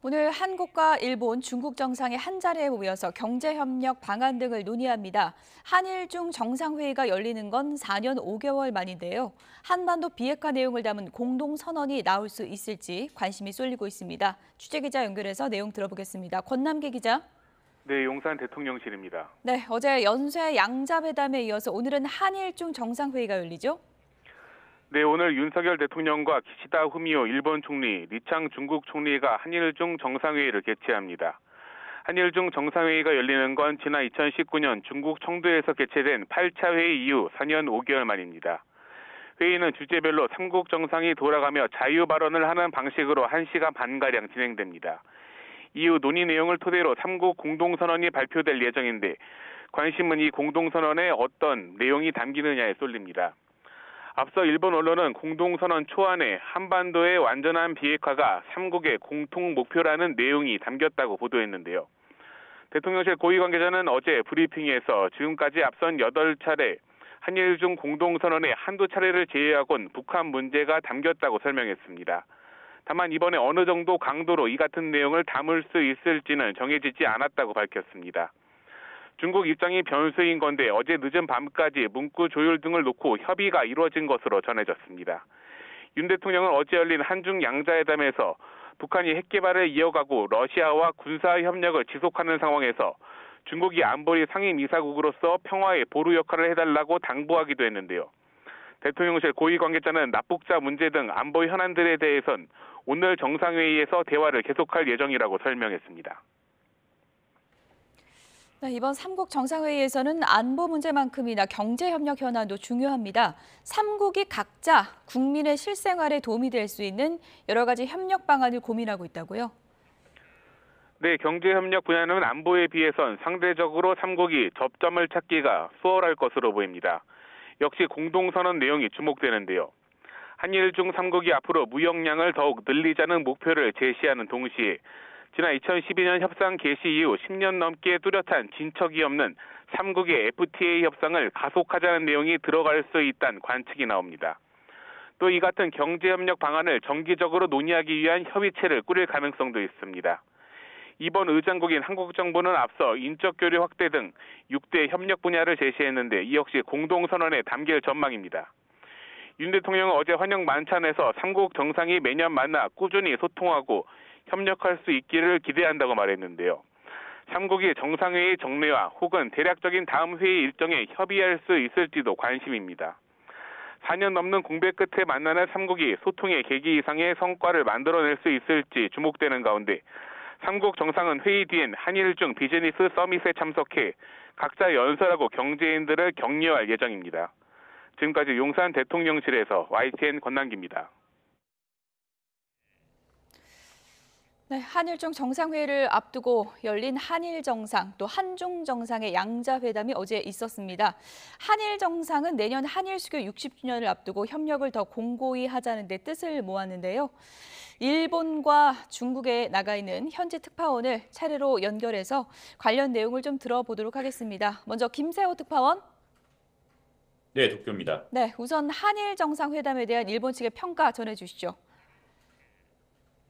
오늘 한국과 일본, 중국 정상이 한자리에 모여서 경제협력 방안 등을 논의합니다. 한일중 정상회의가 열리는 건 4년 5개월 만인데요. 한반도 비핵화 내용을 담은 공동선언이 나올 수 있을지 관심이 쏠리고 있습니다. 취재기자 연결해서 내용 들어보겠습니다. 권남기 기자. 네, 용산 대통령실입니다. 네, 어제 연쇄 양자회담에 이어서 오늘은 한일중 정상회의가 열리죠? 네, 오늘 윤석열 대통령과 기시다 후미오 일본 총리, 리창 중국 총리가 한일중 정상회의를 개최합니다. 한일중 정상회의가 열리는 건 지난 2019년 중국 청도에서 개최된 8차 회의 이후 4년 5개월 만입니다. 회의는 주제별로 3국 정상이 돌아가며 자유 발언을 하는 방식으로 1시간 반가량 진행됩니다. 이후 논의 내용을 토대로 3국 공동선언이 발표될 예정인데 관심은 이 공동선언에 어떤 내용이 담기느냐에 쏠립니다. 앞서 일본 언론은 공동선언 초안에 한반도의 완전한 비핵화가 3국의 공통 목표라는 내용이 담겼다고 보도했는데요. 대통령실 고위 관계자는 어제 브리핑에서 지금까지 앞선 8차례 한일중 공동선언의 한두 차례를 제외하곤 북한 문제가 담겼다고 설명했습니다. 다만 이번에 어느 정도 강도로 이 같은 내용을 담을 수 있을지는 정해지지 않았다고 밝혔습니다. 중국 입장이 변수인 건데 어제 늦은 밤까지 문구 조율 등을 놓고 협의가 이루어진 것으로 전해졌습니다. 윤 대통령은 어제 열린 한중 양자회담에서 북한이 핵 개발을 이어가고 러시아와 군사 협력을 지속하는 상황에서 중국이 안보리 상임이사국으로서 평화의 보루 역할을 해달라고 당부하기도 했는데요. 대통령실 고위 관계자는 납북자 문제 등 안보 현안들에 대해선 오늘 정상회의에서 대화를 계속할 예정이라고 설명했습니다. 네, 이번 3국 정상회의에서는 안보 문제만큼이나 경제협력 현안도 중요합니다. 3국이 각자 국민의 실생활에 도움이 될 수 있는 여러 가지 협력 방안을 고민하고 있다고요? 네, 경제협력 분야는 안보에 비해선 상대적으로 3국이 접점을 찾기가 수월할 것으로 보입니다. 역시 공동선언 내용이 주목되는데요. 한일 중 3국이 앞으로 무역량을 더욱 늘리자는 목표를 제시하는 동시에 지난 2012년 협상 개시 이후 10년 넘게 뚜렷한 진척이 없는 3국의 FTA 협상을 가속하자는 내용이 들어갈 수 있다는 관측이 나옵니다. 또 이 같은 경제협력 방안을 정기적으로 논의하기 위한 협의체를 꾸릴 가능성도 있습니다. 이번 의장국인 한국 정부는 앞서 인적 교류 확대 등 6대 협력 분야를 제시했는데 이 역시 공동선언에 담길 전망입니다. 윤 대통령은 어제 환영 만찬에서 3국 정상이 매년 만나 꾸준히 소통하고 협력할 수 있기를 기대한다고 말했는데요. 3국이 정상회의 정례와 혹은 대략적인 다음 회의 일정에 협의할 수 있을지도 관심입니다. 4년 넘는 공백 끝에 만나는 3국이 소통의 계기 이상의 성과를 만들어낼 수 있을지 주목되는 가운데 3국 정상은 회의 뒤엔 한일중 비즈니스 서밋에 참석해 각자 연설하고 경제인들을 격려할 예정입니다. 지금까지 용산 대통령실에서 YTN 권남기입니다. 네, 한일중 정상회의를 앞두고 열린 한일 정상, 또 한중 정상의 양자회담이 어제 있었습니다. 한일 정상은 내년 한일 수교 60주년을 앞두고 협력을 더 공고히 하자는 데 뜻을 모았는데요. 일본과 중국에 나가 있는 현지 특파원을 차례로 연결해서 관련 내용을 좀 들어보도록 하겠습니다. 먼저 김세호 특파원. 네, 도쿄입니다. 네, 우선 한일 정상회담에 대한 일본 측의 평가 전해주시죠.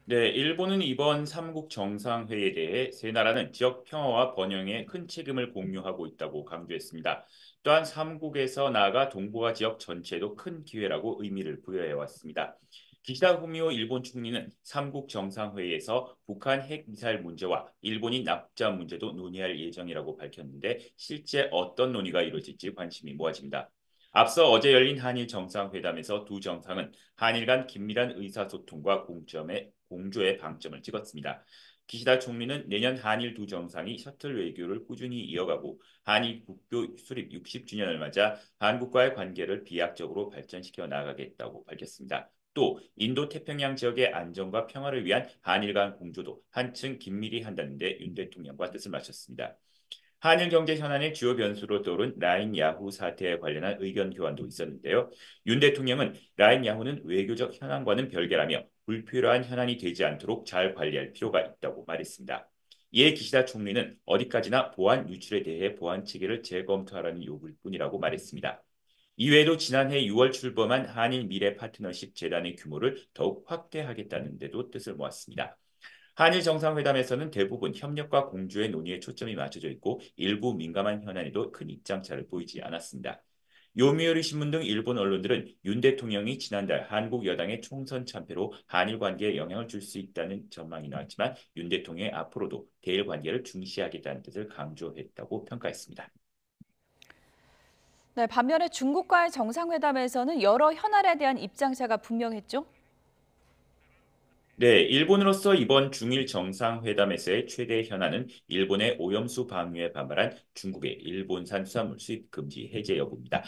네, 일본은 이번 3국 정상회의에 대해 세 나라는 지역 평화와 번영에 큰 책임을 공유하고 있다고 강조했습니다. 또한 3국에서 나아가 동북아 지역 전체에도 큰 기회라고 의미를 부여해 왔습니다. 기시다 후미오 일본 총리는 3국 정상회의에서 북한 핵미사일 문제와 일본인 납자 문제도 논의할 예정이라고 밝혔는데 실제 어떤 논의가 이루어질지 관심이 모아집니다. 앞서 어제 열린 한일 정상회담에서 두 정상은 한일 간 긴밀한 의사소통과 공조에 방점을 찍었습니다. 기시다 총리는 내년 한일 두 정상이 셔틀 외교를 꾸준히 이어가고 한일 국교 수립 60주년을 맞아 한국과의 관계를 비약적으로 발전시켜 나가겠다고 밝혔습니다. 또 인도 태평양 지역의 안정과 평화를 위한 한일 간 공조도 한층 긴밀히 한다는 데 윤 대통령과 뜻을 맞췄습니다. 한일 경제 현안의 주요 변수로 떠오른 라인 야후 사태에 관련한 의견 교환도 있었는데요. 윤 대통령은 라인 야후는 외교적 현안과는 별개라며 불필요한 현안이 되지 않도록 잘 관리할 필요가 있다고 말했습니다. 이에 기시다 총리는 어디까지나 보안 유출에 대해 보안 체계를 재검토하라는 요구일 뿐이라고 말했습니다. 이외에도 지난해 6월 출범한 한일 미래 파트너십 재단의 규모를 더욱 확대하겠다는 데도 뜻을 모았습니다. 한일 정상회담에서는 대부분 협력과 공조의 논의에 초점이 맞춰져 있고 일부 민감한 현안에도 큰 입장차를 보이지 않았습니다. 요미우리 신문 등 일본 언론들은 윤 대통령이 지난달 한국 여당의 총선 참패로 한일 관계에 영향을 줄 수 있다는 전망이 나왔지만 윤 대통령이 앞으로도 대일 관계를 중시하겠다는 뜻을 강조했다고 평가했습니다. 네, 반면에 중국과의 정상회담에서는 여러 현안에 대한 입장차가 분명했죠. 네, 일본으로서 이번 중일 정상회담에서의 최대 현안은 일본의 오염수 방류에 반발한 중국의 일본산 수산물 수입 금지 해제 여부입니다.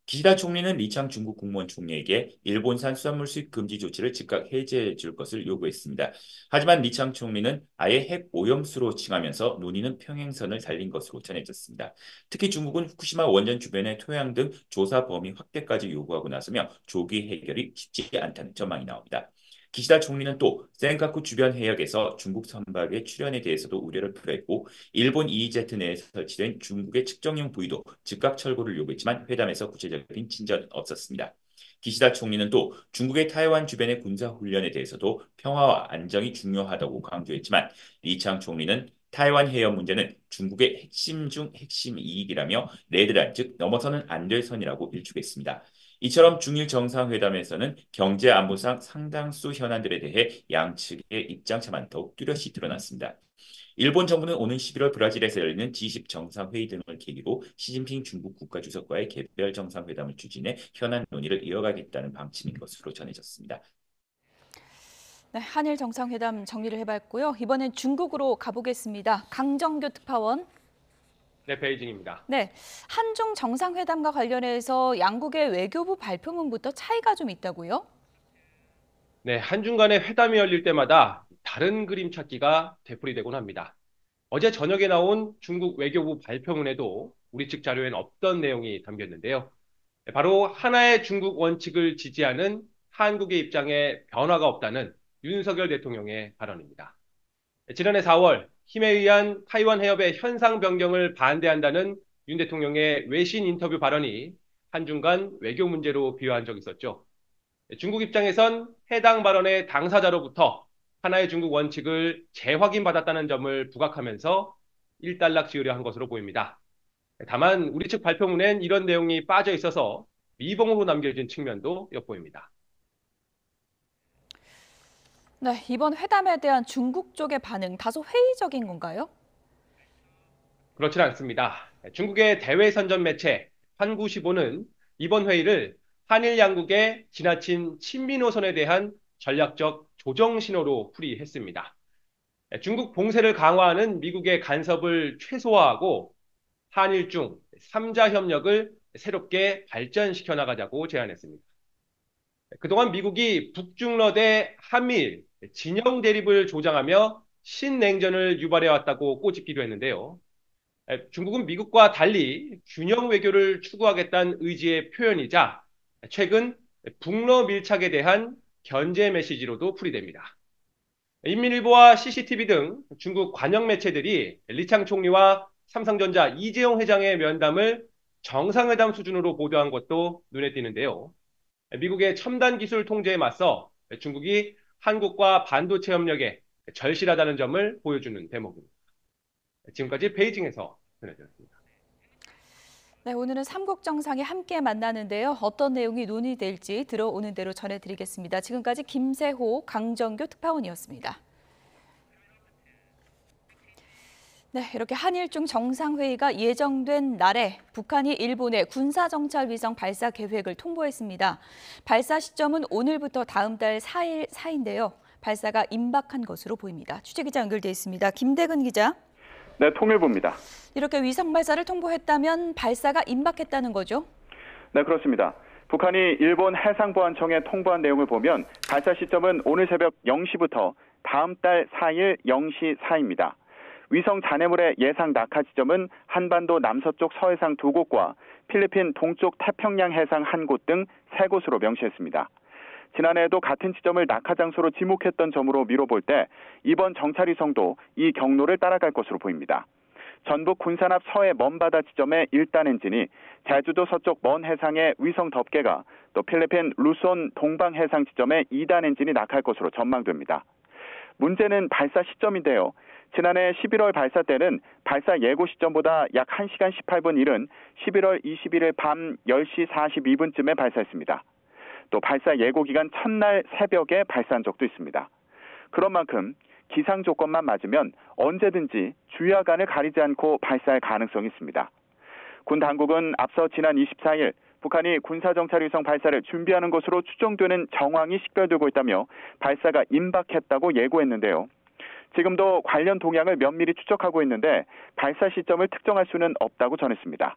기시다 총리는 리창 중국 국무원 총리에게 일본산 수산물 수입 금지 조치를 즉각 해제해 줄 것을 요구했습니다. 하지만 리창 총리는 아예 핵 오염수로 칭하면서 논의는 평행선을 달린 것으로 전해졌습니다. 특히 중국은 후쿠시마 원전 주변의 토양 등 조사 범위 확대까지 요구하고 나서며 조기 해결이 쉽지 않다는 전망이 나옵니다. 기시다 총리는 또 센카쿠 주변 해역에서 중국 선박의 출현에 대해서도 우려를 표했고 일본 EEZ 내에서 설치된 중국의 측정용 부위도 즉각 철거를 요구했지만 회담에서 구체적인 진전은 없었습니다. 기시다 총리는 또 중국의 타이완 주변의 군사 훈련에 대해서도 평화와 안정이 중요하다고 강조했지만 리창 총리는 타이완 해협 문제는 중국의 핵심 중 핵심 이익이라며 레드라인 즉 넘어서는 안 될 선이라고 일축했습니다. 이처럼 중일 정상회담에서는 경제 안보상 상당수 현안들에 대해 양측의 입장차만 더욱 뚜렷이 드러났습니다. 일본 정부는 오는 11월 브라질에서 열리는 G20 정상회의 등을 계기로 시진핑 중국 국가주석과의 개별 정상회담을 추진해 현안 논의를 이어가겠다는 방침인 것으로 전해졌습니다. 네, 한일 정상회담 정리를 해봤고요. 이번엔 중국으로 가보겠습니다. 강정규 특파원. 네, 베이징입니다. 네, 한중 정상회담과 관련해서 양국의 외교부 발표문부터 차이가 좀 있다고요? 네, 한중 간의 회담이 열릴 때마다 다른 그림 찾기가 되풀이되곤 합니다. 어제 저녁에 나온 중국 외교부 발표문에도 우리 측 자료엔 없던 내용이 담겼는데요. 바로 하나의 중국 원칙을 지지하는 한국의 입장에 변화가 없다는 윤석열 대통령의 발언입니다. 지난해 4월 힘에 의한 타이완 해협의 현상 변경을 반대한다는 윤 대통령의 외신 인터뷰 발언이 한중 간 외교 문제로 비화한 적이 있었죠. 중국 입장에선 해당 발언의 당사자로부터 하나의 중국 원칙을 재확인받았다는 점을 부각하면서 일단락 지으려 한 것으로 보입니다. 다만 우리 측 발표문엔 이런 내용이 빠져 있어서 미봉으로 남겨진 측면도 엿보입니다. 네, 이번 회담에 대한 중국 쪽의 반응 다소 회의적인 건가요? 그렇진 않습니다. 중국의 대외 선전 매체 환구시보는 이번 회의를 한일 양국의 지나친 친미 노선에 대한 전략적 조정 신호로 풀이했습니다. 중국 봉쇄를 강화하는 미국의 간섭을 최소화하고 한일중 3자 협력을 새롭게 발전시켜 나가자고 제안했습니다. 그동안 미국이 북중러 대 한미일 진영 대립을 조장하며 신냉전을 유발해왔다고 꼬집기도 했는데요. 중국은 미국과 달리 균형 외교를 추구하겠다는 의지의 표현이자 최근 북러 밀착에 대한 견제 메시지로도 풀이됩니다. 인민일보와 CCTV 등 중국 관영 매체들이 리창 총리와 삼성전자 이재용 회장의 면담을 정상회담 수준으로 보도한 것도 눈에 띄는데요. 미국의 첨단 기술 통제에 맞서 중국이 한국과 반도체 협력에 절실하다는 점을 보여주는 대목입니다. 지금까지 베이징에서 전해드렸습니다. 네, 오늘은 삼국 정상이 함께 만나는데요. 어떤 내용이 논의될지 들어오는 대로 전해드리겠습니다. 지금까지 김세호, 강정규 특파원이었습니다. 네, 이렇게 한일중 정상회의가 예정된 날에 북한이 일본에 군사정찰위성 발사 계획을 통보했습니다. 발사 시점은 오늘부터 다음 달 4일 사이인데요. 발사가 임박한 것으로 보입니다. 취재기자 연결돼 있습니다. 김대근 기자. 네, 통일부입니다. 이렇게 위성 발사를 통보했다면 발사가 임박했다는 거죠? 네, 그렇습니다. 북한이 일본 해상보안청에 통보한 내용을 보면 발사 시점은 오늘 새벽 0시부터 다음 달 4일 0시 사이입니다. 위성 잔해물의 예상 낙하 지점은 한반도 남서쪽 서해상 2곳과 필리핀 동쪽 태평양 해상 1곳 등 3곳으로 명시했습니다. 지난해에도 같은 지점을 낙하 장소로 지목했던 점으로 미뤄볼 때 이번 정찰위성도 이 경로를 따라갈 것으로 보입니다. 전북 군산 앞 서해 먼바다 지점의 1단 엔진이 제주도 서쪽 먼 해상의 위성 덮개가 또 필리핀 루손 동방 해상 지점의 2단 엔진이 낙하할 것으로 전망됩니다. 문제는 발사 시점인데요. 지난해 11월 발사 때는 발사 예고 시점보다 약 1시간 18분 이른 11월 21일 밤 10시 42분쯤에 발사했습니다. 또 발사 예고 기간 첫날 새벽에 발사한 적도 있습니다. 그런 만큼 기상 조건만 맞으면 언제든지 주야간을 가리지 않고 발사할 가능성이 있습니다. 군 당국은 앞서 지난 24일 북한이 군사정찰위성 발사를 준비하는 것으로 추정되는 정황이 식별되고 있다며 발사가 임박했다고 예고했는데요. 지금도 관련 동향을 면밀히 추적하고 있는데 발사 시점을 특정할 수는 없다고 전했습니다.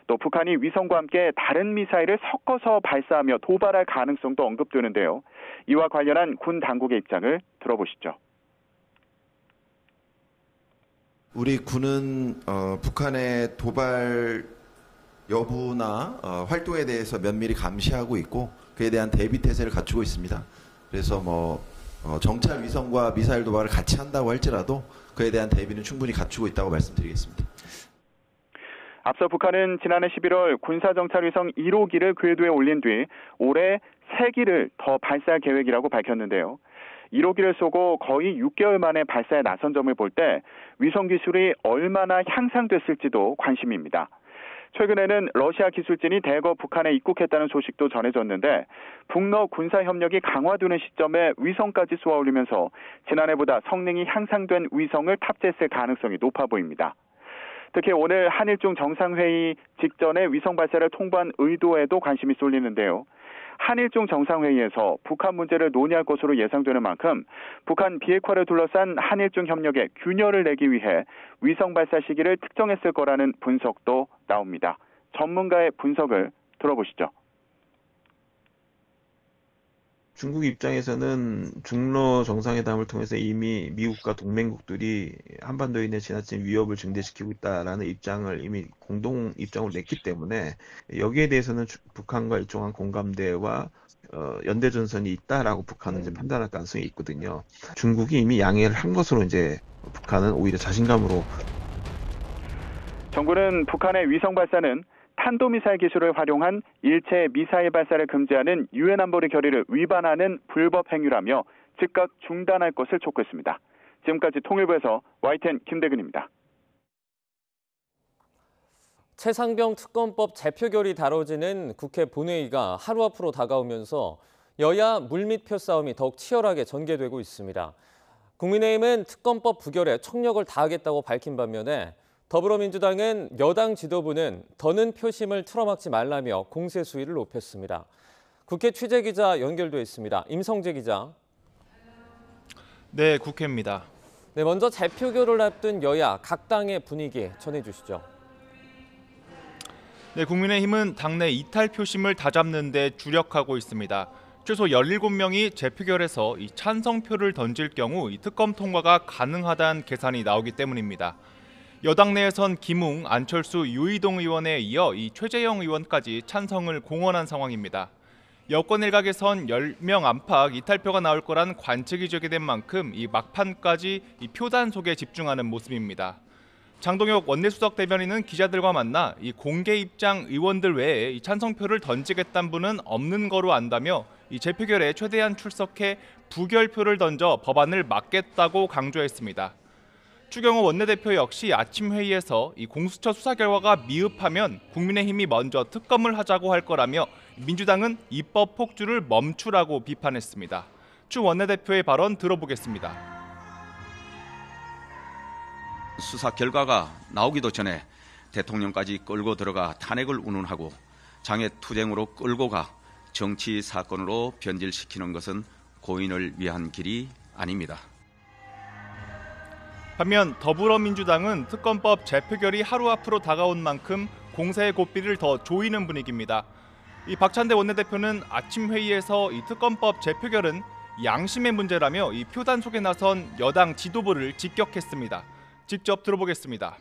또 북한이 위성과 함께 다른 미사일을 섞어서 발사하며 도발할 가능성도 언급되는데요. 이와 관련한 군 당국의 입장을 들어보시죠. 우리 군은 북한의 도발 여부나 활동에 대해서 면밀히 감시하고 있고 그에 대한 대비 태세를 갖추고 있습니다. 그래서 정찰 위성과 미사일 도발을 같이 한다고 할지라도 그에 대한 대비는 충분히 갖추고 있다고 말씀드리겠습니다. 앞서 북한은 지난해 11월 군사정찰위성 1호기를 궤도에 올린 뒤 올해 3기를 더 발사할 계획이라고 밝혔는데요. 1호기를 쏘고 거의 6개월 만에 발사에 나선 점을 볼 때 위성 기술이 얼마나 향상됐을지도 관심입니다. 최근에는 러시아 기술진이 대거 북한에 입국했다는 소식도 전해졌는데 북러 군사협력이 강화되는 시점에 위성까지 쏘아 올리면서 지난해보다 성능이 향상된 위성을 탑재했을 가능성이 높아 보입니다. 특히 오늘 한일중 정상회의 직전에 위성 발사를 통보한 의도에도 관심이 쏠리는데요. 한일중 정상회의에서 북한 문제를 논의할 것으로 예상되는 만큼 북한 비핵화를 둘러싼 한일중 협력에 균열을 내기 위해 위성 발사 시기를 특정했을 거라는 분석도 나옵니다. 전문가의 분석을 들어보시죠. 중국 입장에서는 중러 정상회담을 통해서 이미 미국과 동맹국들이 한반도에 있는 지나친 위협을 증대시키고 있다라는 입장을 이미 공동 입장을 냈기 때문에 여기에 대해서는 북한과 일정한 공감대와 연대 전선이 있다라고 북한은 이제 판단할 가능성이 있거든요. 중국이 이미 양해를 한 것으로 이제 북한은 오히려 자신감으로. 정부는 북한의 위성 발사는 탄도미사일 기술을 활용한 일체 미사일 발사를 금지하는 유엔 안보리 결의를 위반하는 불법 행위라며 즉각 중단할 것을 촉구했습니다. 지금까지 통일부에서 YTN 김대근입니다. 최상병 특검법 재표결이 다뤄지는 국회 본회의가 하루 앞으로 다가오면서 여야 물밑 표 싸움이 더욱 치열하게 전개되고 있습니다. 국민의힘은 특검법 부결에 총력을 다하겠다고 밝힌 반면에 더불어민주당은 여당 지도부는 더는 표심을 틀어막지 말라며 공세 수위를 높였습니다. 국회 취재기자 연결돼 있습니다. 임성재 기자. 네, 국회입니다. 네, 먼저 재표결을 앞둔 여야 각 당의 분위기 전해주시죠. 네, 국민의힘은 당내 이탈 표심을 다잡는 데 주력하고 있습니다. 최소 17명이 재표결에서 이 찬성표를 던질 경우 이 특검 통과가 가능하다는 계산이 나오기 때문입니다. 여당 내에선 김웅, 안철수, 유이동 의원에 이어 이 최재형 의원까지 찬성을 공언한 상황입니다. 여권 일각에선 10명 안팎 이탈표가 나올 거란 관측이 제기된 만큼 이 막판까지 이 표단 속에 집중하는 모습입니다. 장동혁 원내수석 대변인은 기자들과 만나 이 공개 입장 의원들 외에 이 찬성표를 던지겠다는 분은 없는 거로 안다며 이 재표결에 최대한 출석해 부결표를 던져 법안을 막겠다고 강조했습니다. 추경호 원내대표 역시 아침 회의에서 이 공수처 수사 결과가 미흡하면 국민의힘이 먼저 특검을 하자고 할 거라며 민주당은 입법 폭주를 멈추라고 비판했습니다. 추 원내대표의 발언 들어보겠습니다. 수사 결과가 나오기도 전에 대통령까지 끌고 들어가 탄핵을 운운하고 장외투쟁으로 끌고 가 정치 사건으로 변질시키는 것은 고인을 위한 길이 아닙니다. 반면 더불어민주당은 특검법 재표결이 하루 앞으로 다가온 만큼 공세의 고삐를 더 조이는 분위기입니다. 이 박찬대 원내대표는 아침 회의에서 이 특검법 재표결은 양심의 문제라며 이 표단 속에 나선 여당 지도부를 직격했습니다. 직접 들어보겠습니다.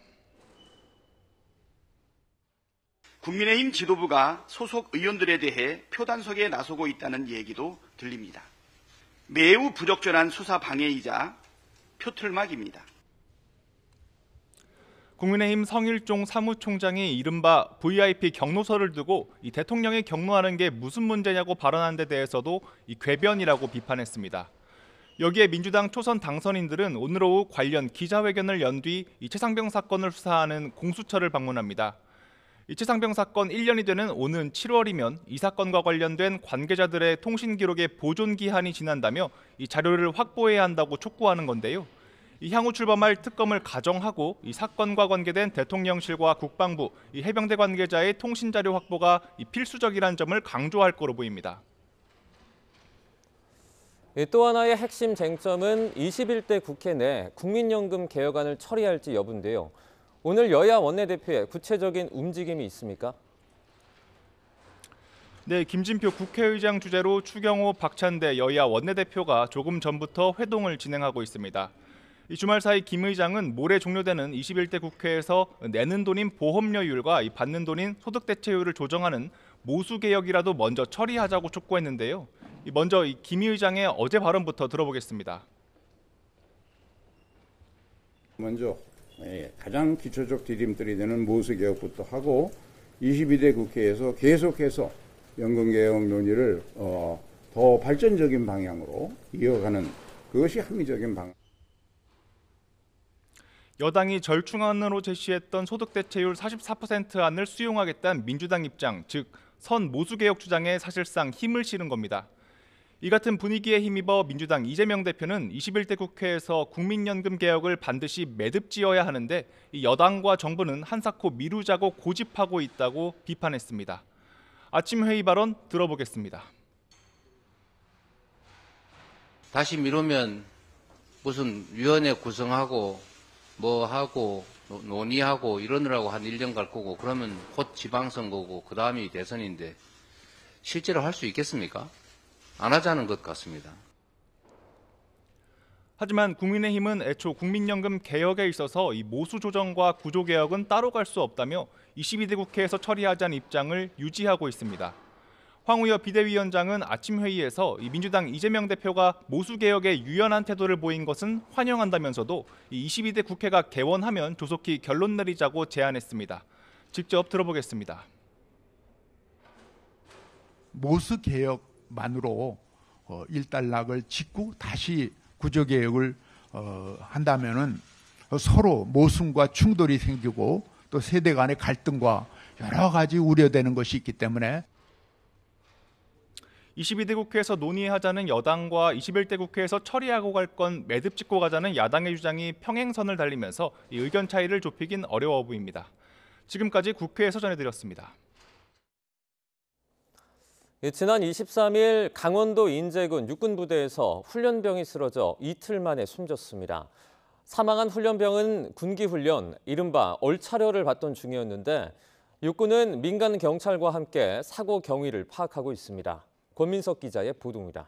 국민의힘 지도부가 소속 의원들에 대해 표단속에 나서고 있다는 얘기도 들립니다. 매우 부적절한 수사 방해이자 표틀막입니다. 국민의힘 성일종 사무총장이 이른바 VIP 경로서를 두고 이 대통령이 경로하는 게 무슨 문제냐고 발언한 데 대해서도 이 궤변이라고 비판했습니다. 여기에 민주당 초선 당선인들은 오늘 오후 관련 기자회견을 연 뒤 이 최상병 사건을 수사하는 공수처를 방문합니다. 이 최상병 사건 1년이 되는 오는 7월이면 이 사건과 관련된 관계자들의 통신 기록의 보존 기한이 지난다며 이 자료를 확보해야 한다고 촉구하는 건데요. 이 향후 출범할 특검을 가정하고 이 사건과 관계된 대통령실과 국방부, 이 해병대 관계자의 통신 자료 확보가 필수적이라는 점을 강조할 거로 보입니다. 또 하나의 핵심 쟁점은 21대 국회 내 국민연금 개혁안을 처리할지 여부인데요. 오늘 여야 원내대표의 구체적인 움직임이 있습니까? 네, 김진표 국회의장 주재로 추경호, 박찬대 여야 원내대표가 조금 전부터 회동을 진행하고 있습니다. 이 주말 사이 김 의장은 모레 종료되는 21대 국회에서 내는 돈인 보험료율과 이 받는 돈인 소득대체율을 조정하는 모수개혁이라도 먼저 처리하자고 촉구했는데요. 먼저 김 의장의 어제 발언부터 들어보겠습니다. 먼저 가장 기초적 디딤돌이 되는 모수개혁부터 하고 22대 국회에서 계속해서 연금개혁 논의를 더 발전적인 방향으로 이어가는 그것이 합리적인 방향. 여당이 절충안으로 제시했던 소득대체율 44% 안을 수용하겠다는 민주당 입장, 즉 선 모수개혁 주장에 사실상 힘을 실은 겁니다. 이 같은 분위기에 힘입어 민주당 이재명 대표는 21대 국회에서 국민연금 개혁을 반드시 매듭지어야 하는데 이 여당과 정부는 한사코 미루자고 고집하고 있다고 비판했습니다. 아침 회의 발언 들어보겠습니다. 다시 미루면 무슨 위원회 구성하고 뭐 하고 논의하고 이러느라고 한 1년 갈 거고 그러면 곧 지방선거고 그 다음이 대선인데 실제로 할 수 있겠습니까? 안 하자는 것 같습니다. 하지만 국민의힘은 애초 국민연금 개혁에 있어서 이 모수 조정과 구조 개혁은 따로 갈 수 없다며 22대 국회에서 처리하자는 입장을 유지하고 있습니다. 황우여 비대위원장은 아침 회의에서 이 민주당 이재명 대표가 모수 개혁에 유연한 태도를 보인 것은 환영한다면서도 이 22대 국회가 개원하면 조속히 결론 내리자고 제안했습니다. 직접 들어보겠습니다. 모수 개혁만으로 일단락을 짓고 다시 구조개혁을 한다면은 서로 모순과 충돌이 생기고 또 세대 간의 갈등과 여러 가지 우려되는 것이 있기 때문에 22대 국회에서 논의하자는 여당과 21대 국회에서 처리하고 갈 건 매듭 짓고 가자는 야당의 주장이 평행선을 달리면서 이 의견 차이를 좁히긴 어려워 보입니다. 지금까지 국회에서 전해드렸습니다. 지난 23일 강원도 인제군 육군부대에서 훈련병이 쓰러져 이틀 만에 숨졌습니다. 사망한 훈련병은 군기훈련, 이른바 얼차려를 받던 중이었는데 육군은 민간 경찰과 함께 사고 경위를 파악하고 있습니다. 권민석 기자의 보도입니다.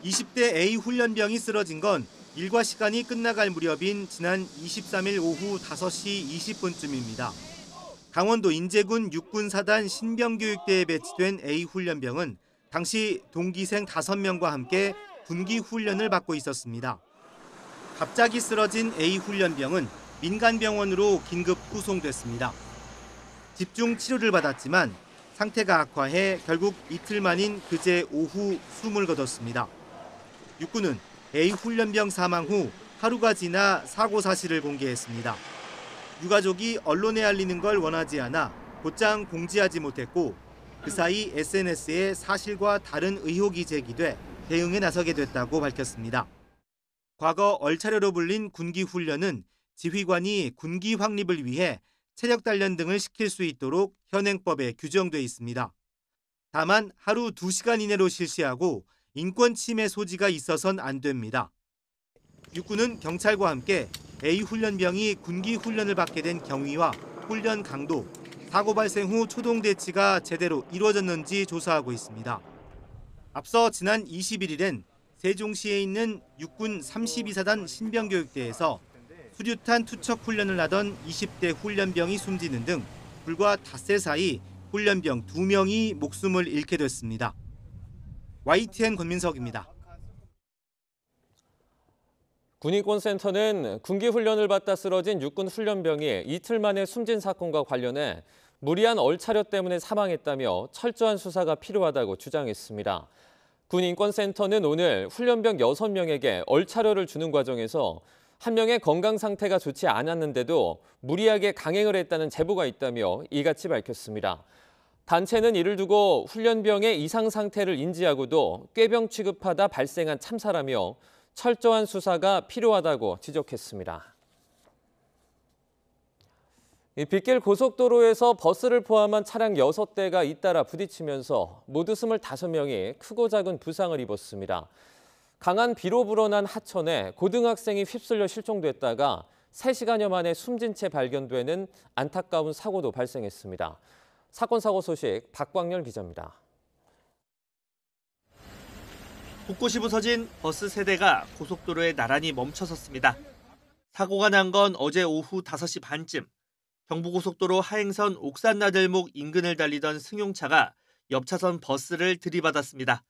20대 A 훈련병이 쓰러진 건 일과 시간이 끝나갈 무렵인 지난 23일 오후 5시 20분쯤입니다. 강원도 인제군 육군사단 신병교육대에 배치된 A 훈련병은 당시 동기생 5명과 함께 군기 훈련을 받고 있었습니다. 갑자기 쓰러진 A 훈련병은 민간병원으로 긴급 후송됐습니다. 집중 치료를 받았지만 상태가 악화해 결국 이틀 만인 그제 오후 숨을 거뒀습니다. 육군은 A 훈련병 사망 후 하루가 지나 사고 사실을 공개했습니다. 유가족이 언론에 알리는 걸 원하지 않아 곧장 공지하지 못했고 그 사이 SNS에 사실과 다른 의혹이 제기돼 대응에 나서게 됐다고 밝혔습니다. 과거 얼차려로 불린 군기 훈련은 지휘관이 군기 확립을 위해 체력 단련 등을 시킬 수 있도록 현행법에 규정돼 있습니다. 다만 하루 2시간 이내로 실시하고 인권 침해 소지가 있어선 안 됩니다. 육군은 경찰과 함께 A 훈련병이 군기 훈련을 받게 된 경위와 훈련 강도, 사고 발생 후 초동 대치가 제대로 이루어졌는지 조사하고 있습니다. 앞서 지난 21일엔 세종시에 있는 육군 32사단 신병교육대에서 수류탄 투척 훈련을 하던 20대 훈련병이 숨지는 등 불과 닷새 사이 훈련병 2명이 목숨을 잃게 됐습니다. YTN 권민석입니다. 군인권센터는 군기훈련을 받다 쓰러진 육군 훈련병이 이틀 만에 숨진 사건과 관련해 무리한 얼차려 때문에 사망했다며 철저한 수사가 필요하다고 주장했습니다. 군인권센터는 오늘 훈련병 6명에게 얼차려를 주는 과정에서 한 명의 건강 상태가 좋지 않았는데도 무리하게 강행을 했다는 제보가 있다며 이같이 밝혔습니다. 단체는 이를 두고 훈련병의 이상 상태를 인지하고도 꾀병 취급하다 발생한 참사라며 철저한 수사가 필요하다고 지적했습니다. 빗길 고속도로에서 버스를 포함한 차량 6대가 잇따라 부딪히면서 모두 25명이 크고 작은 부상을 입었습니다. 강한 비로 불어난 하천에 고등학생이 휩쓸려 실종됐다가 3시간여 만에 숨진 채 발견되는 안타까운 사고도 발생했습니다. 사건 사고 소식 박광열 기자입니다. 붓꽃이 부서진 버스 세대가 고속도로에 나란히 멈춰섰습니다. 사고가 난 건 어제 오후 5시 반쯤. 경부고속도로 하행선 옥산나들목 인근을 달리던 승용차가 옆 차선 버스를 들이받았습니다.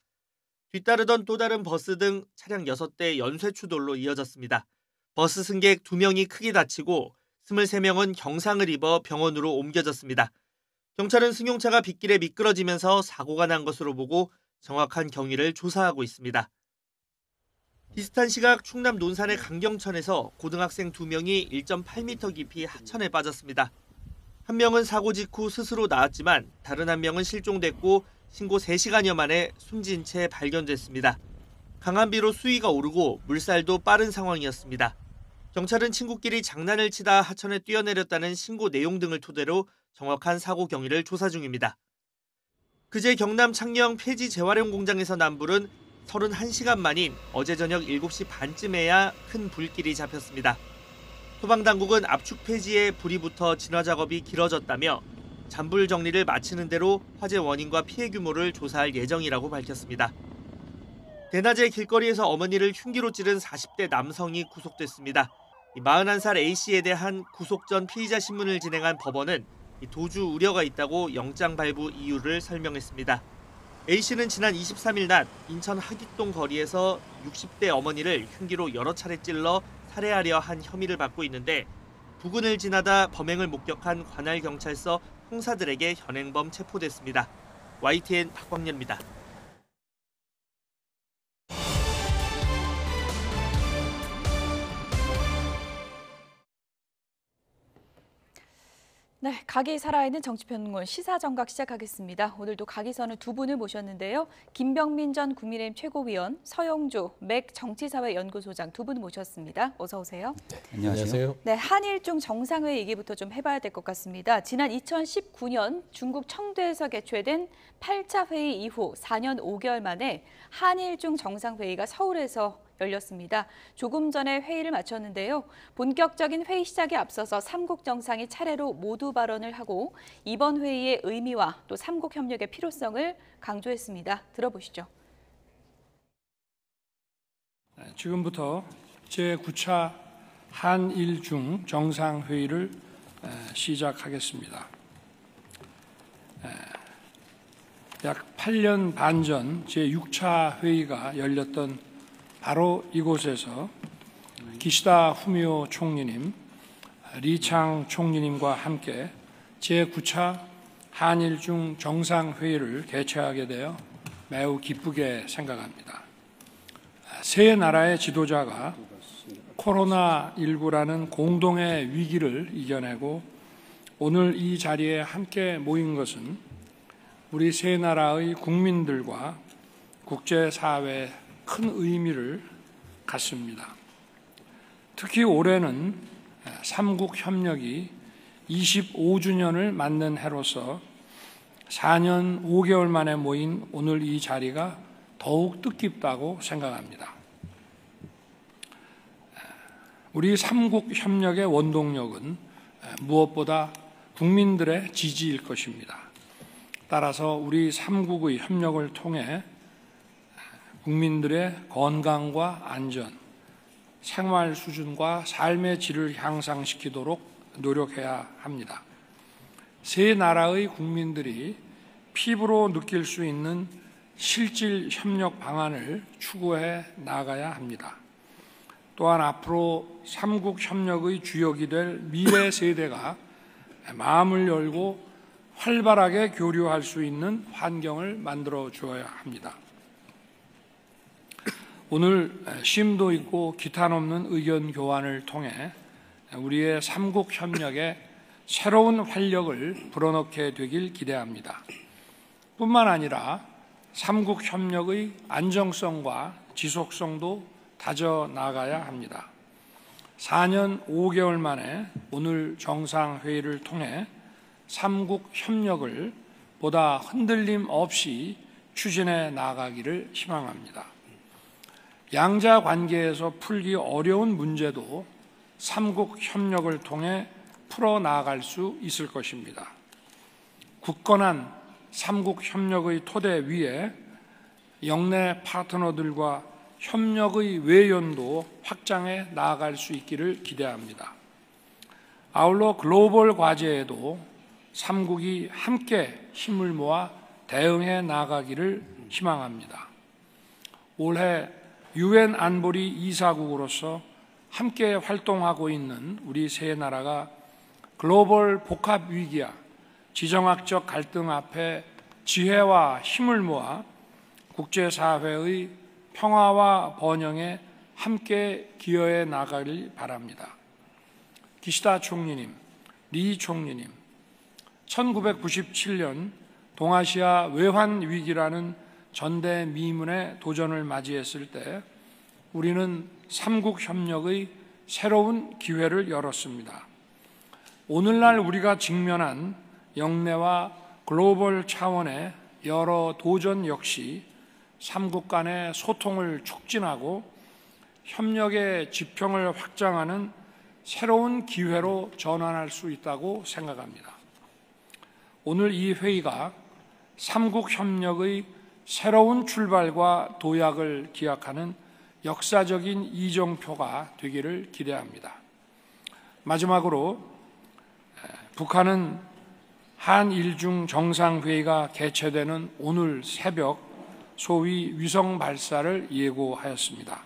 뒤따르던 또 다른 버스 등 차량 6대 연쇄추돌로 이어졌습니다. 버스 승객 2명이 크게 다치고 23명은 경상을 입어 병원으로 옮겨졌습니다. 경찰은 승용차가 빗길에 미끄러지면서 사고가 난 것으로 보고 정확한 경위를 조사하고 있습니다. 비슷한 시각 충남 논산의 강경천에서 고등학생 2명이 1.8m 깊이 하천에 빠졌습니다. 한 명은 사고 직후 스스로 나왔지만 다른 한 명은 실종됐고 신고 3시간여 만에 숨진 채 발견됐습니다. 강한 비로 수위가 오르고 물살도 빠른 상황이었습니다. 경찰은 친구끼리 장난을 치다 하천에 뛰어내렸다는 신고 내용 등을 토대로 정확한 사고 경위를 조사 중입니다. 그제 경남 창녕 폐지 재활용 공장에서 난 불은 31시간 만인 어제 저녁 7시 반쯤에야 큰 불길이 잡혔습니다. 소방당국은 압축 폐지에 불이 붙어 진화 작업이 길어졌다며 잔불 정리를 마치는 대로 화재 원인과 피해 규모를 조사할 예정이라고 밝혔습니다. 대낮에 길거리에서 어머니를 흉기로 찌른 40대 남성이 구속됐습니다. 41살 A씨에 대한 구속 전 피의자 신문을 진행한 법원은 도주 우려가 있다고 영장 발부 이유를 설명했습니다. A씨는 지난 23일 낮 인천 하깃동 거리에서 60대 어머니를 흉기로 여러 차례 찔러 살해하려 한 혐의를 받고 있는데 부근을 지나다 범행을 목격한 관할경찰서 형사들에게 현행범 체포됐습니다. YTN 박광렬입니다. 네, 각이 살아있는 정치평론 시사정각 시작하겠습니다. 오늘도 각이서는 두 분을 모셨는데요. 김병민 전 국민의힘 최고위원, 서영주 맥 정치사회연구소장 두 분 모셨습니다. 어서 오세요. 네, 안녕하세요. 네, 한일중 정상회의 얘기부터 좀 해봐야 될 것 같습니다. 지난 2019년 중국 청두에서 개최된 8차 회의 이후 4년 5개월 만에 한일중 정상회의가 서울에서 열렸습니다. 조금 전에 회의를 마쳤는데요. 본격적인 회의 시작에 앞서서 3국 정상이 차례로 모두 발언을 하고 이번 회의의 의미와 또 3국 협력의 필요성을 강조했습니다. 들어보시죠. 지금부터 제9차 한일중 정상회의를 시작하겠습니다. 약 8년 반 전 제6차 회의가 열렸던 바로 이곳에서 기시다 후미오 총리님, 리창 총리님과 함께 제9차 한일중 정상회의를 개최하게 되어 매우 기쁘게 생각합니다. 세 나라의 지도자가 코로나19라는 공동의 위기를 이겨내고 오늘 이 자리에 함께 모인 것은 우리 세 나라의 국민들과 국제사회에 큰 의미를 갖습니다. 특히 올해는 3국 협력이 25주년을 맞는 해로서 4년 5개월 만에 모인 오늘 이 자리가 더욱 뜻깊다고 생각합니다. 우리 3국 협력의 원동력은 무엇보다 국민들의 지지일 것입니다. 따라서 우리 3국의 협력을 통해 국민들의 건강과 안전, 생활 수준과 삶의 질을 향상시키도록 노력해야 합니다. 세 나라의 국민들이 피부로 느낄 수 있는 실질 협력 방안을 추구해 나가야 합니다. 또한 앞으로 3국 협력의 주역이 될 미래 세대가 마음을 열고 활발하게 교류할 수 있는 환경을 만들어 주어야 합니다. 오늘 심도 있고 기탄 없는 의견 교환을 통해 우리의 삼국 협력에 새로운 활력을 불어넣게 되길 기대합니다. 뿐만 아니라 삼국 협력의 안정성과 지속성도 다져 나가야 합니다. 4년 5개월 만에 오늘 정상회의를 통해 삼국 협력을 보다 흔들림 없이 추진해 나가기를 희망합니다. 양자 관계에서 풀기 어려운 문제도 삼국 협력을 통해 풀어 나아갈 수 있을 것입니다. 굳건한 삼국 협력의 토대 위에 영내 파트너들과 협력의 외연도 확장해 나아갈 수 있기를 기대합니다. 아울러 글로벌 과제에도 삼국이 함께 힘을 모아 대응해 나가기를 희망합니다. 올해 UN 안보리 이사국으로서 함께 활동하고 있는 우리 세 나라가 글로벌 복합 위기와 지정학적 갈등 앞에 지혜와 힘을 모아 국제사회의 평화와 번영에 함께 기여해 나가길 바랍니다. 기시다 총리님, 리 총리님, 1997년 동아시아 외환 위기라는 전대미문의 도전을 맞이했을 때 우리는 삼국 협력의 새로운 기회를 열었습니다. 오늘날 우리가 직면한 영내와 글로벌 차원의 여러 도전 역시 삼국 간의 소통을 촉진하고 협력의 지평을 확장하는 새로운 기회로 전환할 수 있다고 생각합니다. 오늘 이 회의가 삼국 협력의 새로운 출발과 도약을 기약하는 역사적인 이정표가 되기를 기대합니다. 마지막으로 북한은 한일중 정상회의가 개최되는 오늘 새벽 소위 위성 발사를 예고하였습니다.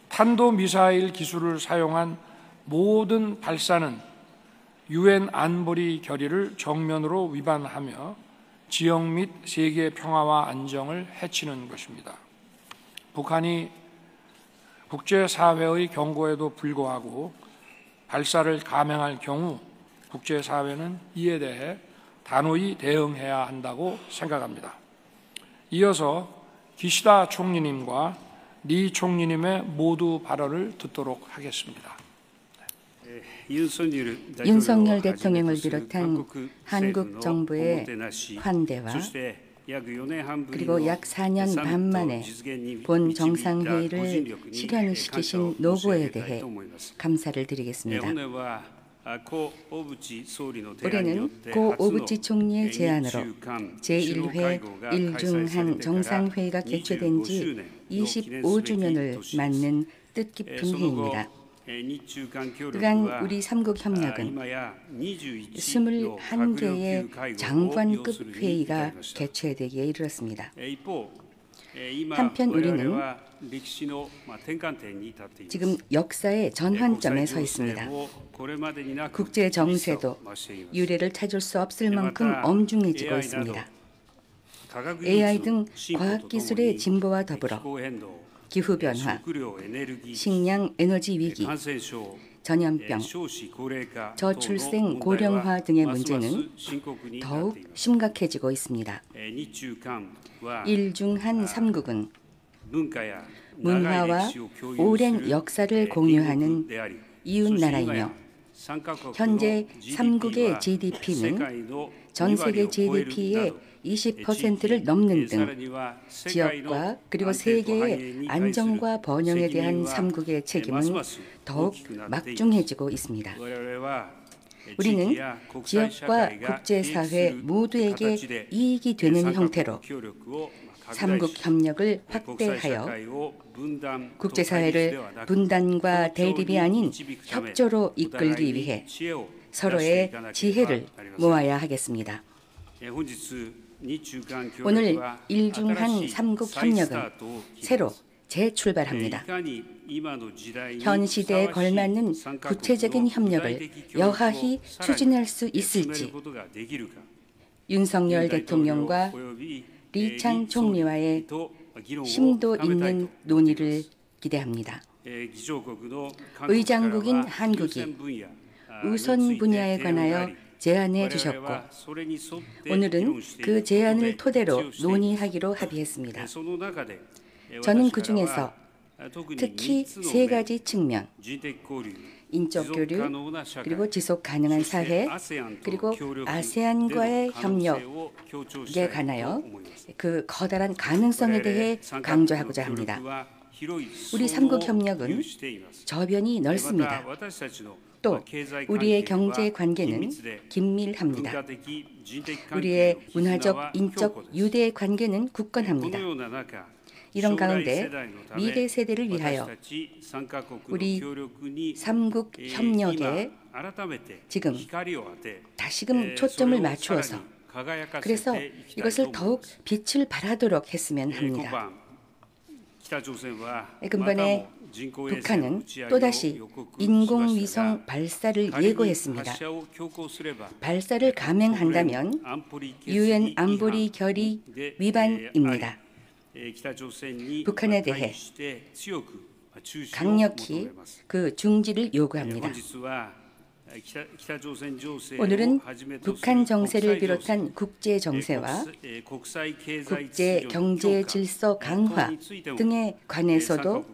탄도미사일 기술을 사용한 모든 발사는 UN 안보리 결의를 정면으로 위반하며 지역 및 세계 평화와 안정을 해치는 것입니다. 북한이 국제사회의 경고에도 불구하고 발사를 감행할 경우 국제사회는 이에 대해 단호히 대응해야 한다고 생각합니다. 이어서 기시다 총리님과 리 총리님의 모두 발언을 듣도록 하겠습니다. 윤석열 대통령을 비롯한 한국 정부의 환대와 그리고 약 4년 반 만에 본 정상회의를 실현시키신 노고에 대해 감사를 드리겠습니다. 올해는 고 오부치 총리의 제안으로 제1회 일중한 정상회의가 개최된 지 25주년을 맞는 뜻깊은 해입니다. 그간 우리 삼국 협력은 21개의 장관급 회의가 개최되기에 이르렀습니다. 한편 우리는 지금 역사의 전환점에 서 있습니다. 국제 정세도 유례를 찾을 수 없을 만큼 엄중해지고 있습니다. AI 등 과학기술의 진보와 더불어 기후변화, 식량 에너지 위기, 전염병, 저출생 고령화 등의 문제는 더욱 심각해지고 있습니다. 일중한 삼국은 문화와 오랜 역사를 공유하는 이웃나라이며 현재 삼국의 GDP는 전 세계 GDP의 20%를 넘는 등 지역과 그리고 세계의 안정과 번영에 대한 삼국의 책임은 더욱 막중해지고 있습니다. 우리는 지역과 국제사회 모두에게 이익이 되는 형태로 삼국 협력을 확대하여 국제사회를 분단과 대립이 아닌 협조로 이끌기 위해 서로의 지혜를 모아야 하겠습니다. 오늘 일중한 삼국 협력은 새로 재출발합니다. 현 시대에 걸맞는 구체적인 협력을 여하히 추진할 수 있을지 윤석열 대통령과 리창 총리와의 심도 있는 논의를 기대합니다. 의장국인 한국이 우선 분야에 관하여 제안해 주셨고 오늘은 그 제안을 토대로 논의하기로 합의했습니다. 저는 그중에서 특히 세 가지 측면, 인적 교류, 그리고 지속 가능한 사회, 그리고 아세안과의 협력에 관하여 그 커다란 가능성에 대해 강조하고자 합니다. 우리 삼국 협력은 저변이 넓습니다. 또 우리의 경제 관계는 긴밀합니다. 우리의 문화적, 인적, 유대 관계는 굳건합니다. 이런 가운데 미래 세대를 위하여 우리 삼국 협력에 지금 다시금 초점을 맞추어서 그래서 이것을 더욱 빛을 발하도록 했으면 합니다. 근본에 북한은 또다시 인공위성 발사를 예고했습니다. 발사를 감행한다면 UN 안보리 결의 위반입니다. 북한에 대해 강력히 그 중지를 요구합니다. 오늘은 북한 정세를 비롯한 국제 정세와 국제 경제 질서 강화 등에 관해서도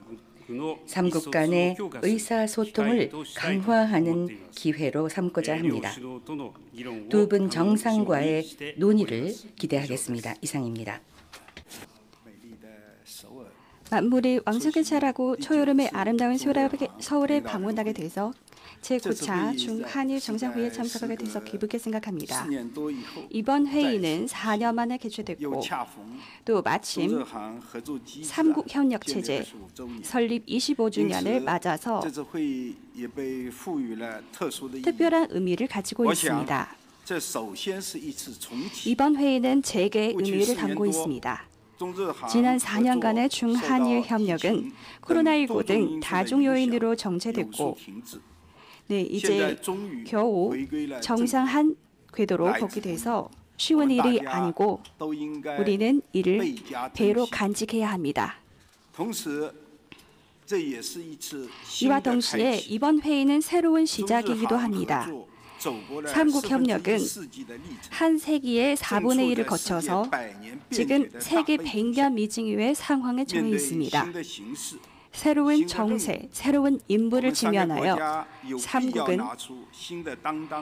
삼국 간의 의사소통을 강화하는 기회로 삼고자 합니다. 두 분 정상과의 논의를 기대하겠습니다. 이상입니다. 만물이 왕성케차라고 초여름의 아름다운 서울에 방문하게 돼서 제9차 중한일 정상회의에 참석하게 돼서 기쁘게 생각합니다. 이번 회의는 4년 만에 개최됐고 또 마침 삼국협력체제 설립 25주년을 맞아서 특별한 의미를 가지고 있습니다. 이번 회의는 재개의 의미를 담고 있습니다. 지난 4년간의 중한일 협력은 코로나19 등 다중 요인으로 정체됐고 이제 겨우 정상한 궤도로 복귀돼서 쉬운 일이 아니고 우리는 이를 배로 간직해야 합니다. 이와 동시에 이번 회의는 새로운 시작이기도 합니다. 삼국협력은 한 세기의 4분의 1을 거쳐서 지금 세계 100년 미증 이후의 상황에 처해 있습니다. 새로운 정세, 새로운 인물을 지면하여 삼국은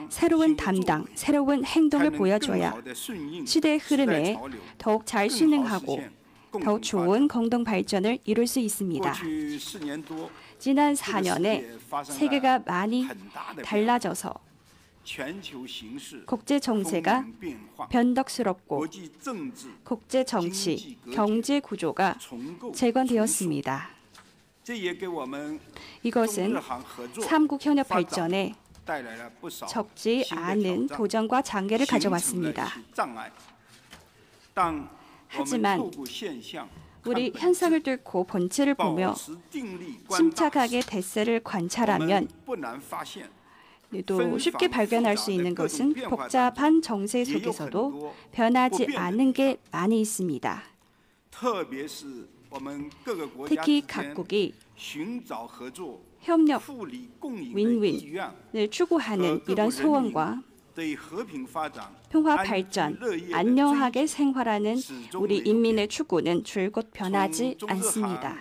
새로운 담당, 새로운 행동을 보여줘야 시대의 흐름에 더욱 잘 순응하고 더욱 좋은 공동 발전을 이룰 수 있습니다. 지난 4년에 세계가 많이 달라져서 국제 정세가 변덕스럽고 국제 정치, 경제 구조가 재건되었습니다. 이것은 삼국 협력 발전에 적지 않은 도전과 장애를 가져왔습니다. 하지만 우리 현상을 뚫고 본질을 보며 침착하게 대세를 관찰하면 또 쉽게 발견할 수 있는 것은 복잡한 정세 속에서도 변하지 않은 게 많이 있습니다. 특히 각국이 협력, 윈윈을 추구하는 이런 소원과 평화 발전, 안녕하게 생활하는 우리 인민의 추구는 줄곧 변하지 않습니다.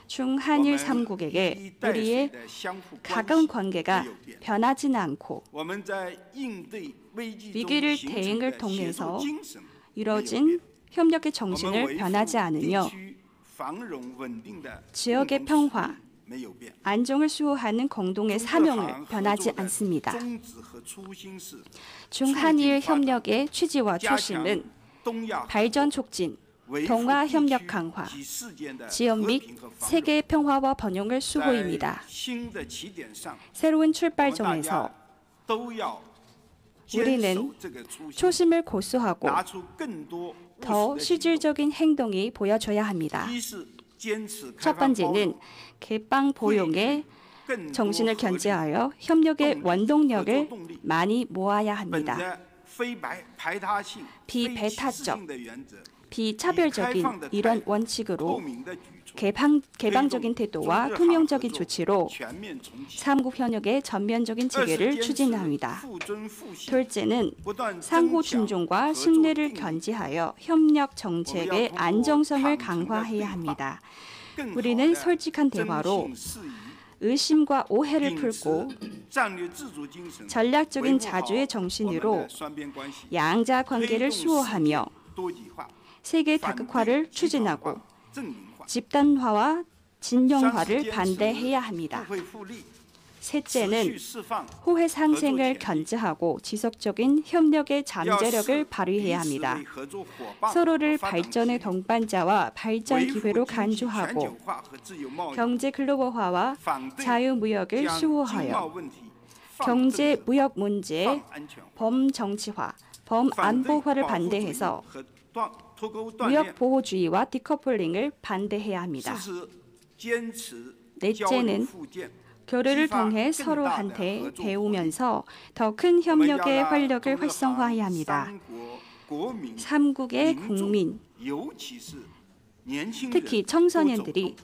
중한일 삼국에게 우리의 가까운 관계가 변하지는 않고 위기를 대응을 통해서 이뤄진 협력의 정신을 변하지 않으며 지역의 평화, 안정을 수호하는 공동의 사명을 변하지 않습니다. 중한일 협력의 취지와 초심은 발전 촉진, 동아 협력 강화, 지역 및 세계 평화와 번영을 수호입니다. 새로운 출발점에서 우리는 초심을 고수하고 더 실질적인 행동이 보여져야 합니다. 첫 번째는 개방 포용의 정신을 견지하여 협력의 원동력을 많이 모아야 합니다. 비배타적, 비차별적인 이런 원칙으로 개방적인 태도와 투명적인 조치로 삼국 협력의 전면적인 재개를 추진합니다. 둘째는 상호 존중과 신뢰를 견지하여 협력 정책의 안정성을 강화해야 합니다. 우리는 솔직한 대화로 의심과 오해를 풀고 전략적인 자주의 정신으로 양자 관계를 수호하며 세계 다극화를 추진하고 집단화와 진영화를 반대해야 합니다. 셋째는 호혜 상생을 견제하고 지속적인 협력의 잠재력을 발휘해야 합니다. 서로를 발전의 동반자와 발전 기회로 간주하고 경제 글로벌화와 자유무역을 수호하여 경제 무역 문제의 범정치화, 범안보화를 반대해서 무역보호주의와 디커플링을 반대해야 합니다. 넷째는 교류를 통해 서로한테 배우면서 더 큰 협력의 활력을 활성화해야 합니다. 삼국의 국민, 특히 청소년들이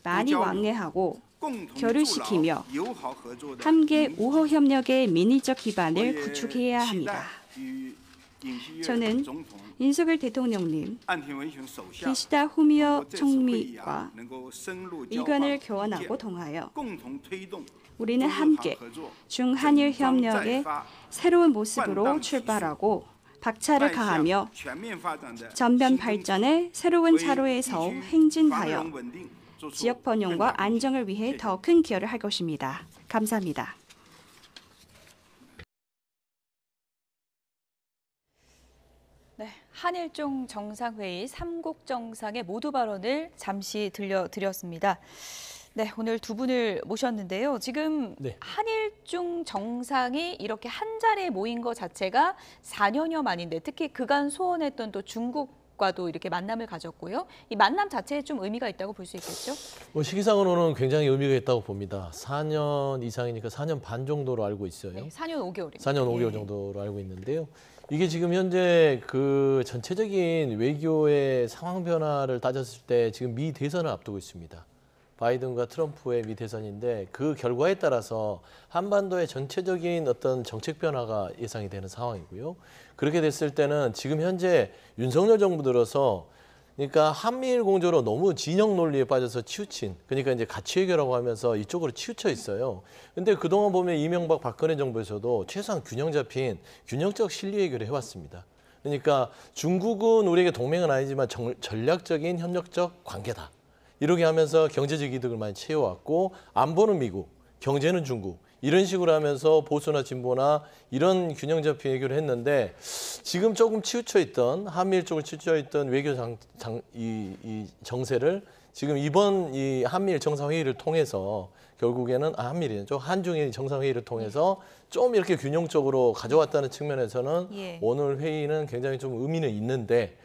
많이 왕래하고 교류시키며 함께 우호 협력의 민의적 기반을 구축해야 합니다. 저는 윤석열 대통령님, 기시다 후미오 총리와 의견을 교환하고 통하여 우리는 함께 중한일 협력의 새로운 모습으로 출발하고 박차를 가하며 전면 발전의 새로운 차로에서 행진하여 지역 번영과 안정을 위해 더 큰 기여를 할 것입니다. 감사합니다. 네, 한일중 정상회의 3국 정상의 모두 발언을 잠시 들려드렸습니다. 네, 오늘 두 분을 모셨는데요. 지금 한일중 정상이 이렇게 한 자리에 모인 것 자체가 4년여 만인데 특히 그간 소원했던 또 중국과도 이렇게 만남을 가졌고요. 이 만남 자체에 좀 의미가 있다고 볼 수 있겠죠? 시기상으로는 굉장히 의미가 있다고 봅니다. 4년 이상이니까 4년 반 정도로 알고 있어요. 네, 4년 5개월입니다. 4년 5개월 정도로 알고 있는데요. 이게 지금 현재 그 전체적인 외교의 상황 변화를 따졌을 때 지금 미 대선을 앞두고 있습니다. 바이든과 트럼프의 미 대선인데 그 결과에 따라서 한반도의 전체적인 어떤 정책 변화가 예상이 되는 상황이고요. 그렇게 됐을 때는 지금 현재 윤석열 정부 들어서 그러니까 한미일 공조로 너무 진영 논리에 빠져서 치우친, 그러니까 이제 가치 외교라고 하면서 이쪽으로 치우쳐 있어요. 근데 그동안 보면 이명박 박근혜 정부에서도 최소한 균형 잡힌 균형적 실리 외교를 해왔습니다. 그러니까 중국은 우리에게 동맹은 아니지만 전략적인 협력적 관계다. 이렇게 하면서 경제적 이득을 많이 채워왔고 안보는 미국, 경제는 중국 이런 식으로 하면서 보수나 진보나 이런 균형 잡힌 외교를 했는데 지금 조금 치우쳐 있던 한미일 쪽을 치우쳐 있던 외교 이 정세를 지금 이번 이 한미일 정상회의를 통해서 결국에는 한미일이죠. 한중일 정상회의를 통해서 좀 이렇게 균형적으로 가져왔다는 측면에서는 오늘 회의는 굉장히 좀 의미는 있는데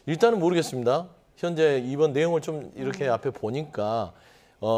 일단은 모르겠습니다. 현재 이번 내용을 좀 이렇게 앞에 보니까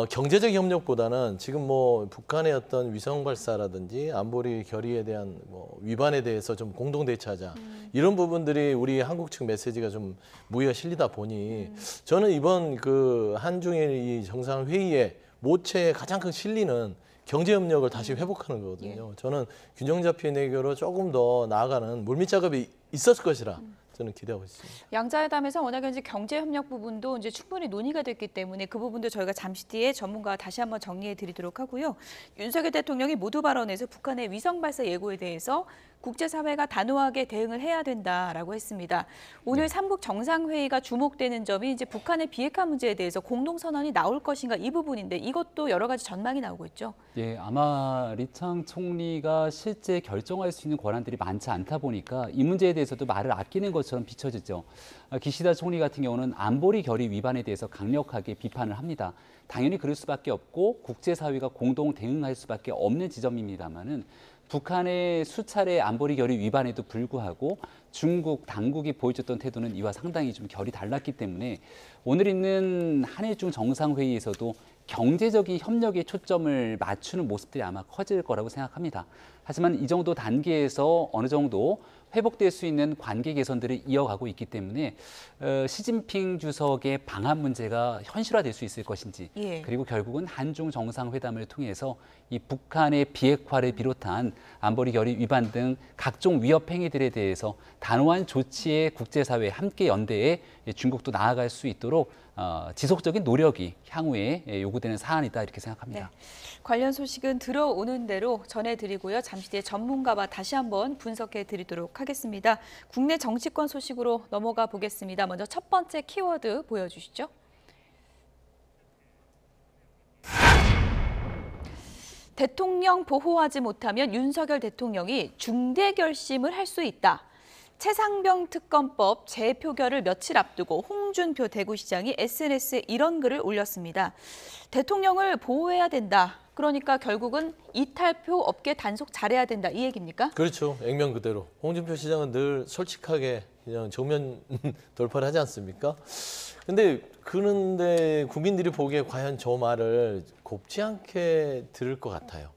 경제적 협력보다는 지금 뭐 북한의 어떤 위성 발사라든지 안보리 결의에 대한 뭐 위반에 대해서 좀 공동 대처하자 이런 부분들이 우리 한국 측 메시지가 좀 무게가 실리다 보니 저는 이번 그 한중일 이 정상회의의 모체의 가장 큰 실리는 경제 협력을 다시 회복하는 거거든요. 저는 균형 잡힌 외교로 조금 더 나아가는 물밑 작업이 있었을 것이라 저는 기대하고 있습니다. 양자회담에서 워낙 이제 경제 협력 부분도 이제 충분히 논의가 됐기 때문에 그 부분도 저희가 잠시 뒤에 전문가와 다시 한번 정리해 드리도록 하고요. 윤석열 대통령이 모두 발언에서 북한의 위성 발사 예고에 대해서 국제사회가 단호하게 대응을 해야 된다라고 했습니다. 오늘 삼국 정상회의가 주목되는 점이 이제 북한의 비핵화 문제에 대해서 공동선언이 나올 것인가 이 부분인데 이것도 여러 가지 전망이 나오고 있죠. 예, 아마 리창 총리가 실제 결정할 수 있는 권한들이 많지 않다 보니까 이 문제에 대해서도 말을 아끼는 것처럼 비춰지죠. 기시다 총리 같은 경우는 안보리 결의 위반에 대해서 강력하게 비판을 합니다. 당연히 그럴 수밖에 없고 국제사회가 공동 대응할 수밖에 없는 지점입니다만은 북한의 수차례 안보리 결의 위반에도 불구하고 중국 당국이 보여줬던 태도는 이와 상당히 좀 결이 달랐기 때문에 오늘 있는 한일중 정상회의에서도 경제적인 협력에 초점을 맞추는 모습들이 아마 커질 거라고 생각합니다. 하지만 이 정도 단계에서 어느 정도 회복될 수 있는 관계 개선들을 이어가고 있기 때문에 시진핑 주석의 방한 문제가 현실화될 수 있을 것인지 예. 그리고 결국은 한중 정상회담을 통해서 이 북한의 비핵화를 비롯한 안보리 결의 위반 등 각종 위협 행위들에 대해서 단호한 조치에 국제사회 함께 연대해 중국도 나아갈 수 있도록 지속적인 노력이 향후에 요구되는 사안이다 이렇게 생각합니다. 네. 관련 소식은 들어오는 대로 전해드리고요. 잠시 뒤에 전문가와 다시 한번 분석해 드리도록 하겠습니다. 국내 정치권 소식으로 넘어가 보겠습니다. 먼저 첫 번째 키워드 보여주시죠. 대통령 보호하지 못하면 윤석열 대통령이 중대 결심을 할 수 있다. 최상병 특검법 재표결을 며칠 앞두고 홍준표 대구시장이 SNS에 이런 글을 올렸습니다. 대통령을 보호해야 된다. 그러니까 결국은 이탈표 없게 단속 잘해야 된다. 이 얘기입니까? 그렇죠. 액면 그대로. 홍준표 시장은 늘 솔직하게 그냥 정면 돌파를 하지 않습니까? 그런데 국민들이 보기에 과연 저 말을 곱지 않게 들을 것 같아요.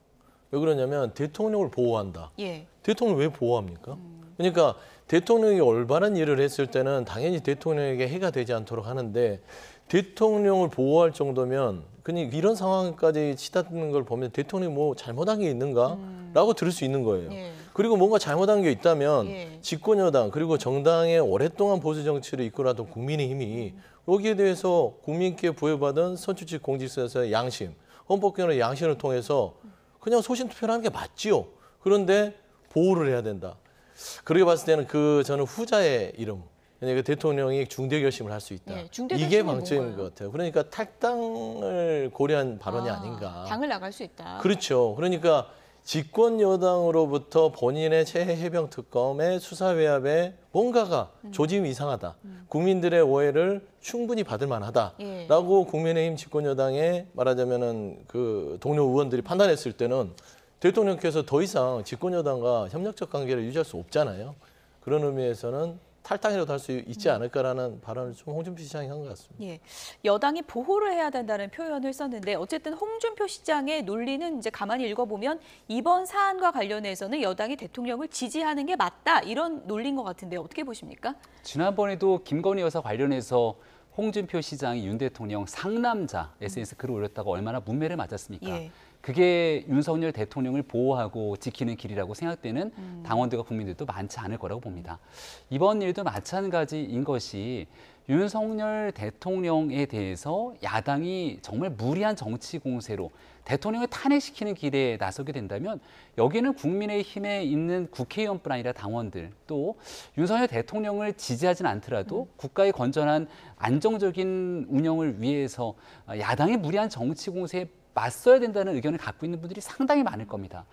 왜 그러냐면 대통령을 보호한다. 예. 대통령을 왜 보호합니까? 그러니까 대통령이 올바른 일을 했을 때는 당연히 대통령에게 해가 되지 않도록 하는데 대통령을 보호할 정도면 그냥 이런 상황까지 치닫는 걸 보면 대통령이 뭐 잘못한 게 있는가라고 들을 수 있는 거예요. 예. 그리고 뭔가 잘못한 게 있다면 예. 집권여당 그리고 정당의 오랫동안 보수 정치를 이끌어왔던 국민의힘이 여기에 대해서 국민께 부여받은 선출직 공직선에서의 양심, 헌법기관의 양심을 통해서 그냥 소신투표를 하는 게 맞지요. 그런데 보호를 해야 된다. 그렇게 봤을 때는 저는 후자의 이름, 그러니까 대통령이 중대 결심을 할 수 있다. 네, 중대 이게 결심이 방점인 뭔가요? 것 같아요. 그러니까 탈당을 고려한 발언이 아닌가. 당을 나갈 수 있다. 그렇죠. 그러니까 집권 여당으로부터 본인의 최해 해병 특검의 수사 외압에 뭔가가 조짐이 이상하다. 국민들의 오해를 충분히 받을 만하다라고 국민의힘 집권 여당의 말하자면은 그 동료 의원들이 판단했을 때는 대통령께서 더 이상 집권 여당과 협력적 관계를 유지할 수 없잖아요. 그런 의미에서는 탈당이라도 할 수 있지 않을까라는 발언을 좀 홍준표 시장이 한 것 같습니다. 예, 여당이 보호를 해야 된다는 표현을 썼는데 어쨌든 홍준표 시장의 논리는 이제 가만히 읽어보면 이번 사안과 관련해서는 여당이 대통령을 지지하는 게 맞다 이런 논리인 것 같은데 어떻게 보십니까? 지난번에도 김건희 여사 관련해서 홍준표 시장이 윤 대통령 상남자 SNS 글을 올렸다가 얼마나 문매를 맞았습니까? 예. 그게 윤석열 대통령을 보호하고 지키는 길이라고 생각되는 당원들과 국민들도 많지 않을 거라고 봅니다. 이번 일도 마찬가지인 것이 윤석열 대통령에 대해서 야당이 정말 무리한 정치 공세로 대통령을 탄핵시키는 길에 나서게 된다면 여기에는 국민의힘에 있는 국회의원뿐 아니라 당원들 또 윤석열 대통령을 지지하진 않더라도 국가의 건전한 안정적인 운영을 위해서 야당의 무리한 정치 공세에 맞서야 된다는 의견을 갖고 있는 분들이 상당히 많을 겁니다.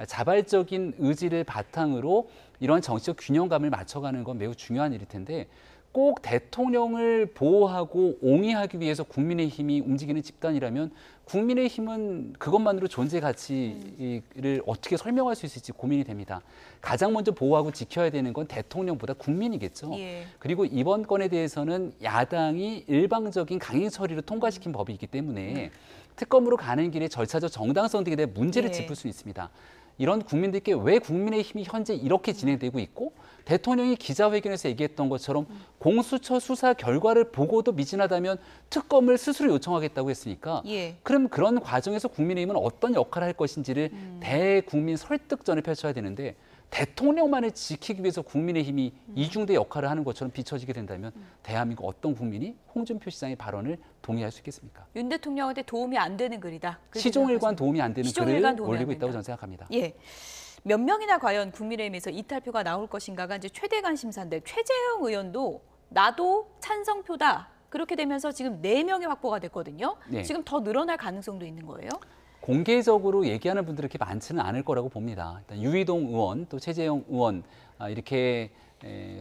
자발적인 의지를 바탕으로 이런 정치적 균형감을 맞춰가는 건 매우 중요한 일일 텐데 꼭 대통령을 보호하고 옹이하기 위해서 국민의힘이 움직이는 집단이라면 국민의힘은 그것만으로 존재 가치를 어떻게 설명할 수 있을지 고민이 됩니다. 가장 먼저 보호하고 지켜야 되는 건 대통령보다 국민이겠죠. 예. 그리고 이번 건에 대해서는 야당이 일방적인 강행 처리로 통과시킨 법이 있기 때문에 특검으로 가는 길에 절차적 정당성 등에 대해 문제를 짚을 수 있습니다. 이런 국민들께 왜 국민의힘이 현재 이렇게 진행되고 있고 대통령이 기자회견에서 얘기했던 것처럼 공수처 수사 결과를 보고도 미진하다면 특검을 스스로 요청하겠다고 했으니까 예. 그럼 그런 과정에서 국민의힘은 어떤 역할을 할 것인지를 대국민 설득전을 펼쳐야 되는데 대통령만을 지키기 위해서 국민의힘이 이중대 역할을 하는 것처럼 비춰지게 된다면 대한민국 어떤 국민이 홍준표 시장의 발언을 동의할 수 있겠습니까? 윤 대통령한테 도움이 안 되는 글이다. 시종일관 도움이 안 되는 글을 올리고 있다고 저는 생각합니다. 예. 몇 명이나 과연 국민의힘에서 이탈표가 나올 것인가가 이제 최대 관심사인데 최재형 의원도 나도 찬성표다. 그렇게 되면서 지금 4명이 확보가 됐거든요. 네. 지금 더 늘어날 가능성도 있는 거예요? 공개적으로 얘기하는 분들이 그렇게 많지는 않을 거라고 봅니다. 일단 유희동 의원, 또 최재형 의원 이렇게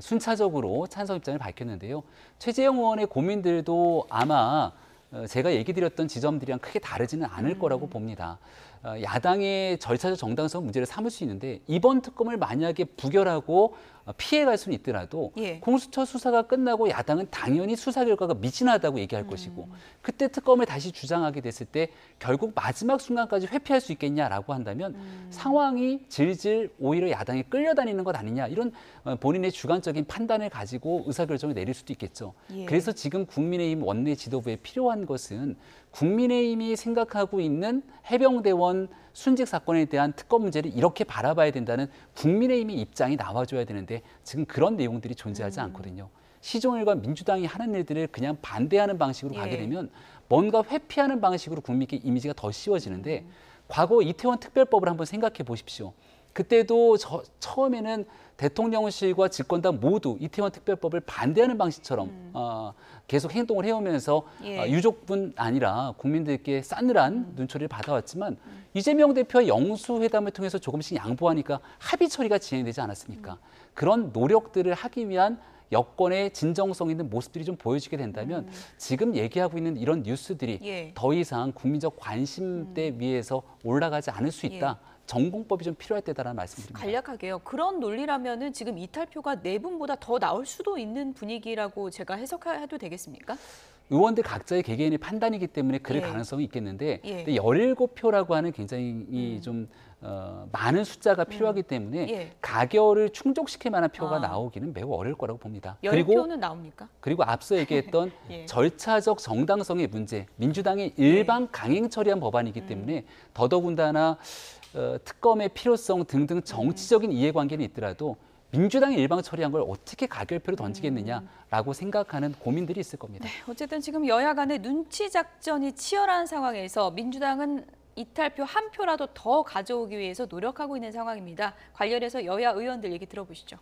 순차적으로 찬성 입장을 밝혔는데요. 최재형 의원의 고민들도 아마 제가 얘기 드렸던 지점들이랑 크게 다르지는 않을 거라고 봅니다. 야당의 절차적 정당성 문제를 삼을 수 있는데 이번 특검을 만약에 부결하고 피해갈 수는 있더라도 예. 공수처 수사가 끝나고 야당은 당연히 수사 결과가 미진하다고 얘기할 것이고 그때 특검을 다시 주장하게 됐을 때 결국 마지막 순간까지 회피할 수 있겠냐라고 한다면 상황이 질질 오히려 야당에 끌려다니는 것 아니냐 이런 본인의 주관적인 판단을 가지고 의사결정을 내릴 수도 있겠죠. 예. 그래서 지금 국민의힘 원내 지도부에 필요한 것은 국민의힘이 생각하고 있는 해병대원 순직 사건에 대한 특검 문제를 이렇게 바라봐야 된다는 국민의힘의 입장이 나와줘야 되는데 지금 그런 내용들이 존재하지 않거든요. 시종일과 민주당이 하는 일들을 그냥 반대하는 방식으로 가게 되면 뭔가 회피하는 방식으로 국민께 이미지가 더 씌워지는데 과거 이태원 특별법을 한번 생각해 보십시오. 그때도 처음에는 대통령실과 집권당 모두 이태원 특별법을 반대하는 방식처럼 계속 행동을 해오면서 예. 유족뿐 아니라 국민들께 싸늘한 눈초리를 받아왔지만 이재명 대표와 영수회담을 통해서 조금씩 양보하니까 합의 처리가 진행되지 않았습니까? 그런 노력들을 하기 위한 여권의 진정성 있는 모습들이 좀 보여지게 된다면 지금 얘기하고 있는 이런 뉴스들이 예. 더 이상 국민적 관심대 위에서 올라가지 않을 수 있다. 전공법이 좀 필요할 때다라는 말씀드립니다. 간략하게요. 그런 논리라면은 지금 이탈표가 네 분보다 더 나올 수도 있는 분위기라고 제가 해석해도 되겠습니까? 의원들 각자의 개개인의 판단이기 때문에 그럴 예. 가능성이 있겠는데 예. 17표라고 하는 굉장히 좀 많은 숫자가 필요하기 때문에 예. 가결을 충족시킬 만한 표가 나오기는 매우 어려울 거라고 봅니다. 10표는 나옵니까? 그리고 앞서 얘기했던 예. 절차적 정당성의 문제, 민주당의 일방 강행 처리한 법안이기 때문에 더더군다나 특검의 필요성 등등 정치적인 이해관계는 있더라도 민주당이 일방 처리한 걸 어떻게 가결표로 던지겠느냐라고 생각하는 고민들이 있을 겁니다. 네, 어쨌든 지금 여야 간의 눈치 작전이 치열한 상황에서 민주당은 이탈표 한 표라도 더 가져오기 위해서 노력하고 있는 상황입니다. 관련해서 여야 의원들 얘기 들어보시죠.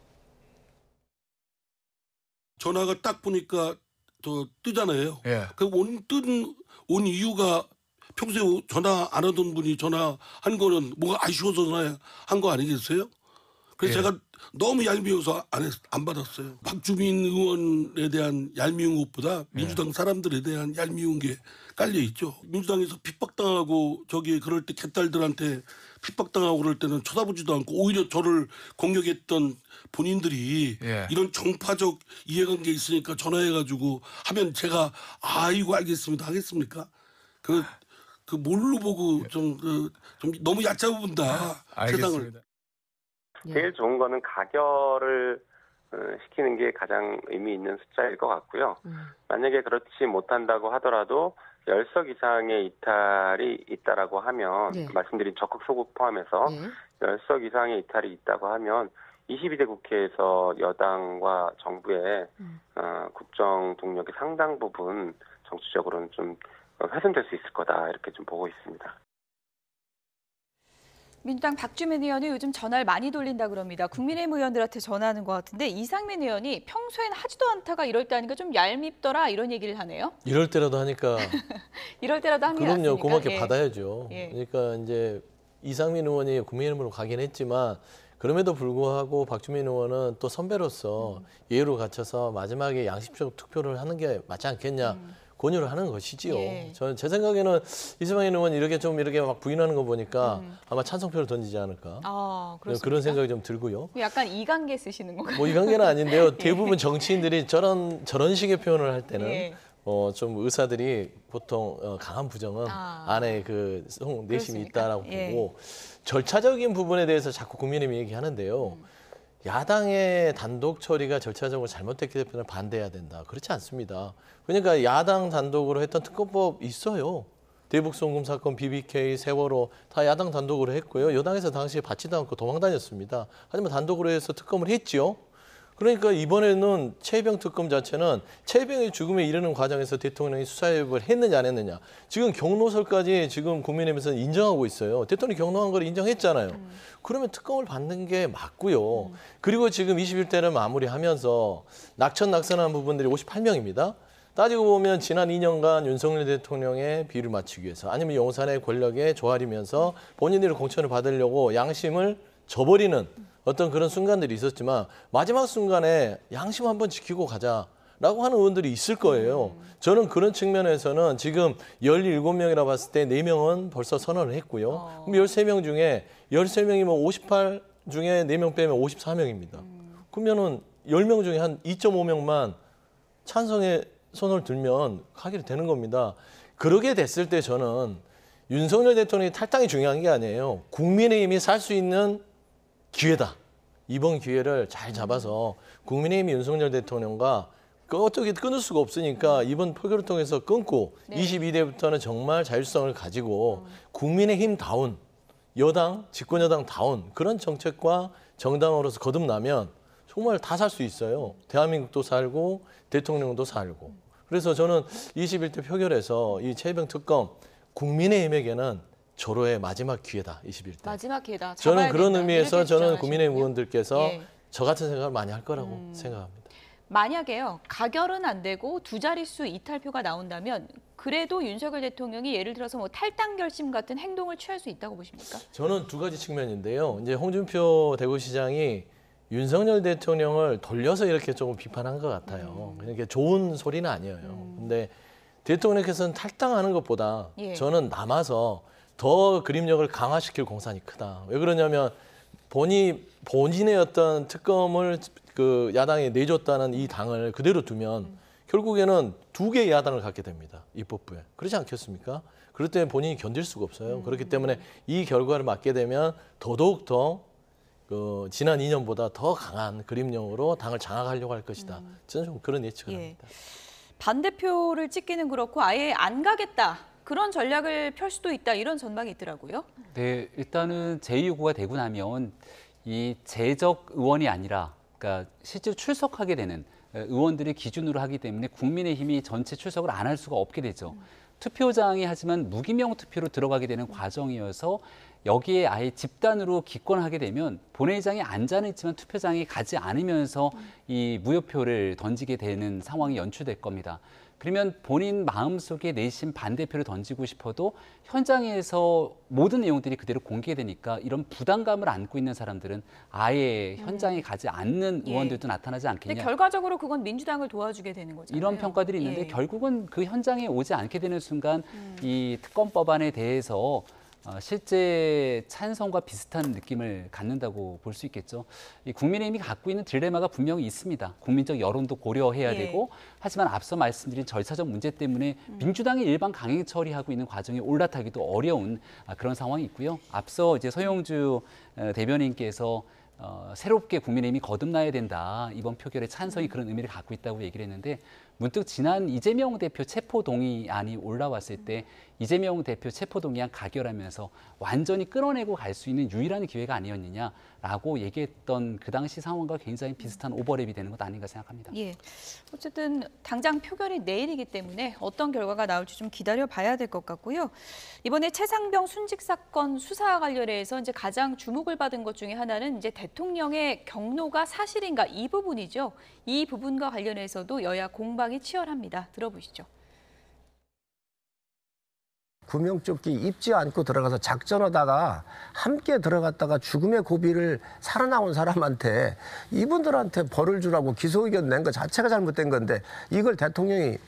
전화가 딱 보니까 더 뜨잖아요. 예. 그 온 이유가 평소에 전화 안 하던 분이 전화한 거는 뭐가 아쉬워서 전화한 거 아니겠어요? 그래서 예. 제가 너무 얄미워서 안 받았어요. 박주민 의원에 대한 얄미운 것보다 민주당 사람들에 대한 얄미운 게 깔려 있죠. 민주당에서 핍박당하고 그럴 때 개딸들한테 핍박당하고 그럴 때는 쳐다보지도 않고 오히려 저를 공격했던 본인들이 예. 이런 정파적 이해관계 있으니까 전화해가지고 하면 제가 아이고 알겠습니다 하겠습니까? 그 뭘로 보고 좀 너무 얕잡은다 세상을. 제일 좋은 거는 가결을 시키는 게 가장 의미 있는 숫자일 것 같고요. 만약에 그렇지 못한다고 하더라도 10석 이상의 이탈이 있다라고 하면 말씀드린 적극 소급 포함해서 10석 이상의 이탈이 있다고 하면 22대 국회에서 여당과 정부의 국정 동력의 상당 부분 정치적으로는 좀 훼손될 수 있을 거다 이렇게 좀 보고 있습니다. 민주당 박주민 의원이 요즘 전화를 많이 돌린다 그럽니다. 국민의힘 의원들한테 전화하는 것 같은데 이상민 의원이 평소엔 하지도 않다가 이럴 때 하니까 좀 얄밉더라 이런 얘기를 하네요. 이럴 때라도 하니까. 이럴 때라도 하는 게 낫습니까? 그럼요. 고맙게 예. 받아야죠. 예. 그러니까 이제 이상민 의원이 국민의힘으로 가긴 했지만 그럼에도 불구하고 박주민 의원은 또 선배로서 예의로 갖춰서 마지막에 양심적 투표를 하는 게 맞지 않겠냐. 권유를 하는 것이지요. 예. 제 생각에는 이승만 의원 이렇게 막 부인하는 거 보니까 아마 찬성표를 던지지 않을까. 그렇습니까? 그런 생각이 좀 들고요. 약간 이관계 쓰시는 건가요? 뭐 이관계는 아닌데요. 대부분 정치인들이 저런 식의 표현을 할 때는 예. 좀 의사들이 보통 강한 부정은 안에 그 내심이 있다라고 예. 보고 절차적인 부분에 대해서 자꾸 국민의힘이 얘기하는데요. 야당의 단독 처리가 절차적으로 잘못됐기 때문에 반대해야 된다. 그렇지 않습니다. 그러니까 야당 단독으로 했던 특검법 있어요. 대북송금 사건, BBK, 세월호 다 야당 단독으로 했고요. 여당에서 당시에 받지도 않고 도망 다녔습니다. 하지만 단독으로 해서 특검을 했지요. 그러니까 이번에는 최혜병 특검 자체는 최혜병의 죽음에 이르는 과정에서 대통령이 수사협을 했느냐 안 했느냐. 지금 경로설까지 지금 국민의힘에서는 인정하고 있어요. 대통령이 경로한 걸 인정했잖아요. 그러면 특검을 받는 게 맞고요. 그리고 지금 21대를 마무리하면서 낙천낙선한 부분들이 58명입니다. 따지고 보면 지난 2년간 윤석열 대통령의 비를 맞추기 위해서 아니면 용산의 권력에 조아리면서 본인들이 공천을 받으려고 양심을 저버리는 어떤 그런 순간들이 있었지만 마지막 순간에 양심 한번 지키고 가자. 라고 하는 의원들이 있을 거예요. 저는 그런 측면에서는 지금 17명이라 봤을 때 4명은 벌써 선언을 했고요. 그럼 13명 중에 13명이면 58 중에 4명 빼면 54명입니다. 그러면은 10명 중에 한 2.5명만 찬성의 손을 들면 하게 되는 겁니다. 그러게 됐을 때 저는 윤석열 대통령의 탈당이 중요한 게 아니에요. 국민의힘이 살 수 있는 기회다. 이번 기회를 잘 잡아서 국민의힘이 윤석열 대통령과 어떻게 끊을 수가 없으니까 이번 표결을 통해서 끊고 22대부터는 정말 자율성을 가지고 국민의힘다운 여당, 집권여당다운 그런 정책과 정당으로서 거듭나면 정말 다 살 수 있어요. 대한민국도 살고 대통령도 살고. 그래서 저는 21대 표결에서 이 최혜병 특검 국민의힘에게는 절호의 마지막 기회다. 21대. 마지막 기회다. 저는 그런 된다. 의미에서 저는 국민의힘 주장하시는군요. 의원들께서 예. 저 같은 생각을 많이 할 거라고 생각합니다. 만약에요. 가결은 안 되고 두 자릿수 이탈표가 나온다면 그래도 윤석열 대통령이 예를 들어서 뭐 탈당 결심 같은 행동을 취할 수 있다고 보십니까? 저는 두 가지 측면인데요. 이제 홍준표 대구시장이 윤석열 대통령을 돌려서 이렇게 조금 비판한 것 같아요. 그러니까 좋은 소리는 아니에요. 근데 대통령께서는 탈당하는 것보다 저는 남아서 더 그림력을 강화시킬 공산이 크다. 왜 그러냐면 본인의 어떤 특검을 그 야당에 내줬다는 이 당을 그대로 두면 결국에는 두 개의 야당을 갖게 됩니다. 입법부에. 그렇지 않겠습니까? 그럴 때 본인이 견딜 수가 없어요. 그렇기 때문에 이 결과를 맞게 되면 더더욱 더 지난 2년보다 더 강한 그림력으로 당을 장악하려고 할 것이다. 저는 좀 그런 예측을 합니다. 반대표를 찍기는 그렇고 아예 안 가겠다. 그런 전략을 펼 수도 있다. 이런 전망이 있더라고요. 네, 일단은 제2요구가 되고 나면 이 재적 의원이 아니라 그러니까 실제로 출석하게 되는 의원들의 기준으로 하기 때문에 국민의힘이 전체 출석을 안 할 수가 없게 되죠. 투표장이 하지만 무기명 투표로 들어가게 되는 과정이어서 여기에 아예 집단으로 기권하게 되면 본회의장에 앉아는 있지만 투표장에 가지 않으면서 이 무효표를 던지게 되는 상황이 연출될 겁니다. 그러면 본인 마음속에 내심 반대표를 던지고 싶어도 현장에서 모든 내용들이 그대로 공개되니까 이런 부담감을 안고 있는 사람들은 아예 현장에 가지 않는 의원들도 나타나지 않겠냐. 근데 결과적으로 그건 민주당을 도와주게 되는 거잖아요. 이런 평가들이 있는데 결국은 그 현장에 오지 않게 되는 순간 이 특검법안에 대해서 실제 찬성과 비슷한 느낌을 갖는다고 볼 수 있겠죠. 이 국민의힘이 갖고 있는 딜레마가 분명히 있습니다. 국민적 여론도 고려해야 되고 하지만 앞서 말씀드린 절차적 문제 때문에 민주당이 일반 강행 처리하고 있는 과정에 올라타기도 어려운 그런 상황이 있고요. 앞서 이제 서영주 대변인께서 새롭게 국민의힘이 거듭나야 된다. 이번 표결에 찬성이 그런 의미를 갖고 있다고 얘기를 했는데 문득 지난 이재명 대표 체포동의안이 올라왔을 때 이재명 대표 체포동의안 가결하면서 완전히 끌어내고 갈 수 있는 유일한 기회가 아니었느냐라고 얘기했던 그 당시 상황과 굉장히 비슷한 오버랩이 되는 것 아닌가 생각합니다. 예. 어쨌든 당장 표결이 내일이기 때문에 어떤 결과가 나올지 좀 기다려봐야 될 것 같고요. 이번에 최상병 순직 사건 수사 관련해서 이제 가장 주목을 받은 것 중에 하나는 이제 대통령의 경로가 사실인가 이 부분이죠. 이 부분과 관련해서도 여야 공방이 치열합니다. 들어보시죠. 구명조끼 입지 않고 들어가서 작전하다가 함께 들어갔다가 죽음의 고비를 살아나온 사람한테 이분들한테 벌을 주라고 기소 의견 낸 것 자체가 잘못된 건데 이걸 대통령이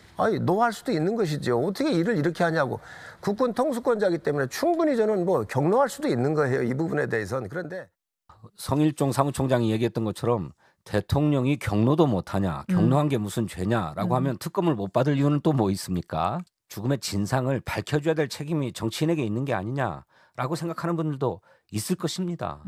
노할 수도 있는 것이죠. 어떻게 일을 이렇게 하냐고. 국군 통수권자이기 때문에 충분히 저는 뭐 격려할 수도 있는 거예요. 이 부분에 대해서는. 그런데 성일종 사무총장이 얘기했던 것처럼 대통령이 경로도 못하냐, 경로한 게 무슨 죄냐라고 하면 특검을 못 받을 이유는 또 뭐 있습니까? 죽음의 진상을 밝혀줘야 될 책임이 정치인에게 있는 게 아니냐라고 생각하는 분들도 있을 것입니다.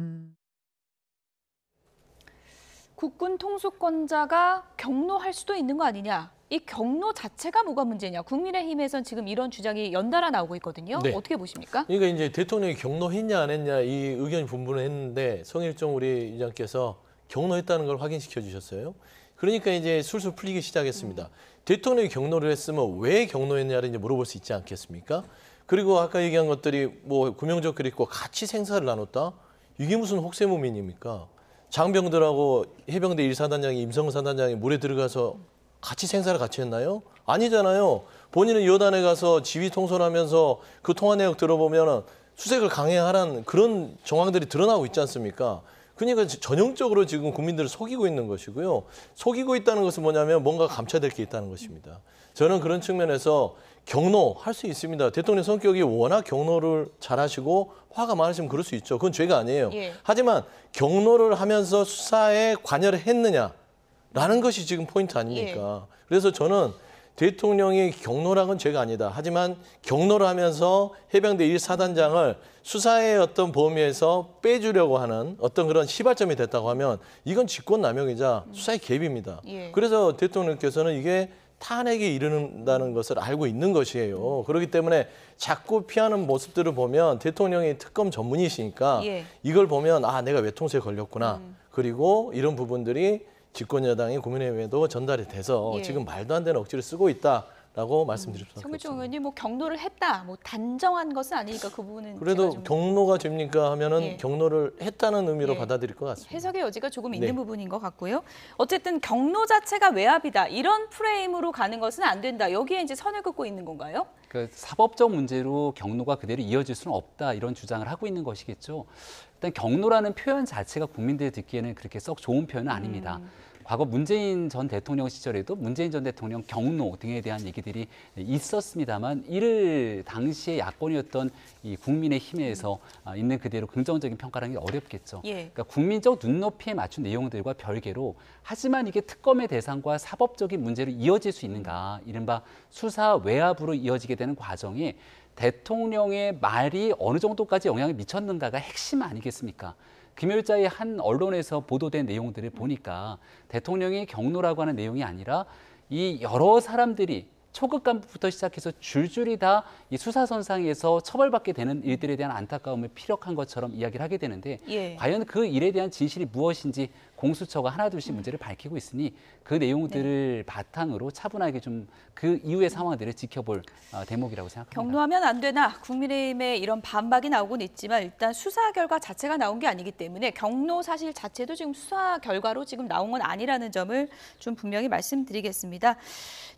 국군 통수권자가 경로할 수도 있는 거 아니냐. 이 경로 자체가 뭐가 문제냐. 국민의힘에선 지금 이런 주장이 연달아 나오고 있거든요. 네. 어떻게 보십니까? 그러니까 이제 대통령이 경로했냐 안 했냐 이 의견이 분분을 했는데 성일종 우리 위원장께서 경로했다는 걸 확인시켜 주셨어요. 그러니까 이제 술술 풀리기 시작했습니다. 대통령이 경로를 했으면 왜 경로했냐를 이제 물어볼 수 있지 않겠습니까? 그리고 아까 얘기한 것들이 뭐 구명조끼를 입고 같이 생사를 나눴다? 이게 무슨 혹세무민입니까? 장병들하고 해병대 1사단장이 임성근 사단장이 물에 들어가서 같이 생사를 같이 했나요? 아니잖아요. 본인은 여단에 가서 지휘 통솔하면서 그 통화 내역 들어보면 수색을 강행하라는 그런 정황들이 드러나고 있지 않습니까? 그러니까 전형적으로 지금 국민들을 속이고 있는 것이고요. 속이고 있다는 것은 뭐냐면 뭔가 감춰야 될 게 있다는 것입니다. 저는 그런 측면에서 경로할 수 있습니다. 대통령 성격이 워낙 경로를 잘하시고 화가 많으시면 그럴 수 있죠. 그건 죄가 아니에요. 예. 하지만 경로를 하면서 수사에 관여를 했느냐라는 것이 지금 포인트 아닙니까? 그래서 저는 대통령이 경로란 건 죄가 아니다. 하지만 경로를 하면서 해병대 1사단장을 수사의 어떤 범위에서 빼주려고 하는 어떤 그런 시발점이 됐다고 하면 이건 직권남용이자 수사의 개입입니다. 예. 그래서 대통령께서는 이게 탄핵에 이르는다는 것을 알고 있는 것이에요. 그렇기 때문에 자꾸 피하는 모습들을 보면 대통령이 특검 전문이시니까 예. 이걸 보면 아 내가 외통수에 걸렸구나. 그리고 이런 부분들이 집권여당이 국민의힘에도 전달이 돼서 예. 지금 말도 안 되는 억지를 쓰고 있다라고 말씀드릴 수 성일종 없습니다. 의원님 뭐 경로를 했다, 뭐 단정한 것은 아니니까 그 부분은 그래도 제가 좀 경로가 됩니까 하면은 예. 경로를 했다는 의미로 예. 받아들일 것 같습니다. 해석의 여지가 조금 있는 네. 부분인 것 같고요. 어쨌든 경로 자체가 외압이다 이런 프레임으로 가는 것은 안 된다. 여기에 이제 선을 긋고 있는 건가요? 그 사법적 문제로 경로가 그대로 이어질 수는 없다 이런 주장을 하고 있는 것이겠죠. 일단 경로라는 표현 자체가 국민들이 듣기에는 그렇게 썩 좋은 표현은 아닙니다. 과거 문재인 전 대통령 시절에도 문재인 전 대통령 경로 등에 대한 얘기들이 있었습니다만 이를 당시의 야권이었던 이 국민의힘에서 있는 그대로 긍정적인 평가를 하기 어렵겠죠. 예. 그러니까 국민적 눈높이에 맞춘 내용들과 별개로 하지만 이게 특검의 대상과 사법적인 문제로 이어질 수 있는가, 이른바 수사 외압으로 이어지게 되는 과정에 대통령의 말이 어느 정도까지 영향을 미쳤는가가 핵심 아니겠습니까? 금요일자의 한 언론에서 보도된 내용들을 보니까 대통령이 경로라고 하는 내용이 아니라 이 여러 사람들이 초급 간부부터 시작해서 줄줄이 다 이 수사선상에서 처벌받게 되는 일들에 대한 안타까움을 피력한 것처럼 이야기를 하게 되는데 예. 과연 그 일에 대한 진실이 무엇인지 공수처가 하나둘씩 문제를 밝히고 있으니 그 내용들을 바탕으로 차분하게 좀 그 이후의 상황들을 지켜볼 대목이라고 생각합니다. 경로하면 안 되나 국민의힘의 이런 반박이 나오곤 있지만 일단 수사 결과 자체가 나온 게 아니기 때문에 경로 사실 자체도 지금 수사 결과로 지금 나온 건 아니라는 점을 좀 분명히 말씀드리겠습니다.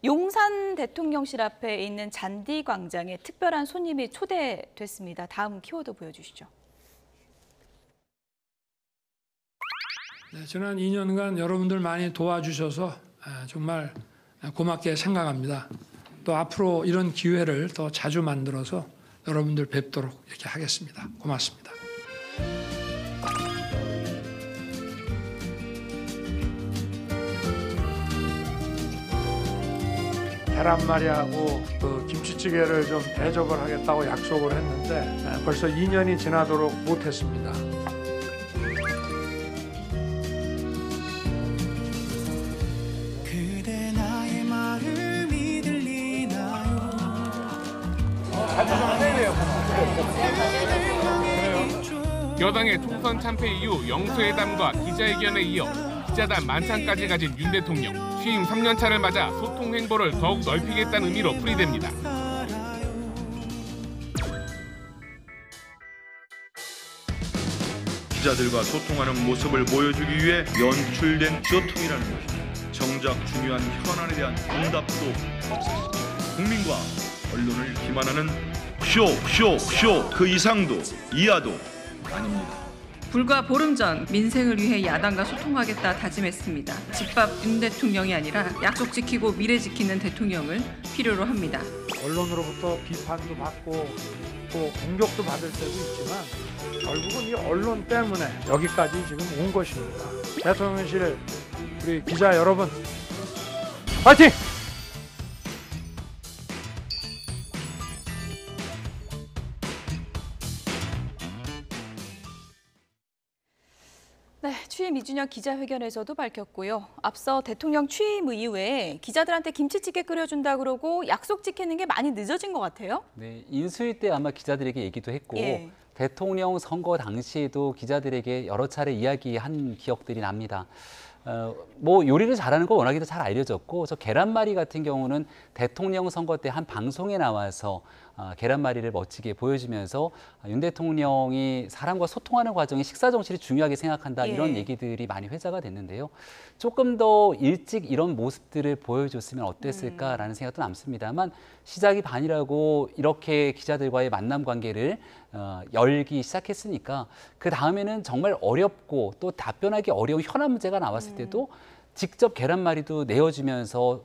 용산 대통령실 앞에 있는 잔디 광장에 특별한 손님이 초대됐습니다. 다음 키워드 보여주시죠. 네, 지난 2년간 여러분들 많이 도와주셔서 정말 고맙게 생각합니다. 또 앞으로 이런 기회를 더 자주 만들어서 여러분들 뵙도록 이렇게 하겠습니다. 고맙습니다. 계란말이하고 그 김치찌개를 좀 대접을 하겠다고 약속을 했는데 벌써 2년이 지나도록 못했습니다. 여당의 총선 참패 이후 영수회담과 기자회견에 이어 기자단 만찬까지 가진 윤 대통령. 취임 3년차를 맞아 소통 행보를 더욱 넓히겠다는 의미로 풀이됩니다. 기자들과 소통하는 모습을 보여주기 위해 연출된 소통이라는 것입니다. 정작 중요한 현안에 대한 응답도 없었습니다. 국민과 언론을 기만하는 쇼 그 이상도 이하도 아닙니다. 불과 보름 전 민생을 위해 야당과 소통하겠다 다짐했습니다. 집밥 윤 대통령이 아니라 약속 지키고 미래 지키는 대통령을 필요로 합니다. 언론으로부터 비판도 받고 또 공격도 받을 때도 있지만 결국은 이 언론 때문에 여기까지 지금 온 것입니다. 대통령실 우리 기자 여러분 파이팅! 네, 취임 2주년 기자회견에서도 밝혔고요. 앞서 대통령 취임 이후에 기자들한테 김치찌개 끓여준다 그러고 약속 지키는 게 많이 늦어진 것 같아요. 네, 인수위 때 아마 기자들에게 얘기도 했고 예. 대통령 선거 당시에도 기자들에게 여러 차례 이야기한 기억들이 납니다. 뭐 요리를 잘하는 거 워낙에도 잘 알려졌고 저 계란말이 같은 경우는 대통령 선거 때 한 방송에 나와서 계란말이를 멋지게 보여주면서 윤 대통령이 사람과 소통하는 과정에 식사 정신을 중요하게 생각한다 이런 얘기들이 많이 회자가 됐는데요. 조금 더 일찍 이런 모습들을 보여줬으면 어땠을까라는 생각도 남습니다만 시작이 반이라고 이렇게 기자들과의 만남 관계를 열기 시작했으니까 그 다음에는 정말 어렵고 또 답변하기 어려운 현안 문제가 나왔을 때도 직접 계란말이도 내어주면서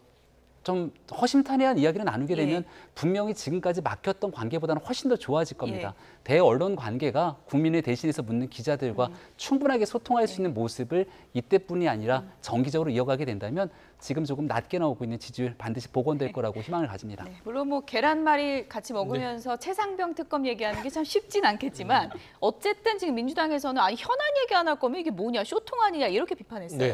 좀 허심탄회한 이야기를 나누게 되면 분명히 지금까지 막혔던 관계보다는 훨씬 더 좋아질 겁니다. 대언론 관계가 국민을 대신해서 묻는 기자들과 충분하게 소통할 수 있는 모습을 이때뿐이 아니라 정기적으로 이어가게 된다면 지금 조금 낮게 나오고 있는 지지율 반드시 복원될 거라고 희망을 가집니다. 물론 뭐 계란말이 같이 먹으면서 최상병 특검 얘기하는 게 참 쉽진 않겠지만 어쨌든 지금 민주당에서는 아니 현안 얘기 안 할 거면 이게 뭐냐 쇼통 아니냐 이렇게 비판했어요. 네.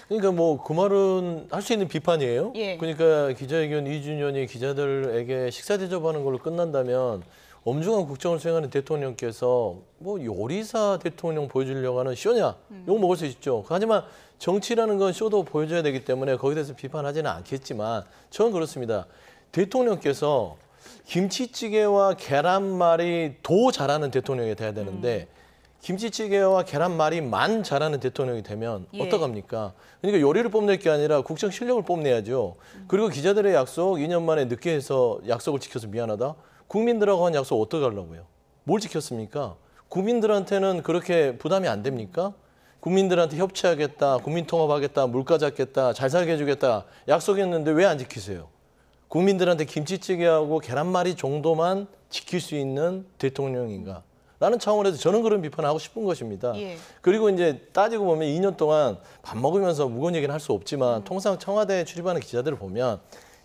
그러니까 뭐 그 말은 할 수 있는 비판이에요. 그러니까 기자회견 2주년이 기자들에게 식사 대접하는 걸로 끝난다면 엄중한 국정을 수행하는 대통령께서 뭐 요리사 대통령 보여주려고 하는 쇼냐? 욕 먹을 수 있죠. 하지만 정치라는 건 쇼도 보여줘야 되기 때문에 거기에 대해서 비판하지는 않겠지만 저는 그렇습니다. 대통령께서 김치찌개와 계란말이 도 잘하는 대통령이 돼야 되는데 김치찌개와 계란말이만 잘하는 대통령이 되면 어떡합니까? 그러니까 요리를 뽐낼 게 아니라 국정 실력을 뽐내야죠. 그리고 기자들의 약속 2년 만에 늦게 해서 약속을 지켜서 미안하다. 국민들하고 한 약속 어떻게 하려고요? 뭘 지켰습니까? 국민들한테는 그렇게 부담이 안 됩니까? 국민들한테 협치하겠다, 국민통합하겠다, 물가 잡겠다, 잘 살게 해주겠다 약속했는데 왜 안 지키세요? 국민들한테 김치찌개하고 계란말이 정도만 지킬 수 있는 대통령인가? 라는 차원에서 저는 그런 비판을 하고 싶은 것입니다. 그리고 이제 따지고 보면 2년 동안 밥 먹으면서 무거운 얘기는 할 수 없지만 통상 청와대에 출입하는 기자들을 보면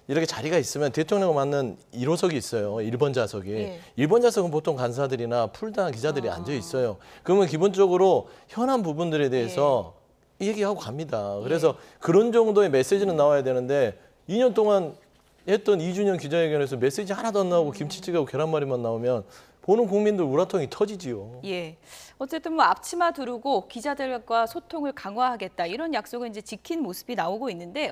이렇게 자리가 있으면 대통령을 맞는 1호석이 있어요. 1번 좌석이. 1번 좌석은 보통 간사들이나 풀당 기자들이 앉아 있어요. 그러면 기본적으로 현안 부분들에 대해서 얘기하고 갑니다. 그래서 그런 정도의 메시지는 나와야 되는데 2년 동안 했던 2주년 기자회견에서 메시지 하나도 안 나오고 김치찌개하고 계란말이만 나오면 보는 국민들 우라통이 터지지요. 어쨌든 뭐 앞치마 두르고 기자들과 소통을 강화하겠다 이런 약속은 이제 지킨 모습이 나오고 있는데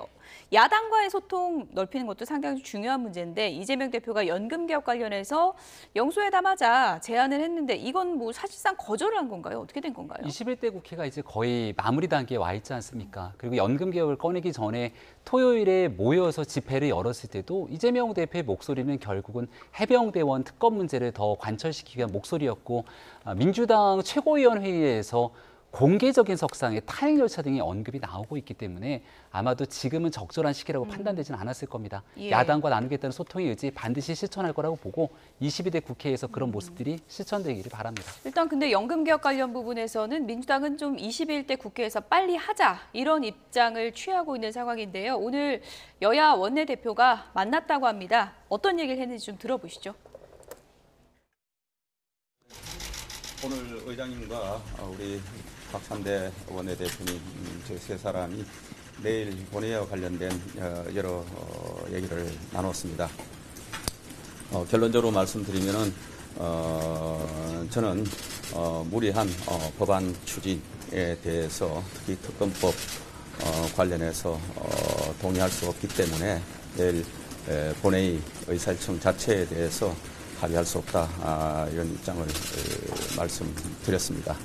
야당과의 소통 넓히는 것도 상당히 중요한 문제인데 이재명 대표가 연금 개혁 관련해서 영수회담하자 제안을 했는데 이건 뭐 사실상 거절을 한 건가요? 어떻게 된 건가요? 21대 국회가 이제 거의 마무리 단계에 와 있지 않습니까? 그리고 연금 개혁을 꺼내기 전에 토요일에 모여서 집회를 열었을 때도 이재명 대표의 목소리는 결국은 해병대원 특검 문제를 더 관철시키기 위한 목소리였고 민주당 최고위원회의에서 공개적인 석상에 탄핵 열차 등의 언급이 나오고 있기 때문에 아마도 지금은 적절한 시기라고 판단되지는 않았을 겁니다. 야당과 나누겠다는 소통의 의지 반드시 실천할 거라고 보고 22대 국회에서 그런 모습들이 실천되기를 바랍니다. 일단 근데 연금 개혁 관련 부분에서는 민주당은 좀 21대 국회에서 빨리 하자 이런 입장을 취하고 있는 상황인데요. 오늘 여야 원내대표가 만났다고 합니다. 어떤 얘기를 했는지 좀 들어보시죠. 오늘 의장님과 우리 박찬대 원내대표님 저 세 사람이 내일 본회의와 관련된 여러 얘기를 나눴습니다. 결론적으로 말씀드리면은 저는 무리한 법안 추진에 대해서 특히 특검법 관련해서 동의할 수 없기 때문에 내일 본회의 의사일정 자체에 대해서 합의할 수 없다 이런 입장을 말씀드렸습니다.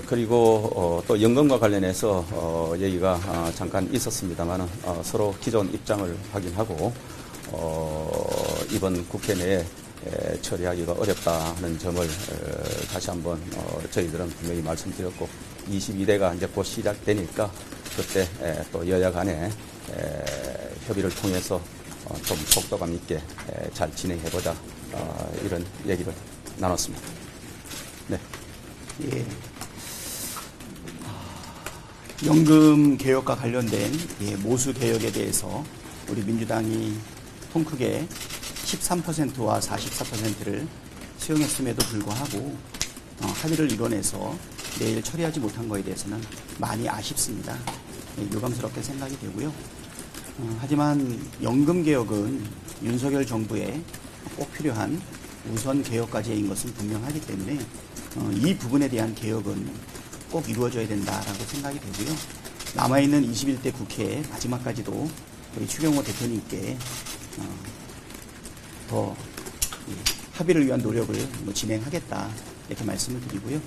그리고 또 연금과 관련해서 얘기가 잠깐 있었습니다만 서로 기존 입장을 확인하고 이번 국회 내에 처리하기가 어렵다 하는 점을 다시 한번 저희들은 분명히 말씀드렸고 22대가 이제 곧 시작되니까 그때 또 여야 간에 협의를 통해서 좀 속도감 있게 잘 진행해보자 이런 얘기를 나눴습니다. 네. 연금 개혁과 관련된 모수 개혁에 대해서 우리 민주당이 통 크게 13%와 44%를 수용했음에도 불구하고 합의를 이뤄내서 내일 처리하지 못한 것에 대해서는 많이 아쉽습니다. 유감스럽게 생각이 되고요. 하지만 연금 개혁은 윤석열 정부에 꼭 필요한 우선 개혁 과제인 것은 분명하기 때문에 이 부분에 대한 개혁은 꼭 이루어져야 된다라고 생각이 되고요. 남아있는 21대 국회 마지막까지도 우리 추경호 대표님께 더 합의를 위한 노력을 진행하겠다 이렇게 말씀을 드리고요.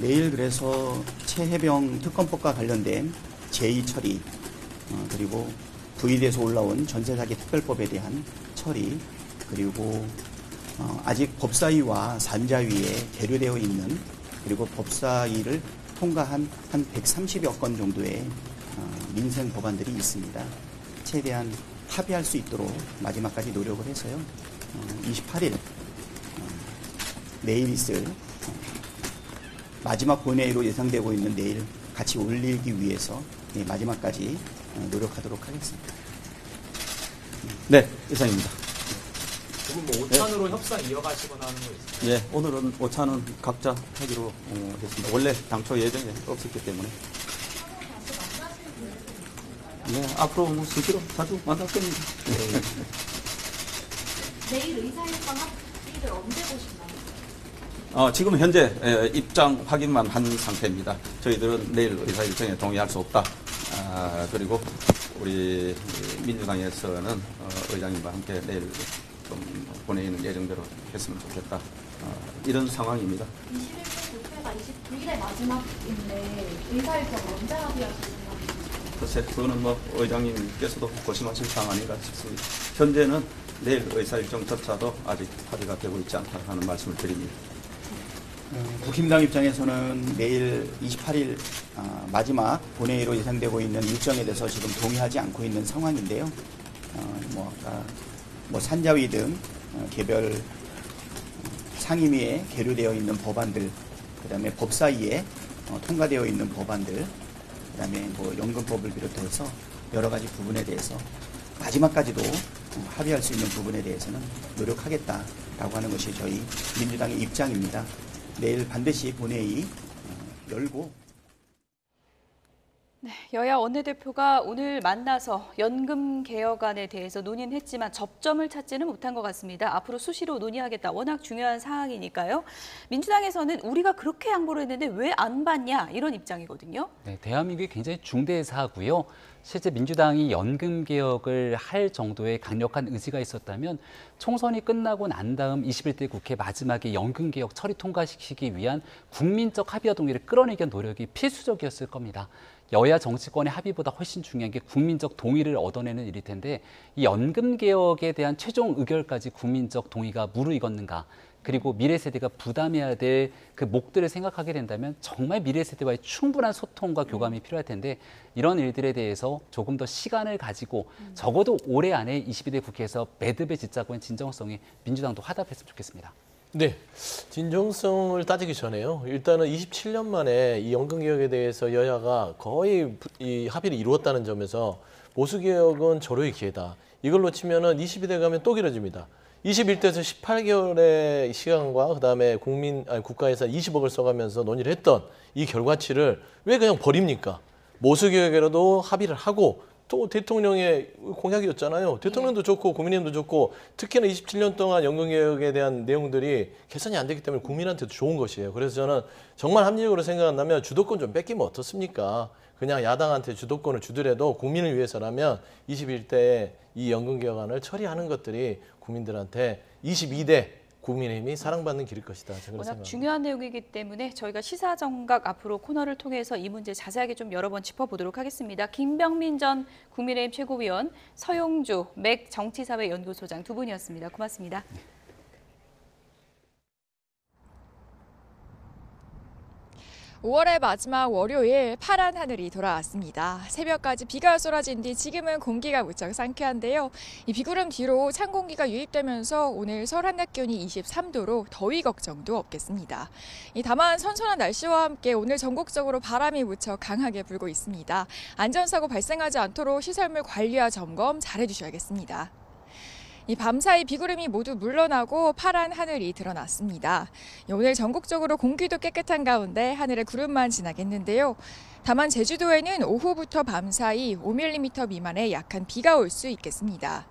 내일 그래서 최해병 특검법과 관련된 제2 처리 그리고 부의돼서 올라온 전세사기 특별법에 대한 처리 그리고 아직 법사위와 산자위에 계류되어 있는 그리고 법사위를 통과한 한 130여 건 정도의 민생 법안들이 있습니다. 최대한 합의할 수 있도록 마지막까지 노력을 해서요. 28일 내일 있을 마지막 본회의로 예상되고 있는 내일 같이 올리기 위해서 마지막까지 노력하도록 하겠습니다. 네, 이상입니다. 지금 뭐 오찬으로 협상 이어가시거나 하는 거 있어요? 예, 오늘은 오차는 각자 하기로 했습니다. 원래 당초 예정에 없었기 때문에. 네, 앞으로 뭐 수시로 자주 만날 겁니다. 내일 의사일정 합의를 언제 보시나요? 지금 현재 입장 확인만 한 상태입니다. 저희들은 내일 의사일정에 동의할 수 없다. 그리고 우리 민주당에서는 의장님과 함께 내일 좀 본회의는 예정대로 했으면 좋겠다. 이런 상황입니다. 21일 국회가 29일의 마지막인데 의사일정 언제 합의하시나요? 글쎄, 그거는 뭐 의장님께서도 고심하실 사항 아닌가 싶습니다. 현재는 내일 의사일정조차도 아직 합의가 되고 있지 않다 하는 말씀을 드립니다. 국힘당 입장에서는 내일 28일 마지막 본회의로 예상되고 있는 일정에 대해서 지금 동의하지 않고 있는 상황인데요. 산자위 등 개별 상임위에 계류되어 있는 법안들, 그다음에 법사위에 통과되어 있는 법안들, 그다음에 연금법을 비롯해서 여러 가지 부분에 대해서 마지막까지도 합의할 수 있는 부분에 대해서는 노력하겠다라고 하는 것이 저희 민주당의 입장입니다. 내일 반드시 본회의 열고. 네, 여야 원내대표가 오늘 만나서 연금 개혁안에 대해서 논의는 했지만 접점을 찾지는 못한 것 같습니다. 앞으로 수시로 논의하겠다. 워낙 중요한 사항이니까요. 민주당에서는 우리가 그렇게 양보를 했는데 왜 안 받냐 이런 입장이거든요. 네, 대한민국이 굉장히 중대 사고요. 실제 민주당이 연금 개혁을 할 정도의 강력한 의지가 있었다면 총선이 끝나고 난 다음 21대 국회 마지막에 연금 개혁 처리 통과시키기 위한 국민적 합의와 동의를 끌어내기 노력이 필수적이었을 겁니다. 여야 정치권의 합의보다 훨씬 중요한 게 국민적 동의를 얻어내는 일일 텐데 이 연금 개혁에 대한 최종 의결까지 국민적 동의가 무르익었는가? 그리고 미래 세대가 부담해야 될 그 몫들을 생각하게 된다면 정말 미래 세대와의 충분한 소통과 교감이 필요할 텐데 이런 일들에 대해서 조금 더 시간을 가지고 적어도 올해 안에 22대 국회에서 매듭을 짓자고 한 진정성에 민주당도 화답했으면 좋겠습니다. 네, 진정성을 따지기 전에요. 일단은 27년 만에 이 연금개혁에 대해서 여야가 거의 이 합의를 이루었다는 점에서 보수개혁은 절호의 기회다. 이걸 놓치면은 22대 가면 또 길어집니다. 21대에서 18개월의 시간과 그다음에 국가에서 20억을 써가면서 논의를 했던 이 결과치를 왜 그냥 버립니까? 보수개혁에라도 합의를 하고 또 대통령의 공약이었잖아요. 대통령도 좋고 국민의힘도 좋고 특히나 27년 동안 연금개혁에 대한 내용들이 개선이 안 됐기 때문에 국민한테도 좋은 것이에요. 그래서 저는 정말 합리적으로 생각한다면 주도권 좀 뺏기면 어떻습니까? 그냥 야당한테 주도권을 주더라도 국민을 위해서라면 21대에 이 연금개혁안을 처리하는 것들이 국민들한테 22대 국민의힘이 사랑받는 길일 것이다. 저는 워낙 생각합니다. 중요한 내용이기 때문에 저희가 시사정각 앞으로 코너를 통해서 이 문제 자세하게 좀 여러 번 짚어보도록 하겠습니다. 김병민 전 국민의힘 최고위원, 서용주 맥 정치사회연구소장 두 분이었습니다. 고맙습니다. 5월의 마지막 월요일 파란 하늘이 돌아왔습니다. 새벽까지 비가 쏟아진 뒤 지금은 공기가 무척 상쾌한데요. 이 비구름 뒤로 찬 공기가 유입되면서 오늘 서울 한낮 기온이 23도로 더위 걱정도 없겠습니다. 다만 선선한 날씨와 함께 오늘 전국적으로 바람이 무척 강하게 불고 있습니다. 안전사고 발생하지 않도록 시설물 관리와 점검 잘해주셔야겠습니다. 밤사이 비구름이 모두 물러나고 파란 하늘이 드러났습니다. 오늘 전국적으로 공기도 깨끗한 가운데 하늘에 구름만 지나겠는데요. 다만 제주도에는 오후부터 밤사이 5mm 미만의 약한 비가 올 수 있겠습니다.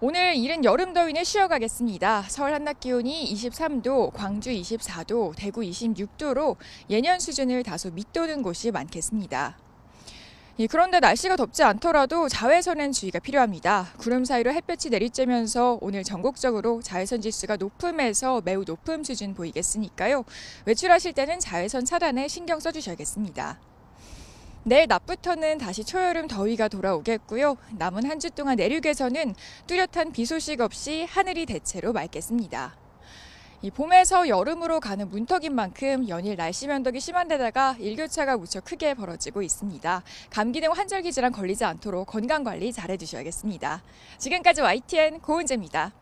오늘 이른 여름 더위는 쉬어가겠습니다. 서울 한낮 기온이 23도, 광주 24도, 대구 26도로 예년 수준을 다소 밑도는 곳이 많겠습니다. 그런데 날씨가 덥지 않더라도 자외선엔 주의가 필요합니다. 구름 사이로 햇볕이 내리쬐면서 오늘 전국적으로 자외선 지수가 높음에서 매우 높음 수준 보이겠으니까요. 외출하실 때는 자외선 차단에 신경 써주셔야겠습니다. 내일 낮부터는 다시 초여름 더위가 돌아오겠고요. 남은 한 주 동안 내륙에서는 뚜렷한 비 소식 없이 하늘이 대체로 맑겠습니다. 이 봄에서 여름으로 가는 문턱인 만큼 연일 날씨 변덕이 심한 데다가 일교차가 무척 크게 벌어지고 있습니다. 감기 등 환절기 질환 걸리지 않도록 건강관리 잘 해주셔야겠습니다. 지금까지 YTN 고은재입니다.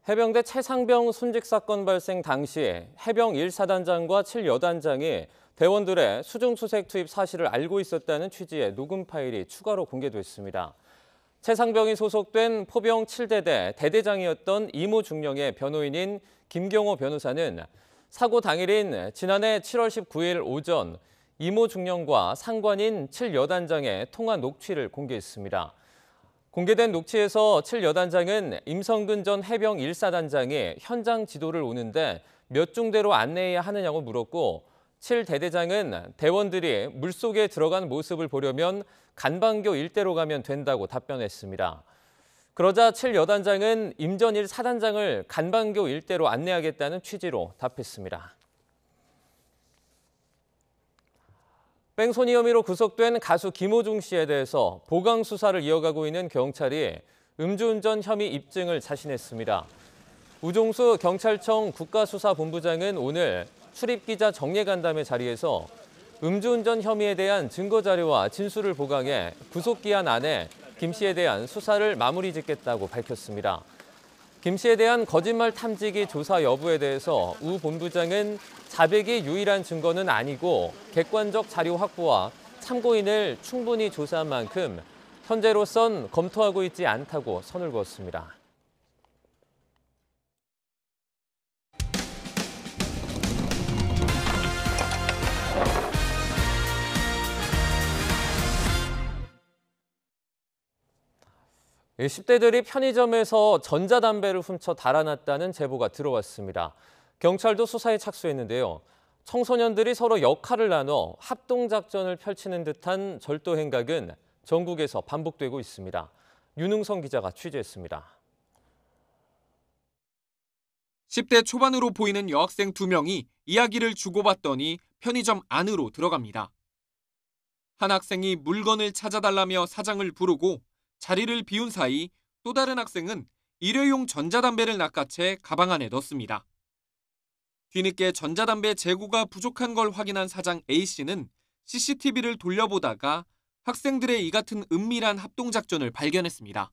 해병대 최상병 순직 사건 발생 당시 해병 1사단장과 7여단장이 대원들의 수중수색 투입 사실을 알고 있었다는 취지의 녹음 파일이 추가로 공개됐습니다. 최상병이 소속된 포병 7대대 대대장이었던 이모 중령의 변호인인 김경호 변호사는 사고 당일인 지난해 7월 19일 오전 이모 중령과 상관인 7여단장의 통화 녹취를 공개했습니다. 공개된 녹취에서 7여단장은 임성근 전 해병 1사단장이 현장 지도를 오는데 몇 중대로 안내해야 하느냐고 물었고 7대대장은 대원들이 물속에 들어간 모습을 보려면 간방교 일대로 가면 된다고 답변했습니다. 그러자 7여단장은 임 전 1사단장을 간방교 일대로 안내하겠다는 취지로 답했습니다. 뺑소니 혐의로 구속된 가수 김호중 씨에 대해서 보강 수사를 이어가고 있는 경찰이 음주운전 혐의 입증을 자신했습니다. 우종수 경찰청 국가수사본부장은 오늘 출입기자 정례간담회 자리에서 음주운전 혐의에 대한 증거자료와 진술을 보강해 구속기한 안에 김 씨에 대한 수사를 마무리 짓겠다고 밝혔습니다. 김 씨에 대한 거짓말 탐지기 조사 여부에 대해서 우 본부장은 자백이 유일한 증거는 아니고 객관적 자료 확보와 참고인을 충분히 조사한 만큼 현재로선 검토하고 있지 않다고 선을 그었습니다. 이 10대들이 편의점에서 전자담배를 훔쳐 달아났다는 제보가 들어왔습니다. 경찰도 수사에 착수했는데요. 청소년들이 서로 역할을 나눠 합동작전을 펼치는 듯한 절도 행각은 전국에서 반복되고 있습니다. 윤흥성 기자가 취재했습니다. 10대 초반으로 보이는 여학생 2명이 이야기를 주고받더니 편의점 안으로 들어갑니다. 한 학생이 물건을 찾아달라며 사장을 부르고 자리를 비운 사이 또 다른 학생은 일회용 전자담배를 낚아채 가방 안에 넣습니다. 뒤늦게 전자담배 재고가 부족한 걸 확인한 사장 A씨는 CCTV를 돌려보다가 학생들의 이 같은 은밀한 합동작전을 발견했습니다.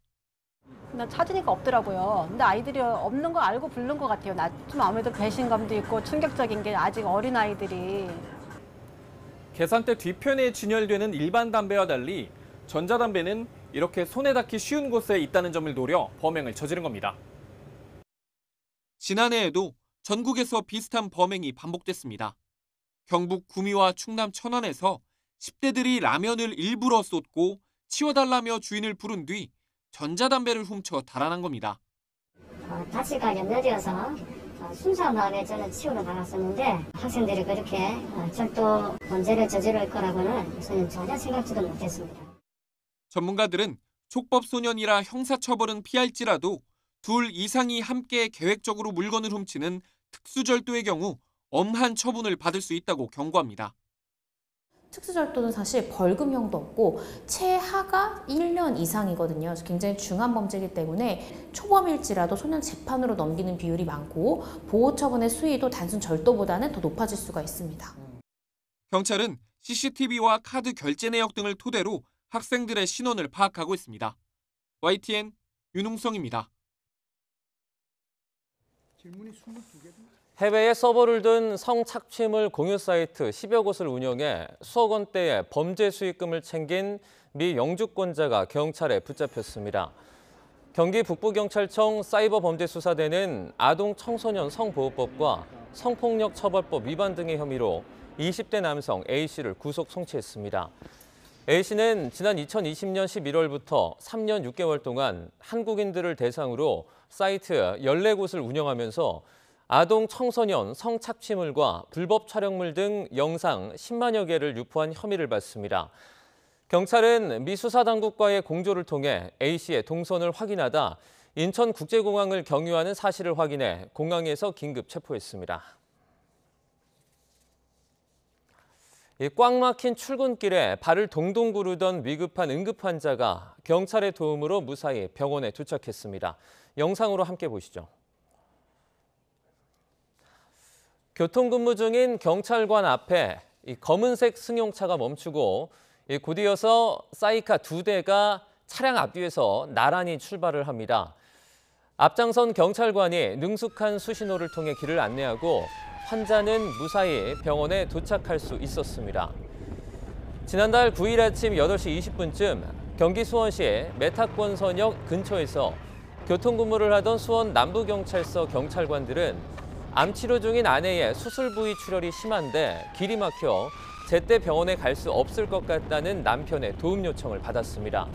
나 찾으니까 없더라고요. 근데 아이들이 없는 거 알고 부른 것 같아요. 나 좀 아무래도 배신감도 있고 충격적인 게 아직 어린 아이들이. 계산대 뒤편에 진열되는 일반 담배와 달리 전자담배는 이렇게 손에 닿기 쉬운 곳에 있다는 점을 노려 범행을 저지른 겁니다. 지난해에도 전국에서 비슷한 범행이 반복됐습니다. 경북 구미와 충남 천안에서 10대들이 라면을 일부러 쏟고 치워달라며 주인을 부른 뒤 전자담배를 훔쳐 달아난 겁니다. 다치가 느려서 순수한 마음에 저는 치우러 나갔었는데 학생들이 그렇게 절도 범죄를 저지를 거라고는 저는 전혀 생각지도 못했습니다. 전문가들은 촉법 소년이라 형사처벌은 피할지라도 둘 이상이 함께 계획적으로 물건을 훔치는 특수절도의 경우 엄한 처분을 받을 수 있다고 경고합니다. 특수절도는 사실 벌금형도 없고 최하가 1년 이상이거든요. 그래서 굉장히 중한 범죄이기 때문에 초범일지라도 소년 재판으로 넘기는 비율이 많고 보호처분의 수위도 단순 절도보다는 더 높아질 수가 있습니다. 경찰은 CCTV와 카드 결제 내역 등을 토대로 학생들의 신원을 파악하고 있습니다. YTN 윤웅성입니다. 해외에 서버를 둔 성착취물 공유 사이트 10여 곳을 운영해 수억 원대의 범죄 수익금을 챙긴 미 영주권자가 경찰에 붙잡혔습니다. 경기 북부경찰청 사이버범죄수사대는 아동 청소년 성보호법과 성폭력 처벌법 위반 등의 혐의로 20대 남성 A씨를 구속 송치했습니다. A씨는 지난 2020년 11월부터 3년 6개월 동안 한국인들을 대상으로 사이트 14곳을 운영하면서 아동 청소년 성착취물과 불법 촬영물 등 영상 10만여 개를 유포한 혐의를 받습니다. 경찰은 미 수사당국과의 공조를 통해 A씨의 동선을 확인하다 인천국제공항을 경유하는 사실을 확인해 공항에서 긴급 체포했습니다. 꽉 막힌 출근길에 발을 동동 구르던 위급한 응급환자가 경찰의 도움으로 무사히 병원에 도착했습니다. 영상으로 함께 보시죠. 교통근무 중인 경찰관 앞에 이 검은색 승용차가 멈추고 곧이어서 사이카 2대가 차량 앞뒤에서 나란히 출발을 합니다. 앞장선 경찰관이 능숙한 수신호를 통해 길을 안내하고 환자는 무사히 병원에 도착할 수 있었습니다. 지난달 9일 아침 8시 20분쯤 경기 수원시 메타권선역 근처에서 교통근무를 하던 수원 남부경찰서 경찰관들은 암치료 중인 아내의 수술 부위 출혈이 심한데 길이 막혀 제때 병원에 갈 수 없을 것 같다는 남편의 도움 요청을 받았습니다.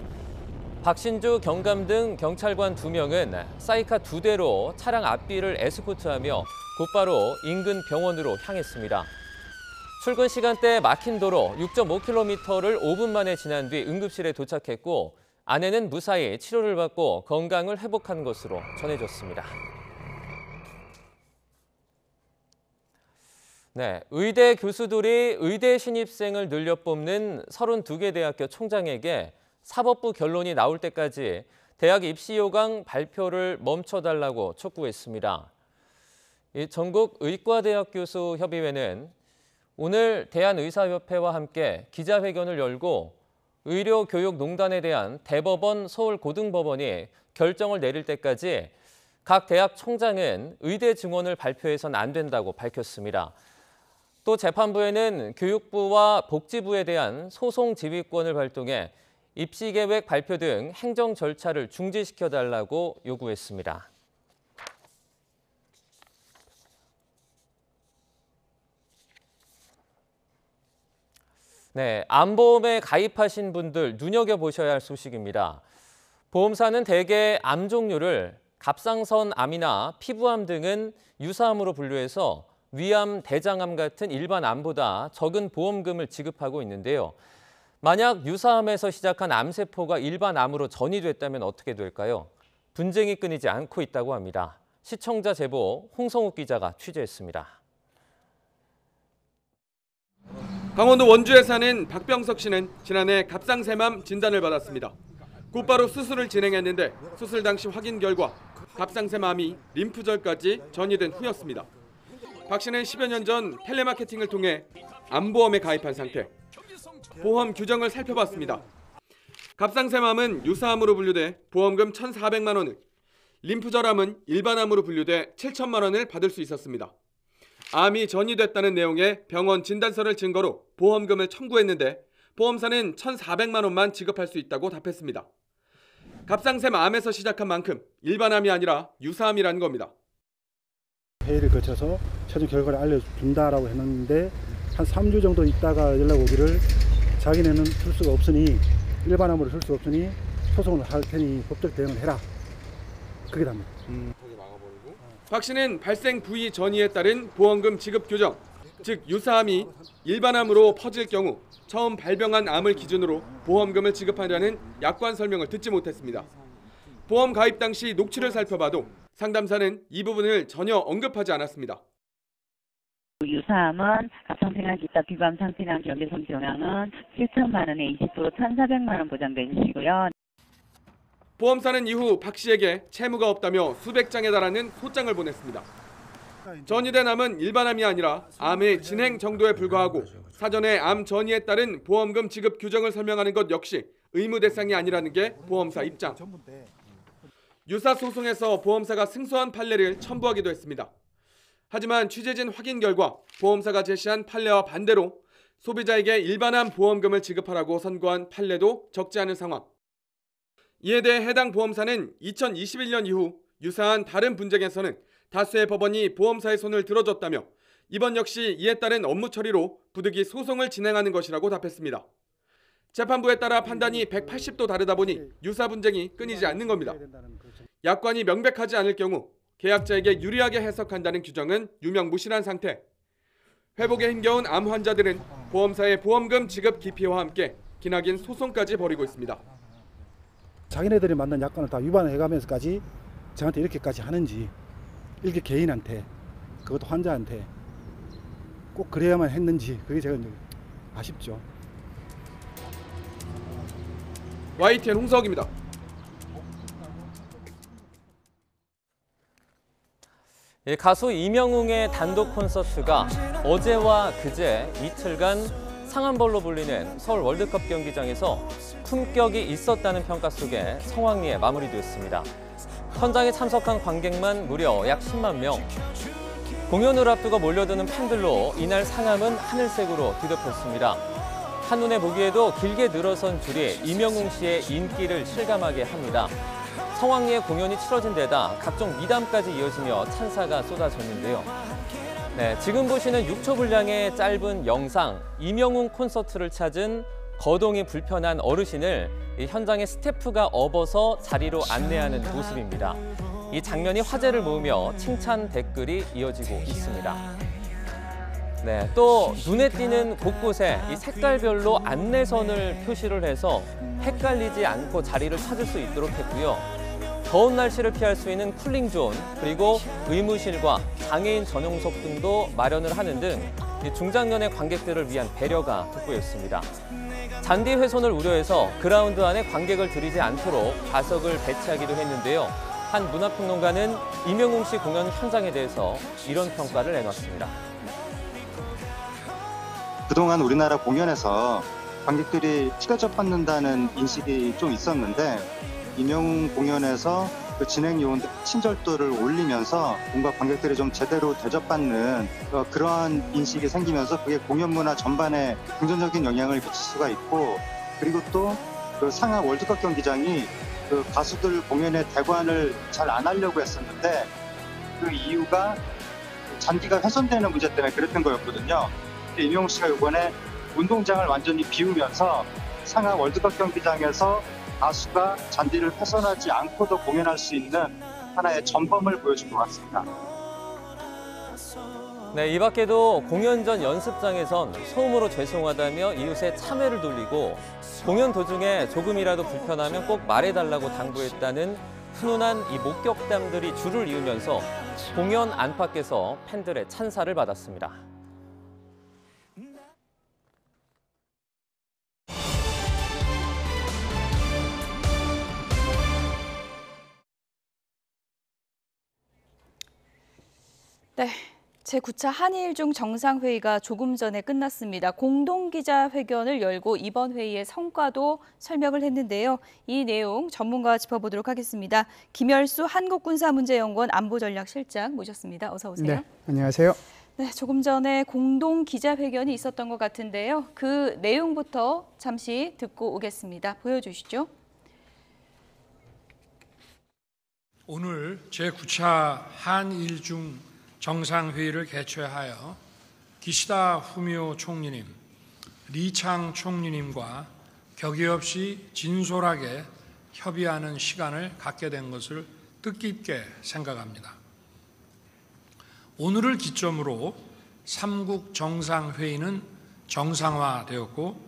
박신주 경감 등 경찰관 2명은 사이카 2대로 차량 앞뒤를 에스코트하며 곧바로 인근 병원으로 향했습니다. 출근 시간대 막힌 도로 6.5km를 5분 만에 지난 뒤 응급실에 도착했고 아내는 무사히 치료를 받고 건강을 회복한 것으로 전해졌습니다. 네, 의대 교수들이 의대 신입생을 늘려 뽑는 32개 대학교 총장에게 사법부 결론이 나올 때까지 대학 입시 요강 발표를 멈춰달라고 촉구했습니다. 전국 의과대학 교수 협의회는 오늘 대한의사협회와 함께 기자회견을 열고 의료교육농단에 대한 대법원 서울고등법원이 결정을 내릴 때까지 각 대학 총장은 의대 증원을 발표해서는 안 된다고 밝혔습니다. 또 재판부에는 교육부와 복지부에 대한 소송 지휘권을 발동해 입시 계획 발표 등 행정 절차를 중지시켜달라고 요구했습니다. 네, 암보험에 가입하신 분들 눈여겨보셔야 할 소식입니다. 보험사는 대개 암 종류를 갑상선 암이나 피부암 등은 유사암으로 분류해서 위암, 대장암 같은 일반 암보다 적은 보험금을 지급하고 있는데요. 만약 유사암에서 시작한 암세포가 일반 암으로 전이됐다면 어떻게 될까요? 분쟁이 끊이지 않고 있다고 합니다. 시청자 제보 홍성욱 기자가 취재했습니다. 강원도 원주에 사는 박병석 씨는 지난해 갑상샘암 진단을 받았습니다. 곧바로 수술을 진행했는데 수술 당시 확인 결과 갑상샘암이 림프절까지 전이된 후였습니다. 박 씨는 10여 년 전 텔레마케팅을 통해 암보험에 가입한 상태. 보험 규정을 살펴봤습니다. 갑상샘암은 유사암으로 분류돼 보험금 1,400만 원을, 림프절암은 일반암으로 분류돼 7천만 원을 받을 수 있었습니다. 암이 전이됐다는 내용의 병원 진단서를 증거로 보험금을 청구했는데 보험사는 1,400만 원만 지급할 수 있다고 답했습니다. 갑상샘암에서 시작한 만큼 일반암이 아니라 유사암이라는 겁니다. 회의를 거쳐서 최종 결과를 알려준다라고 했는데 한 3주 정도 있다가 연락 오기를 자기네는 줄 수가 없으니 일반암으로 줄 수가 없으니 소송을 할 테니 법적 대응을 해라. 그게 답니다. 박 씨는 발생 부위 전이에 따른 보험금 지급 규정, 즉 유사암이 일반암으로 퍼질 경우 처음 발병한 암을 기준으로 보험금을 지급하려는 약관 설명을 듣지 못했습니다. 보험 가입 당시 녹취를 살펴봐도 상담사는 이 부분을 전혀 언급하지 않았습니다. 유사암은 갑상선암 기타 비암 상태나 경계성 종양은 7천만 원에 20% 1,400만 원 보장돼 주시고요. 보험사는 이후 박 씨에게 채무가 없다며 수백 장에 달하는 소장을 보냈습니다. 전이된 암은 일반암이 아니라 암의 진행 정도에 불과하고 사전에 암 전이에 따른 보험금 지급 규정을 설명하는 것 역시 의무 대상이 아니라는 게 보험사 입장. 유사 소송에서 보험사가 승소한 판례를 첨부하기도 했습니다. 하지만 취재진 확인 결과 보험사가 제시한 판례와 반대로 소비자에게 일반암 보험금을 지급하라고 선고한 판례도 적지 않은 상황. 이에 대해 해당 보험사는 2021년 이후 유사한 다른 분쟁에서는 다수의 법원이 보험사의 손을 들어줬다며 이번 역시 이에 따른 업무 처리로 부득이 소송을 진행하는 것이라고 답했습니다. 재판부에 따라 판단이 180도 다르다 보니 유사 분쟁이 끊이지 않는 겁니다. 약관이 명백하지 않을 경우 계약자에게 유리하게 해석한다는 규정은 유명무실한 상태. 회복에 힘겨운 암 환자들은 보험사의 보험금 지급 기피와 함께 기나긴 소송까지 벌이고 있습니다. 자기네들이 만든 약관을 다 위반해가면서까지 저한테 이렇게까지 하는지, 이렇게 개인한테, 그것도 환자한테 꼭 그래야만 했는지, 그게 제가 아쉽죠. YTN 홍석입니다. 가수 이명웅의 단독 콘서트가 어제와 그제 이틀간 상한벌로 불리는 서울 월드컵 경기장에서 품격이 있었다는 평가 속에 성황리에 마무리되었습니다. 현장에 참석한 관객만 무려 약 10만 명. 공연을 앞두고 몰려드는 팬들로 이날 상암은 하늘색으로 뒤덮였습니다. 한눈에 보기에도 길게 늘어선 줄이 이명웅 씨의 인기를 실감하게 합니다. 성황리에 공연이 치러진 데다 각종 미담까지 이어지며 찬사가 쏟아졌는데요. 네, 지금 보시는 6초 분량의 짧은 영상, 이명웅 콘서트를 찾은 거동이 불편한 어르신을 현장의 스태프가 업어서 자리로 안내하는 모습입니다. 이 장면이 화제를 모으며 칭찬 댓글이 이어지고 있습니다. 네, 또 눈에 띄는 곳곳에 이 색깔별로 안내선을 표시를 해서 헷갈리지 않고 자리를 찾을 수 있도록 했고요. 더운 날씨를 피할 수 있는 쿨링존, 그리고 의무실과 장애인 전용석 등도 마련을 하는 등 중장년의 관객들을 위한 배려가 돋보였습니다. 잔디 훼손을 우려해서 그라운드 안에 관객을 들이지 않도록 좌석을 배치하기도 했는데요. 한 문화평론가는 이명웅 씨 공연 현장에 대해서 이런 평가를 내놨습니다. 그동안 우리나라 공연에서 관객들이 티켓 받는다는 인식이 좀 있었는데 이명웅 공연에서 그 진행 요원들 친절도를 올리면서 뭔가 관객들이 좀 제대로 대접받는 그러한 인식이 생기면서 그게 공연 문화 전반에 긍정적인 영향을 미칠 수가 있고, 그리고 또 그 상암 월드컵 경기장이 그 가수들 공연의 대관을 잘 안 하려고 했었는데 그 이유가 잔디가 훼손되는 문제 때문에 그랬던 거였거든요. 이명웅 씨가 이번에 운동장을 완전히 비우면서 상암 월드컵 경기장에서 가수가 잔디를 훼손하지 않고도 공연할 수 있는 하나의 전범을 보여준 것 같습니다. 네, 이 밖에도 공연 전 연습장에선 소음으로 죄송하다며 이웃의 참회를 돌리고 공연 도중에 조금이라도 불편하면 꼭 말해달라고 당부했다는 훈훈한 이 목격담들이 줄을 이으면서 공연 안팎에서 팬들의 찬사를 받았습니다. 네, 제9차 한일중 정상회의가 조금 전에 끝났습니다. 공동기자회견을 열고 이번 회의의 성과도 설명을 했는데요. 이 내용 전문가와 짚어보도록 하겠습니다. 김열수 한국군사문제연구원 안보전략실장 모셨습니다. 어서 오세요. 네, 안녕하세요. 네, 조금 전에 공동기자회견이 있었던 것 같은데요. 그 내용부터 잠시 듣고 오겠습니다. 보여주시죠. 오늘 제9차 한일중 정상회의를 개최하여 기시다 후미오 총리님, 리창 총리님과 격의 없이 진솔하게 협의하는 시간을 갖게 된 것을 뜻깊게 생각합니다. 오늘을 기점으로 3국 정상회의는 정상화되었고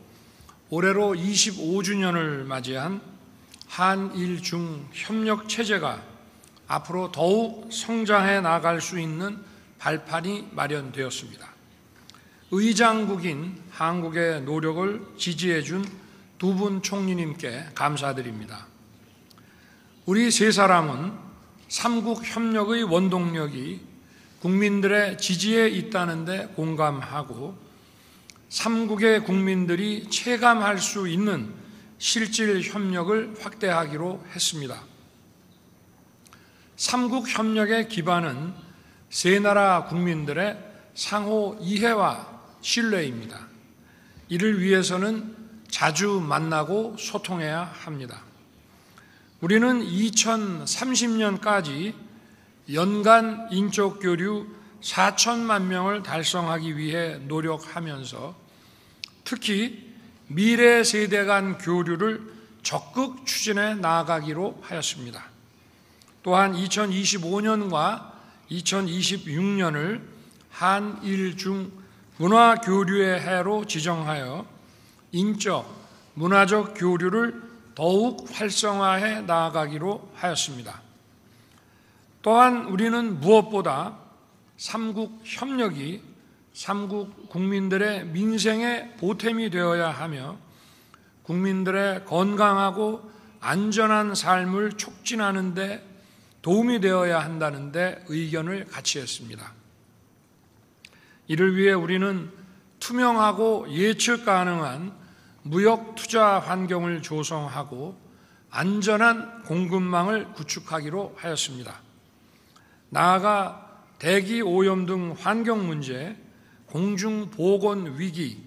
올해로 25주년을 맞이한 한일중 협력체제가 앞으로 더욱 성장해 나갈 수 있는 발판이 마련되었습니다. 의장국인 한국의 노력을 지지해 준 두 분 총리님께 감사드립니다. 우리 세 사람은 3국 협력의 원동력이 국민들의 지지에 있다는 데 공감하고 3국의 국민들이 체감할 수 있는 실질 협력을 확대하기로 했습니다. 3국 협력의 기반은 세 나라 국민들의 상호 이해와 신뢰입니다. 이를 위해서는 자주 만나고 소통해야 합니다. 우리는 2030년까지 연간 인적 교류 4천만 명을 달성하기 위해 노력하면서 특히 미래 세대 간 교류를 적극 추진해 나아가기로 하였습니다. 또한 2025년과 2026년을 한일 중 문화교류의 해로 지정하여 인적, 문화적 교류를 더욱 활성화해 나아가기로 하였습니다. 또한 우리는 무엇보다 삼국 협력이 삼국 국민들의 민생의 보탬이 되어야 하며 국민들의 건강하고 안전한 삶을 촉진하는 데 도움이 되어야 한다는 데 의견을 같이 했습니다. 이를 위해 우리는 투명하고 예측 가능한 무역 투자 환경을 조성하고 안전한 공급망을 구축하기로 하였습니다. 나아가 대기 오염 등 환경 문제, 공중 보건 위기,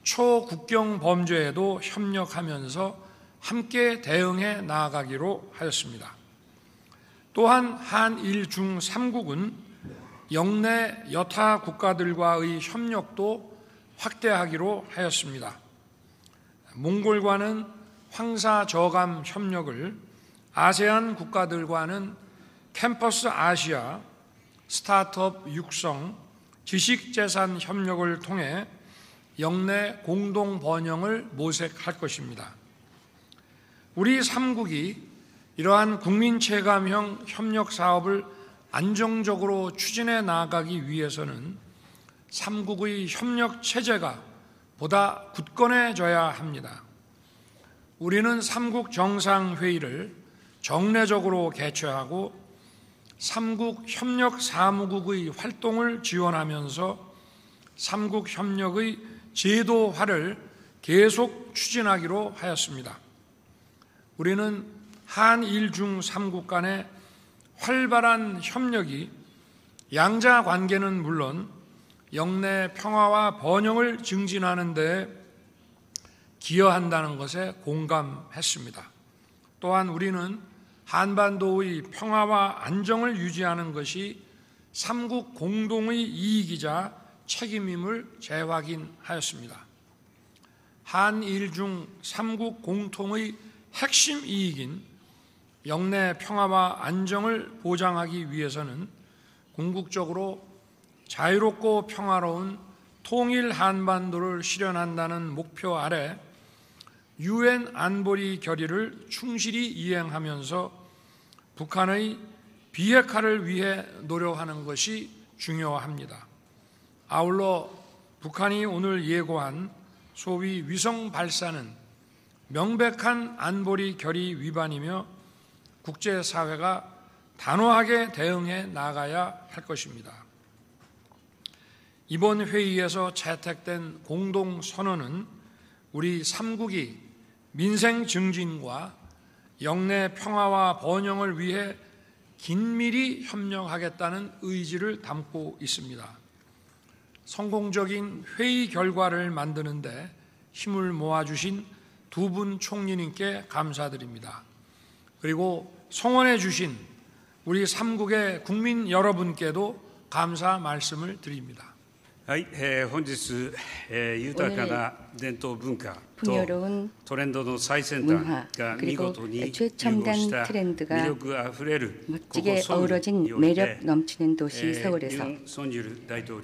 초국경 범죄에도 협력하면서 함께 대응해 나아가기로 하였습니다. 또한 한일 중 3국은 영내 여타 국가들과의 협력도 확대하기로 하였습니다. 몽골과는 황사 저감 협력을, 아세안 국가들과는 캠퍼스 아시아, 스타트업 육성, 지식재산 협력을 통해 영내 공동 번영을 모색할 것입니다. 우리 3국이 이러한 국민체감형 협력 사업을 안정적으로 추진해 나아가기 위해서는 3국의 협력 체제가 보다 굳건해져야 합니다. 우리는 3국 정상회의를 정례적으로 개최하고 3국 협력 사무국의 활동을 지원하면서 3국 협력의 제도화를 계속 추진하기로 하였습니다. 우리는 한일 중 3국 간의 활발한 협력이 양자 관계는 물론 영내 평화와 번영을 증진하는 데 기여한다는 것에 공감했습니다. 또한 우리는 한반도의 평화와 안정을 유지하는 것이 3국 공동의 이익이자 책임임을 재확인하였습니다. 한일 중 3국 공통의 핵심 이익인 영내 평화와 안정을 보장하기 위해서는 궁극적으로 자유롭고 평화로운 통일 한반도를 실현한다는 목표 아래 UN 안보리 결의를 충실히 이행하면서 북한의 비핵화를 위해 노력하는 것이 중요합니다. 아울러 북한이 오늘 예고한 소위 위성 발사는 명백한 안보리 결의 위반이며 국제사회가 단호하게 대응해 나가야 할 것입니다. 이번 회의에서 채택된 공동선언은 우리 3국이 민생 증진과 영내 평화와 번영을 위해 긴밀히 협력하겠다는 의지를 담고 있습니다. 성공적인 회의 결과를 만드는 데 힘을 모아주신 두 분 총리님께 감사드립니다. 그리고 성원해 주신 우리 3국의 국민 여러분께도 감사 말씀을 드립니다. はい、本日、豊かな伝統文化とトレンドの最先端が見事に融合した魅力あふれるここソウルにおいて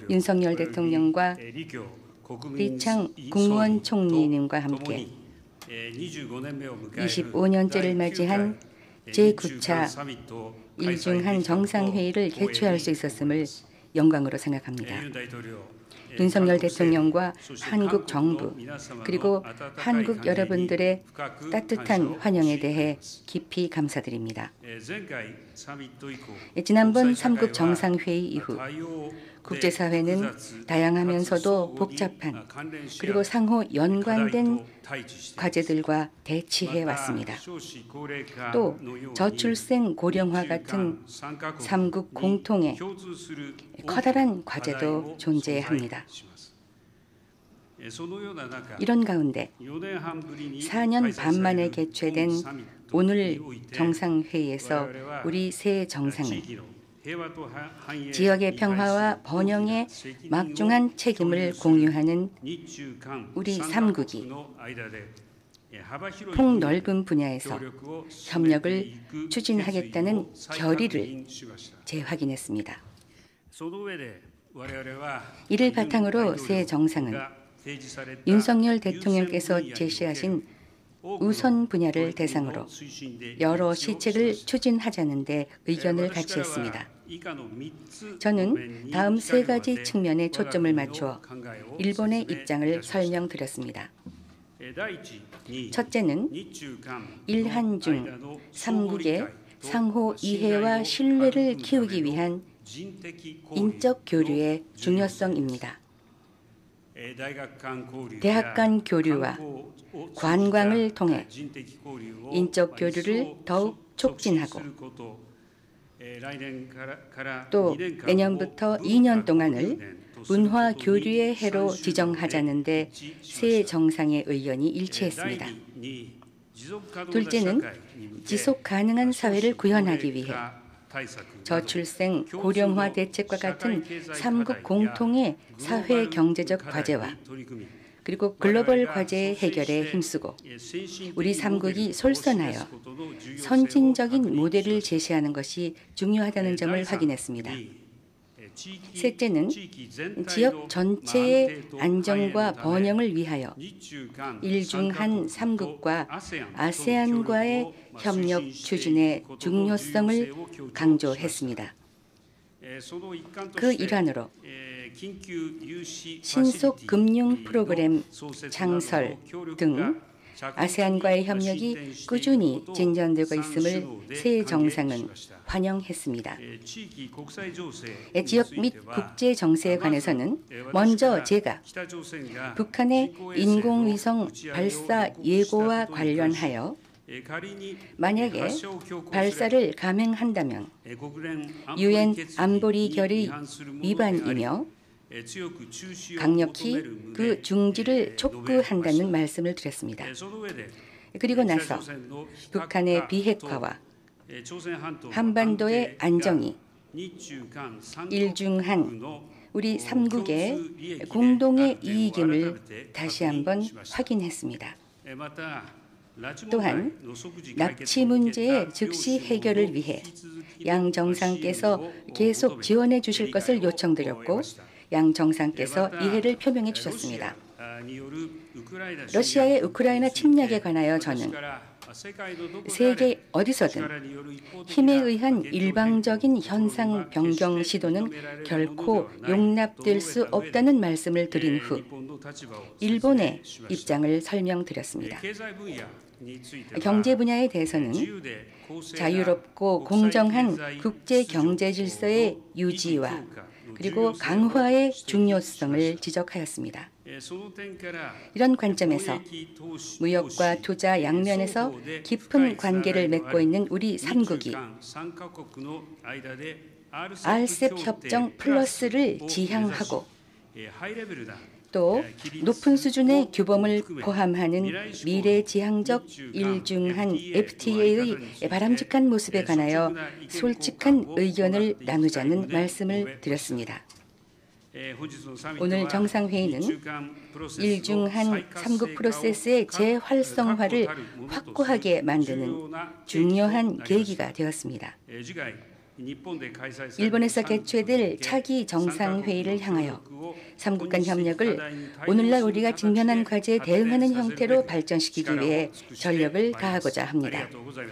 윤석열 대통령과 리창 국무원 총리님과 함께 25년째를 맞이한 제9차 일중한 정상회의를 개최할 수 있었음을 영광으로 생각합니다. 윤석열 대통령과 한국 정부 그리고 한국 여러분들의 따뜻한 환영에 대해 깊이 감사드립니다. 지난번 3국 정상회의 이후 국제사회는 다양하면서도 복잡한 그리고 상호 연관된 과제들과 대치해 왔습니다. 또 저출생 고령화 같은 3국 공통의 커다란 과제도 존재합니다. 이런 가운데 4년 반 만에 개최된 오늘 정상회의에서 우리 새 정상은 지역의 평화와 번영에 막중한 책임을 공유하는 우리 3국이 폭넓은 분야에서 협력을 추진하겠다는 결의를 재확인했습니다. 이를 바탕으로 새 정상은 윤석열 대통령께서 제시하신 우선 분야를 대상으로 여러 시책을 추진하자는 데 의견을 같이 했습니다. 저는 다음 3가지 측면에 초점을 맞추어 일본의 입장을 설명드렸습니다. 첫째는 일한중 3국의 상호 이해와 신뢰를 키우기 위한 인적 교류의 중요성입니다. 대학 간 교류와 관광을 통해 인적 교류를 더욱 촉진하고 또 내년부터 2년 동안을 문화 교류의 해로 지정하자는 데 새 정상의 의견이 일치했습니다. 둘째는 지속 가능한 사회를 구현하기 위해 저출생, 고령화 대책과 같은 3국 공통의 사회 경제적 과제와 그리고 글로벌 과제 해결에 힘쓰고 우리 3국이 솔선하여 선진적인 모델을 제시하는 것이 중요하다는 점을 확인했습니다. 셋째는 지역 전체의 안정과 번영을 위하여 일중한 3국과 아세안과의 협력 추진의 중요성을 강조했습니다. 그 일환으로 신속 금융 프로그램 창설 등 아세안과의 협력이 꾸준히 진전되고 있음을 새 정상은 환영했습니다. 지역 및 국제 정세에 관해서는 먼저 제가 북한의 인공위성 발사 예고와 관련하여 만약에 발사를 감행한다면 UN 안보리 결의 위반이며 강력히 그 중지를 촉구한다는 말씀을 드렸습니다. 그리고 나서 북한의 비핵화와 한반도의 안정이 일중한 우리 3국의 공동의 이익임을 다시 한번 확인했습니다. 또한 납치 문제의 즉시 해결을 위해 양 정상께서 계속 지원해 주실 것을 요청드렸고 양 정상께서 이해를 표명해 주셨습니다. 러시아의 우크라이나 침략에 관하여 저는 세계 어디서든 힘에 의한 일방적인 현상 변경 시도는 결코 용납될 수 없다는 말씀을 드린 후 일본의 입장을 설명드렸습니다. 경제 분야에 대해서는 자유롭고 공정한 국제 경제 질서의 유지와 그리고 강화의 중요성을 지적하였습니다. 이런 관점에서 무역과 투자 양면에서 깊은 관계를 맺고 있는 우리 3국이 RCEP 협정 플러스를 지향하고 또 높은 수준의 규범을 포함하는 미래지향적 일중한 FTA의 바람직한 모습에 관하여 솔직한 의견을 나누자는 말씀을 드렸습니다. 오늘 정상회의는 일중한 3국 프로세스의 재활성화를 확고하게 만드는 중요한 계기가 되었습니다. 일본에서 개최될 차기 정상회의를 향하여 3국 간 협력을 오늘날 우리가 직면한 과제에 대응하는 형태로 발전시키기 위해 전력을 다하고자 합니다.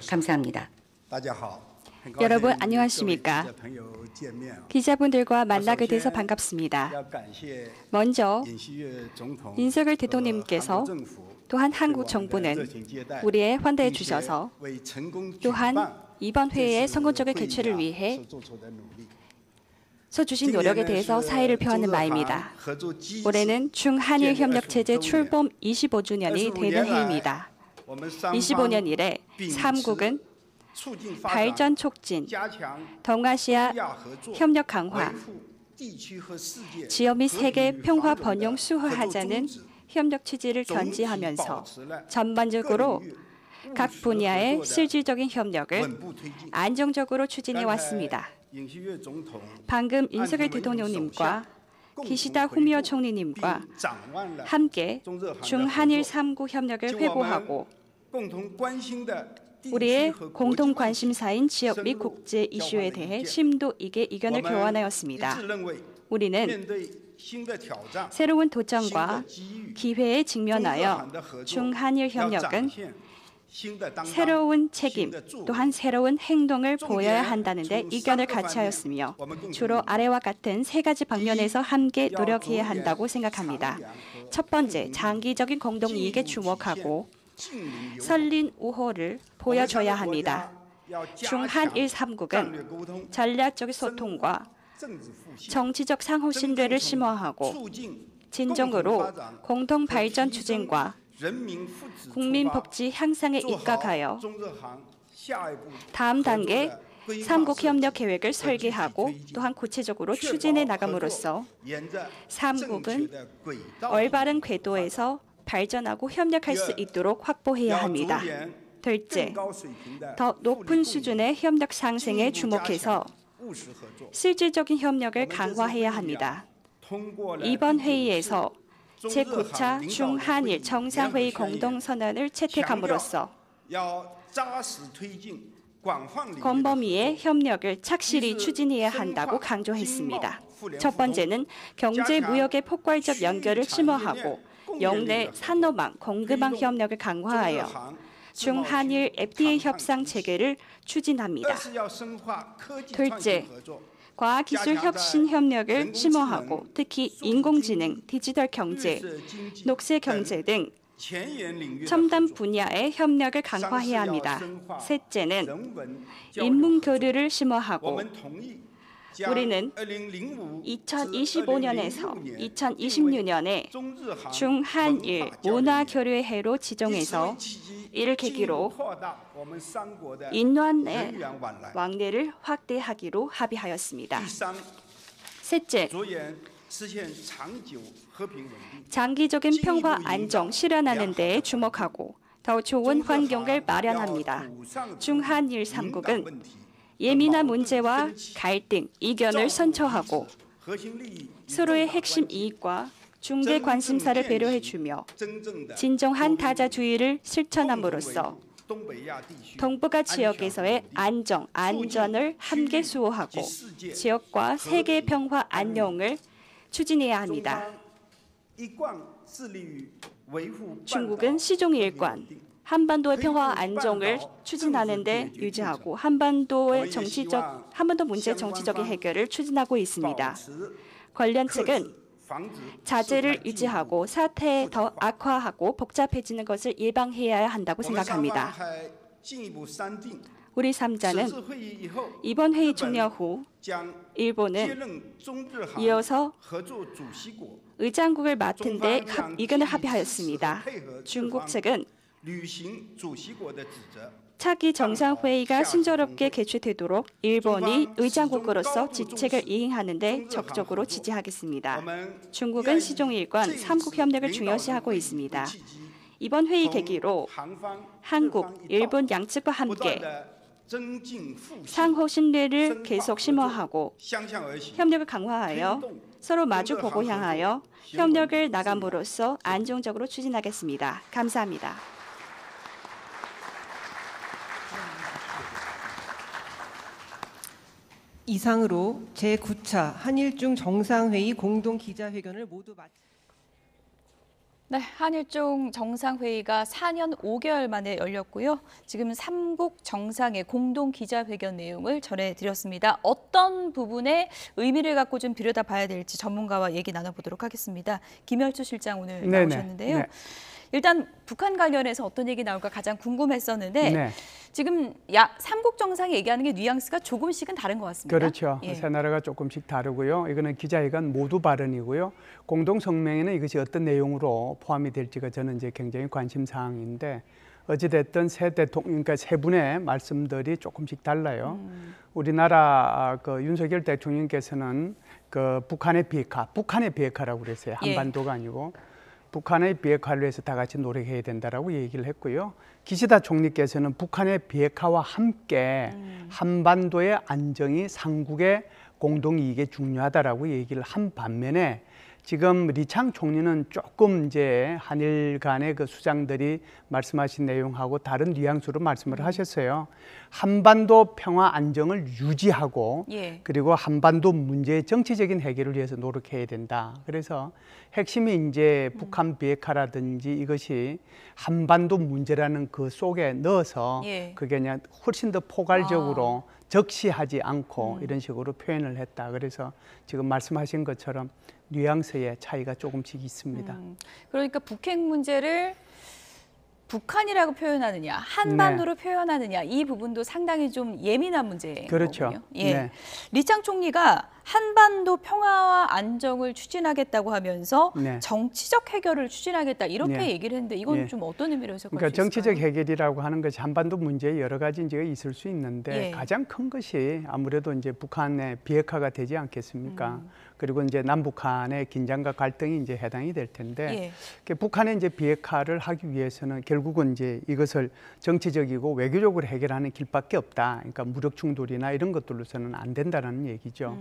감사합니다. 여러분 안녕하십니까? 기자분들과 만나게 돼서 반갑습니다. 먼저 윤석열 대통령님께서 또한 한국 정부는 우리에 환대해 주셔서 또한 이번 회의의 성공적인 개최를 위해 써주신 노력에 대해서 사의를 표하는 바입니다. 올해는 중한일 협력체제 출범 25주년이 되는 해입니다. 25년 이래 3국은 발전 촉진, 동아시아 협력 강화, 지역 및 세계 평화 번영 수호하자는 협력 취지를 견지하면서 전반적으로 각 분야의 실질적인 협력을 안정적으로 추진해 왔습니다. 방금 윤석열 대통령님과 기시다 후미오 총리님과 함께 중한일 3국 협력을 회고하고 우리의 공동 관심사인 지역 및 국제 이슈에 대해 심도 있게 의견을 교환하였습니다. 우리는 새로운 도전과 기회에 직면하여 중한일 협력은 새로운 책임 또한 새로운 행동을 보여야 한다는 데 의견을 같이 하였으며 주로 아래와 같은 세 가지 방면에서 함께 노력해야 한다고 생각합니다. 첫 번째, 장기적인 공동이익에 주목하고 설린 우호를 보여줘야 합니다. 중한일 3국은 전략적 소통과 정치적 상호 신뢰를 심화하고 진정으로 공동 발전 추진과 국민 복지 향상에 입각하여 다음 단계 3국 협력 계획을 설계하고 또한 구체적으로 추진해 나감으로써 3국은 올바른 궤도에서 발전하고 협력할 수 있도록 확보해야 합니다. 둘째, 더 높은 수준의 협력 상승에 주목해서 실질적인 협력을 강화해야 합니다. 이번 회의에서 제9차 중한일 정상회의 공동선언을 채택함으로써 권범위의 협력을 착실히 추진해야 한다고 강조했습니다. 첫 번째는 경제 무역의 폭발적 연결을 심화하고 영내 산업망, 공급망 협력을 강화하여 중한일 FTA 협상 체계를 추진합니다. 둘째, 과학기술 혁신 협력을 심화하고 특히 인공지능, 디지털 경제, 녹색 경제 등 첨단 분야의 협력을 강화해야 합니다. 셋째는 인문 교류를 심화하고 우리는 2025년에서 2026년에 중한일 문화교류의 해로 지정해서 이를 계기로 인완의 왕래를 확대하기로 합의하였습니다. 셋째, 장기적인 평화 안정 실현하는 데 주목하고 더 좋은 환경을 마련합니다. 중한일 3국은 예민한 문제와 갈등, 이견을 선처하고 서로의 핵심 이익과 중대 관심사를 배려해주며 진정한 다자주의를 실천함으로써 동북아 지역에서의 안정, 안전을 함께 수호하고 지역과 세계 평화 안녕을 추진해야 합니다. 중국은 시종 일관, 한반도의 평화와 안정을 추진하는 데 유지하고 한반도 문제 정치적인 해결을 추진하고 있습니다. 관련 측은 자제를 유지하고 사태에 더 악화하고 복잡해지는 것을 예방해야 한다고 생각합니다. 우리 3자는 이번 회의 종료 후 일본은 이어서 의장국을 맡은 데 의견을 합의하였습니다. 중국 측은 차기 정상회의가 순조롭게 개최되도록 일본이 의장국으로서 직책을 이행하는 데 적극적으로 지지하겠습니다. 중국은 시종일관 3국 협력을 중요시하고 있습니다. 이번 회의 계기로 한국, 일본 양측과 함께 상호 신뢰를 계속 심화하고 협력을 강화하여 서로 마주보고 향하여 협력을 나감으로써 안정적으로 추진하겠습니다. 감사합니다. 이상으로 제9차 한일중 정상회의 공동기자회견을 모두 마쳤습니다. 네, 한일중 정상회의가 4년 5개월 만에 열렸고요. 지금 3국 정상의 공동 기자회견 내용을 전해드렸습니다. 어떤 부분에 의미를 갖고 좀 들여다봐야 될지 전문가와 얘기 나눠보도록 하겠습니다. 김열주 실장 오늘 나오셨는데요. 네. 일단 북한 관련해서 어떤 얘기 나올까 가장 궁금했었는데 지금 3국 정상이 얘기하는 게 뉘앙스가 조금씩은 다른 것 같습니다. 그렇죠. 세 나라가 조금씩 다르고요. 이거는 기자회견 모두 발언이고요. 공동성명에는 이것이 어떤 내용으로 포함이 될지가 저는 이제 굉장히 관심 사항인데 어찌됐든 세 대통령, 그러니까 세 분의 말씀들이 조금씩 달라요. 우리나라 윤석열 대통령께서는 북한의 비핵화라고 그랬어요. 한반도가 아니고. 북한의 비핵화를 위해서 다 같이 노력해야 된다라고 얘기를 했고요. 기시다 총리께서는 북한의 비핵화와 함께 한반도의 안정이 삼국의 공동이익에 중요하다라고 얘기를 한 반면에 지금 리창 총리는 조금 이제 한일 간의 그 수장들이 말씀하신 내용하고 다른 뉘앙스로 말씀을 하셨어요. 한반도 평화 안정을 유지하고 그리고 한반도 문제의 정치적인 해결을 위해서 노력해야 된다. 그래서 핵심이 이제 북한 비핵화라든지 이것이 한반도 문제라는 그 속에 넣어서 그게 그냥 훨씬 더 포괄적으로 적시하지 않고 이런 식으로 표현을 했다. 그래서 지금 말씀하신 것처럼 뉘앙스의 차이가 조금씩 있습니다. 그러니까 북핵 문제를 북한이라고 표현하느냐, 한반도로 표현하느냐 이 부분도 상당히 좀 예민한 문제인 거군요. 예. 리창 총리가 한반도 평화와 안정을 추진하겠다고 하면서 정치적 해결을 추진하겠다 이렇게 얘기를 했는데 이건 좀 어떤 의미로 해석할 수 있을까요? 그러니까 정치적 해결이라고 하는 것이 한반도 문제에 여러 가지 이제 있을 수 있는데 가장 큰 것이 아무래도 이제 북한의 비핵화가 되지 않겠습니까? 그리고 이제 남북한의 긴장과 갈등이 이제 해당이 될 텐데 북한의 이제 비핵화를 하기 위해서는 결국은 이제 이것을 정치적이고 외교적으로 해결하는 길밖에 없다. 그러니까 무력 충돌이나 이런 것들로서는 안 된다는 얘기죠.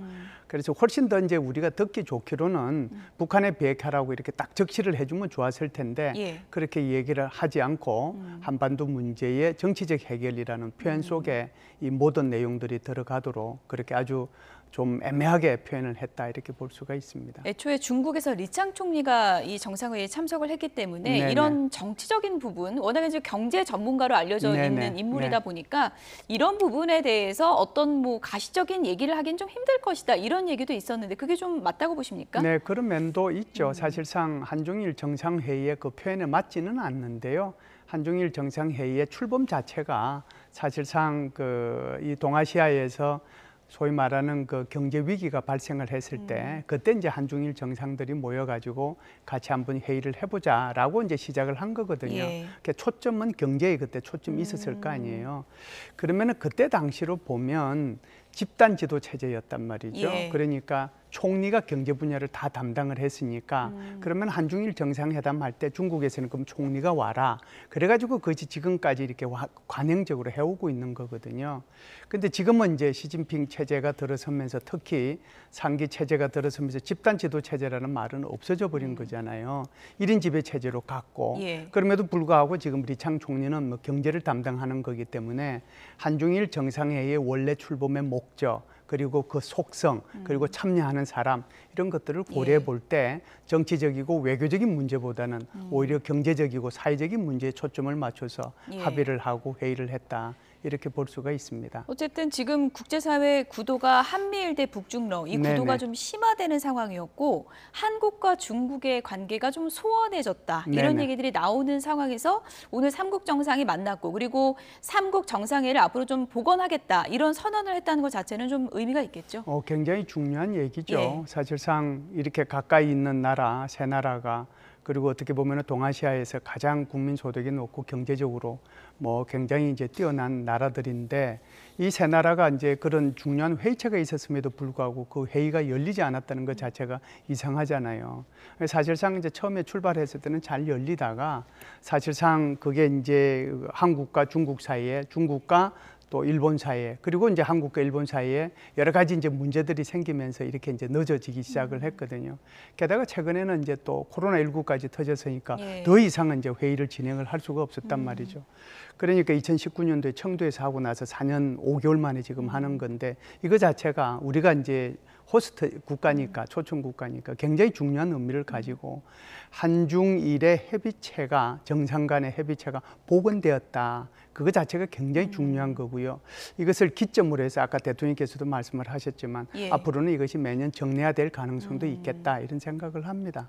그래서 훨씬 더 이제 우리가 듣기 좋기로는 북한의 비핵화라고 이렇게 딱 적시를 해주면 좋았을 텐데 그렇게 얘기를 하지 않고 한반도 문제의 정치적 해결이라는 표현 속에 이 모든 내용들이 들어가도록 그렇게 아주 좀 애매하게 표현을 했다 이렇게 볼 수가 있습니다. 애초에 중국에서 리창 총리가 이 정상회의에 참석을 했기 때문에 이런 정치적인 부분, 워낙에 이제 경제 전문가로 알려져 있는 인물이다 보니까 이런 부분에 대해서 어떤 뭐 가시적인 얘기를 하긴 좀 힘들 것이다 이런 얘기도 있었는데 그게 좀 맞다고 보십니까? 네, 그런 면도 있죠. 사실상 한중일 정상회의의 그 표현에 맞지는 않는데요. 한중일 정상회의의 출범 자체가 사실상 이 동아시아에서 소위 말하는 그 경제 위기가 발생을 했을 때 그때 이제 한중일 정상들이 모여가지고 같이 한번 회의를 해보자라고 이제 시작을 한 거거든요. 초점은 경제에 그때 초점이 있었을 거 아니에요. 그러면은 그때 당시로 보면 집단 지도 체제였단 말이죠. 그러니까 총리가 경제 분야를 다 담당을 했으니까 그러면 한중일 정상회담 할 때 중국에서는 그럼 총리가 와라. 그래가지고 그것이 지금까지 이렇게 관행적으로 해오고 있는 거거든요. 근데 지금은 이제 시진핑 체제가 들어서면서 특히 상기 체제가 들어서면서 집단 지도 체제라는 말은 없어져 버린 거잖아요. 1인 지배 체제로 갔고 그럼에도 불구하고 지금 리창 총리는 뭐 경제를 담당하는 거기 때문에 한중일 정상회의의 원래 출범의 목적 그리고 그 속성, 그리고 참여하는 사람 이런 것들을 고려해 볼 때 정치적이고 외교적인 문제보다는 오히려 경제적이고 사회적인 문제에 초점을 맞춰서 합의를 하고 회의를 했다. 이렇게 볼 수가 있습니다. 어쨌든 지금 국제사회 구도가 한미일 대 북중러 이 구도가 좀 심화되는 상황이었고 한국과 중국의 관계가 좀 소원해졌다. 이런 얘기들이 나오는 상황에서 오늘 삼국 정상이 만났고 그리고 삼국 정상회의를 앞으로 좀 복원하겠다. 이런 선언을 했다는 것 자체는 좀 의미가 있겠죠. 굉장히 중요한 얘기죠. 사실상 이렇게 가까이 있는 나라, 세 나라가 그리고 어떻게 보면 동아시아에서 가장 국민 소득이 높고 경제적으로 뭐 굉장히 이제 뛰어난 나라들인데 이 세 나라가 이제 그런 중요한 회의체가 있었음에도 불구하고 그 회의가 열리지 않았다는 것 자체가 이상하잖아요. 사실상 이제 처음에 출발했을 때는 잘 열리다가 사실상 그게 이제 한국과 중국 사이에 중국과 또 일본 사이에 그리고 이제 한국과 일본 사이에 여러 가지 이제 문제들이 생기면서 이렇게 이제 늦어지기 시작을 했거든요. 게다가 최근에는 이제 또 코로나19까지 터졌으니까 더 이상은 이제 회의를 진행을 할 수가 없었단 말이죠. 그러니까 2019년도에 청도에서 하고 나서 4년 5개월 만에 지금 하는 건데 이거 자체가 우리가 이제 호스트 국가니까 초청 국가니까 굉장히 중요한 의미를 가지고 한중일의 협의체가 정상 간의 협의체가 복원되었다. 그거 자체가 굉장히 중요한 거고요. 이것을 기점으로 해서 아까 대통령께서도 말씀을 하셨지만 앞으로는 이것이 매년 정례화될 가능성도 있겠다 이런 생각을 합니다.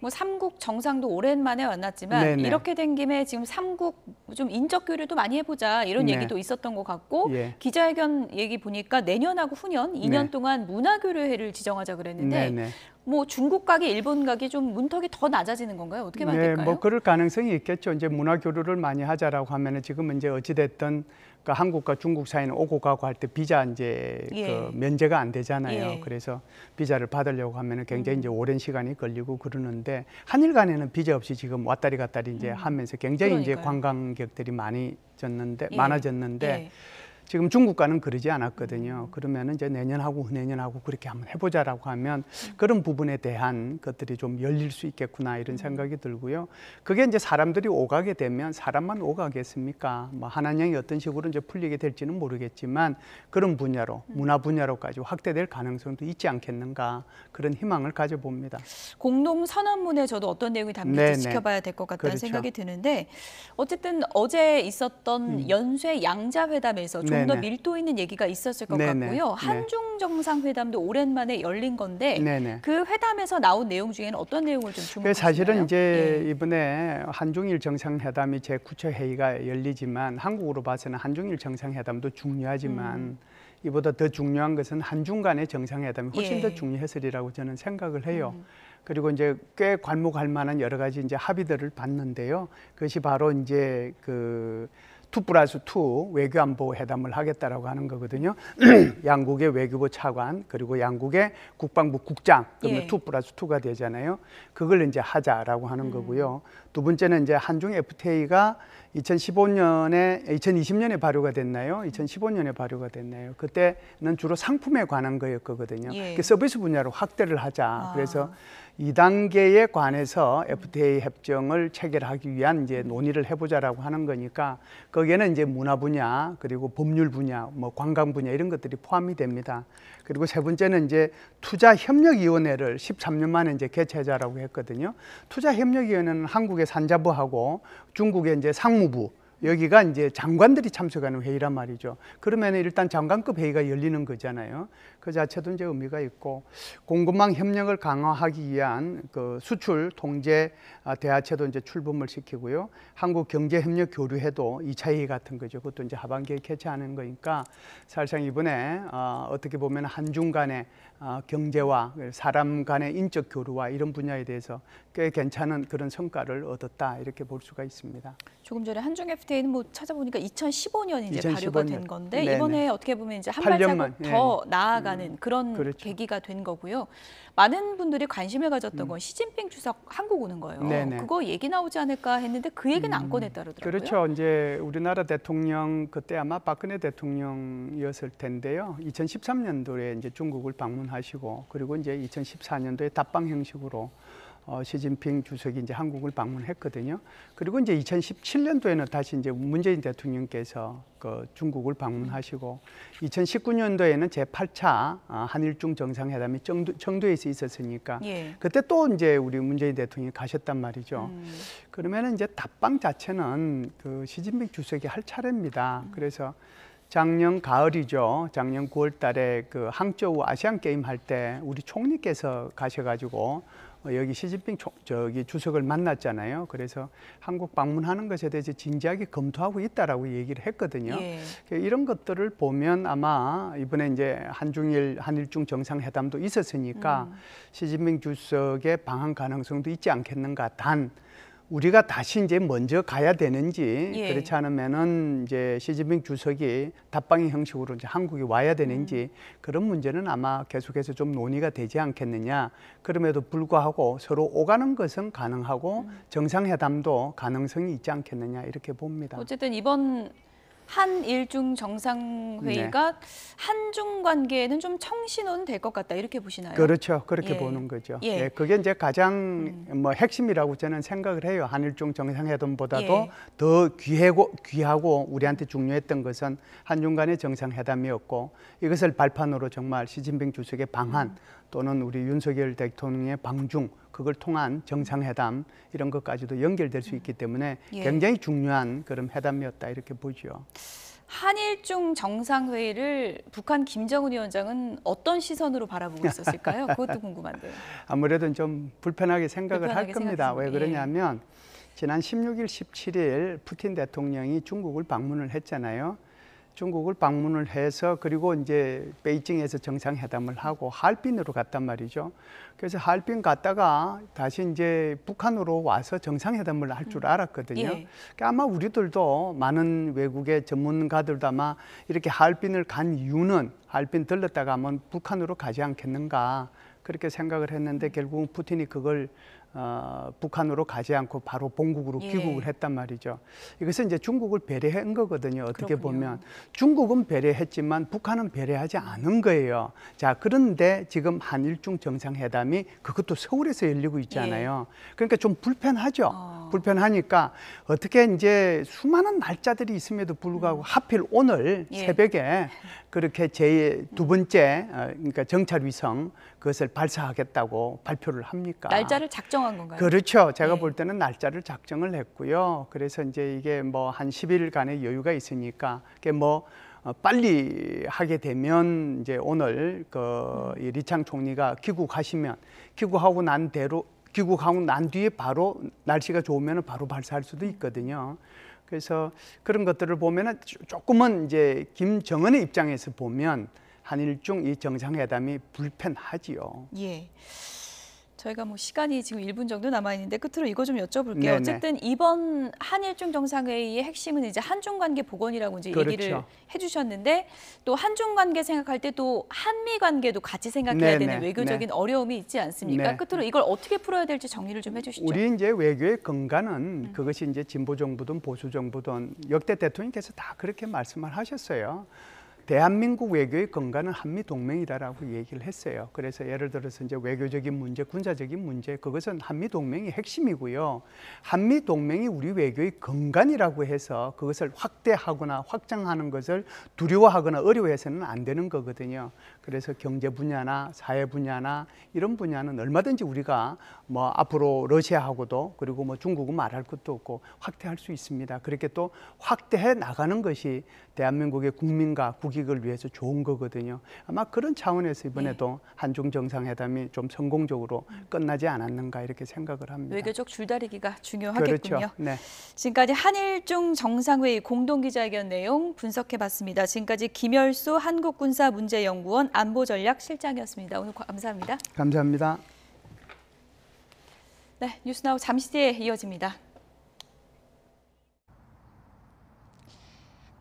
뭐 삼국 정상도 오랜만에 만났지만 이렇게 된 김에 지금 삼국 좀 인적 교류도 많이 해보자 이런 얘기도 있었던 것 같고 기자회견 얘기 보니까 내년하고 후년 2년 동안 문화교류회를 지정하자 그랬는데 뭐 중국 가기, 일본 가기 좀 문턱이 더 낮아지는 건가요? 어떻게 봐야 될까요? 뭐 그럴 가능성이 있겠죠. 이제 문화 교류를 많이 하자라고 하면은 지금은 이제 어찌 됐든 그 한국과 중국 사이는 오고 가고 할 때 비자 이제 그 면제가 안 되잖아요. 그래서 비자를 받으려고 하면은 굉장히 이제 오랜 시간이 걸리고 그러는데 한일 간에는 비자 없이 지금 왔다리 갔다리 이제 하면서 굉장히 이제 관광객들이 많아졌는데 지금 중국과는 그러지 않았거든요. 그러면 이제 내년하고 후내년하고 그렇게 한번 해보자라고 하면 그런 부분에 대한 것들이 좀 열릴 수 있겠구나 이런 생각이 들고요. 그게 이제 사람들이 오가게 되면 사람만 오가겠습니까? 뭐 한한령이 어떤 식으로 이제 풀리게 될지는 모르겠지만 그런 분야로 문화 분야로까지 확대될 가능성도 있지 않겠는가 그런 희망을 가져봅니다. 공동 선언문에 저도 어떤 내용이 담길지 지켜봐야 될 것 같다는 생각이 드는데 어쨌든 어제 있었던 연쇄 양자회담에서 좀 더 밀도 있는 얘기가 있었을 것 같고요. 한중 정상회담도 오랜만에 열린 건데 그 회담에서 나온 내용 중에는 어떤 내용을 좀 주목하시나요? 사실은 이제 이번에 한중일 정상회담이 제9차 회의가 열리지만 한국으로 봐서는 한중일 정상회담도 중요하지만 이보다 더 중요한 것은 한중 간의 정상회담이 훨씬 더 중요했으리라고 저는 생각을 해요. 그리고 이제 꽤 괄목할 만한 여러 가지 이제 합의들을 봤는데요. 그것이 바로 이제 그 2+2 외교안보 회담을 하겠다라고 하는 거거든요. 양국의 외교부 차관 그리고 양국의 국방부 국장 그러면 2+2가 되잖아요. 그걸 이제 하자라고 하는 거고요. 두 번째는 이제 한중 FTA가 2020년에 발효가 됐나요? 2015년에 발효가 됐나요? 그때는 주로 상품에 관한 거였거든요. 서비스 분야로 확대를 하자. 그래서 2단계에 관해서 FTA 협정을 체결하기 위한 이제 논의를 해보자라고 하는 거니까 거기에는 이제 문화 분야 그리고 법률 분야, 뭐 관광 분야 이런 것들이 포함이 됩니다. 그리고 세 번째는 이제 투자협력위원회를 13년 만에 이제 개최하자라고 했거든요. 투자협력위원회는 한국의 산자부하고 중국의 이제 상무부 여기가 이제 장관들이 참석하는 회의란 말이죠. 그러면 일단 장관급 회의가 열리는 거잖아요. 그 자체도 이제 의미가 있고 공급망 협력을 강화하기 위한 그 수출 통제 대화체도 이제 출범을 시키고요. 한국 경제협력 교류회도 2차 회의 같은 거죠. 그것도 이제 하반기에 개최하는 거니까 사실상 이번에 어떻게 보면 한중 간의 경제와 사람 간의 인적 교류와 이런 분야에 대해서 꽤 괜찮은 그런 성과를 얻었다 이렇게 볼 수가 있습니다. 조금 전에 한중 FTA는 뭐 찾아보니까 2015년 이제 2015년. 발효가 된 건데 네네. 이번에 어떻게 보면 이제 한 발자국 더 나아가는 그런 계기가 된 거고요. 많은 분들이 관심을 가졌던 건 시진핑 주석 한국 오는 거예요. 그거 얘기 나오지 않을까 했는데 그 얘기는 안 꺼냈다 그러더라고요. 그렇죠. 이제 우리나라 대통령 그때 아마 박근혜 대통령이었을 텐데요. 2013년도에 이제 중국을 방문하시고 그리고 이제 2014년도에 답방 형식으로 시진핑 주석이 이제 한국을 방문했거든요. 그리고 이제 2017년도에는 다시 이제 문재인 대통령께서 그 중국을 방문하시고 2019년도에는 제8차 한일중 정상회담이 청도에서 있었으니까 그때 또 이제 우리 문재인 대통령이 가셨단 말이죠. 그러면 이제 답방 자체는 그 시진핑 주석이 할 차례입니다. 그래서 작년 가을이죠. 작년 9월 달에 그 항저우 아시안 게임 할 때 우리 총리께서 가셔가지고 여기 시진핑 주석을 만났잖아요. 그래서 한국 방문하는 것에 대해서 진지하게 검토하고 있다라고 얘기를 했거든요. 이런 것들을 보면 아마 이번에 이제 한일중 정상회담도 있었으니까 시진핑 주석의 방한 가능성도 있지 않겠는가. 단 우리가 다시 이제 먼저 가야 되는지 그렇지 않으면은 이제 시진핑 주석이 답방의 형식으로 이제 한국에 와야 되는지 그런 문제는 아마 계속해서 좀 논의가 되지 않겠느냐. 그럼에도 불구하고 서로 오가는 것은 가능하고 정상회담도 가능성이 있지 않겠느냐 이렇게 봅니다. 어쨌든 이번 한일중 정상회의가 한중 관계에는 좀 청신호는 될 것 같다 이렇게 보시나요? 그렇죠. 그렇게 보는 거죠. 그게 이제 가장 뭐 핵심이라고 저는 생각을 해요. 한일중 정상회담보다도 더 귀하고 우리한테 중요했던 것은 한중 간의 정상회담이었고 이것을 발판으로 정말 시진핑 주석의 방한 또는 우리 윤석열 대통령의 방중 그걸 통한 정상회담 이런 것까지도 연결될 수 있기 때문에 굉장히 중요한 그런 회담이었다 이렇게 보죠. 한일중 정상회의를 북한 김정은 위원장은 어떤 시선으로 바라보고 있었을까요? 그것도 궁금한데요. 아무래도 좀 불편하게 생각을 할 겁니다. 왜 그러냐면 지난 16일, 17일 푸틴 대통령이 중국을 방문을 했잖아요. 중국을 방문을 해서 그리고 이제 베이징에서 정상회담을 하고 하얼빈으로 갔단 말이죠. 그래서 하얼빈 갔다가 다시 이제 북한으로 와서 정상회담을 할 줄 알았거든요. 예. 그러니까 아마 우리들도 많은 외국의 전문가들도 아마 이렇게 하얼빈을 간 이유는 하얼빈 들렀다가 한번 북한으로 가지 않겠는가 그렇게 생각을 했는데 결국은 푸틴이 그걸 북한으로 가지 않고 바로 본국으로 귀국을 했단 말이죠. 이것은 이제 중국을 배려한 거거든요. 어떻게 그렇군요. 보면 중국은 배려했지만 북한은 배려하지 않은 거예요. 자, 그런데 지금 한일중 정상회담이 그것도 서울에서 열리고 있잖아요. 그러니까 좀 불편하죠. 불편하니까 어떻게 이제 수많은 날짜들이 있음에도 불구하고 하필 오늘 새벽에 그렇게 제 두 번째 그러니까 정찰 위성 그것을 발사하겠다고 발표를 합니까? 날짜를 작정한 건가요? 그렇죠. 제가 볼 때는 날짜를 작정을 했고요. 그래서 이제 이게 뭐 한 10일간의 여유가 있으니까 그게 뭐 빨리 하게 되면 이제 오늘 이 리창 총리가 귀국하고 난 뒤에 바로 날씨가 좋으면 바로 발사할 수도 있거든요. 그래서 그런 것들을 보면은 조금은 이제 김정은의 입장에서 보면 한일중 이 정상회담이 불편하지요. 예. 저희가 뭐 시간이 지금 1분 정도 남아 있는데 끝으로 이거 좀 여쭤볼게요. 네네. 어쨌든 이번 한일중 정상회의의 핵심은 이제 한중 관계 복원이라고 이제 그렇죠. 얘기를 해주셨는데 또 한중 관계 생각할 때 또 한미 관계도 같이 생각해야 네네. 되는 외교적인 어려움이 있지 않습니까? 네. 끝으로 이걸 어떻게 풀어야 될지 정리를 좀 해주시죠. 우리 이제 외교의 근간은 그것이 이제 진보 정부든 보수 정부든 역대 대통령께서 다 그렇게 말씀을 하셨어요. 대한민국 외교의 근간은 한미 동맹이다라고 얘기를 했어요. 그래서 예를 들어서 이제 외교적인 문제, 군사적인 문제, 그것은 한미 동맹이 핵심이고요. 한미 동맹이 우리 외교의 근간이라고 해서 그것을 확대하거나 확장하는 것을 두려워하거나 어려워해서는 안 되는 거거든요. 그래서 경제 분야나 사회 분야나 이런 분야는 얼마든지 우리가 뭐 앞으로 러시아하고도 그리고 뭐 중국은 말할 것도 없고 확대할 수 있습니다. 그렇게 또 확대해 나가는 것이 대한민국의 국민과 국익을 위해서 좋은 거거든요. 아마 그런 차원에서 이번에도 한중 정상회담이 좀 성공적으로 끝나지 않았는가 이렇게 생각을 합니다. 외교적 줄다리기가 중요하겠군요. 그렇죠. 네. 지금까지 한일중 정상회의 공동기자회견 내용 분석해봤습니다. 지금까지 김열수 한국군사문제연구원 안보전략실장이었습니다. 오늘 감사합니다. 감사합니다. 네, 뉴스나우 잠시 뒤에 이어집니다.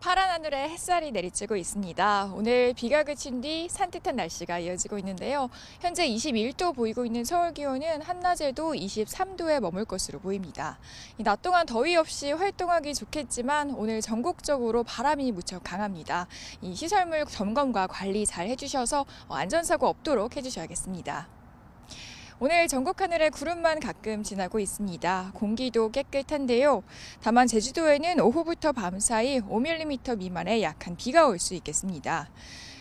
파란 하늘에 햇살이 내리쬐고 있습니다. 오늘 비가 그친 뒤 산뜻한 날씨가 이어지고 있는데요. 현재 21도 보이고 있는 서울 기온은 한낮에도 23도에 머물 것으로 보입니다. 낮 동안 더위 없이 활동하기 좋겠지만 오늘 전국적으로 바람이 무척 강합니다. 이 시설물 점검과 관리 잘 해주셔서 안전사고 없도록 해주셔야겠습니다. 오늘 전국 하늘에 구름만 가끔 지나고 있습니다. 공기도 깨끗한데요. 다만 제주도에는 오후부터 밤사이 5mm 미만의 약한 비가 올 수 있겠습니다.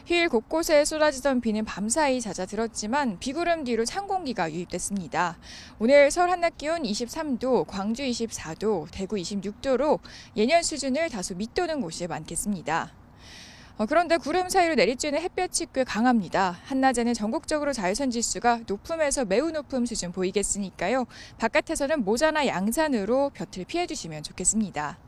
휴일 곳곳에 쏟아지던 비는 밤사이 잦아들었지만 비구름 뒤로 찬 공기가 유입됐습니다. 오늘 서울 한낮 기온 23도, 광주 24도, 대구 26도로 예년 수준을 다소 밑도는 곳이 많겠습니다. 그런데 구름 사이로 내리쬐는 햇볕이 꽤 강합니다. 한낮에는 전국적으로 자외선 지수가 높음에서 매우 높음 수준 보이겠으니까요. 바깥에서는 모자나 양산으로 볕을 피해 주시면 좋겠습니다.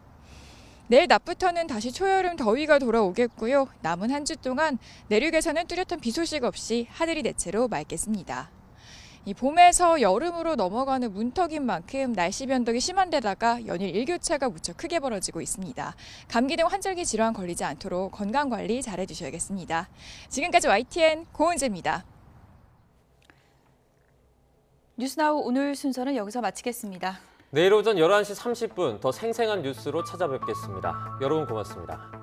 내일 낮부터는 다시 초여름 더위가 돌아오겠고요. 남은 한 주 동안 내륙에서는 뚜렷한 비 소식 없이 하늘이 대체로 맑겠습니다. 이 봄에서 여름으로 넘어가는 문턱인 만큼 날씨 변동이 심한 데다가 연일 일교차가 무척 크게 벌어지고 있습니다. 감기 등 환절기 질환 걸리지 않도록 건강관리 잘 해주셔야겠습니다. 지금까지 YTN 고은재입니다. 뉴스나우 오늘 순서는 여기서 마치겠습니다. 내일 오전 11시 30분 더 생생한 뉴스로 찾아뵙겠습니다. 여러분 고맙습니다.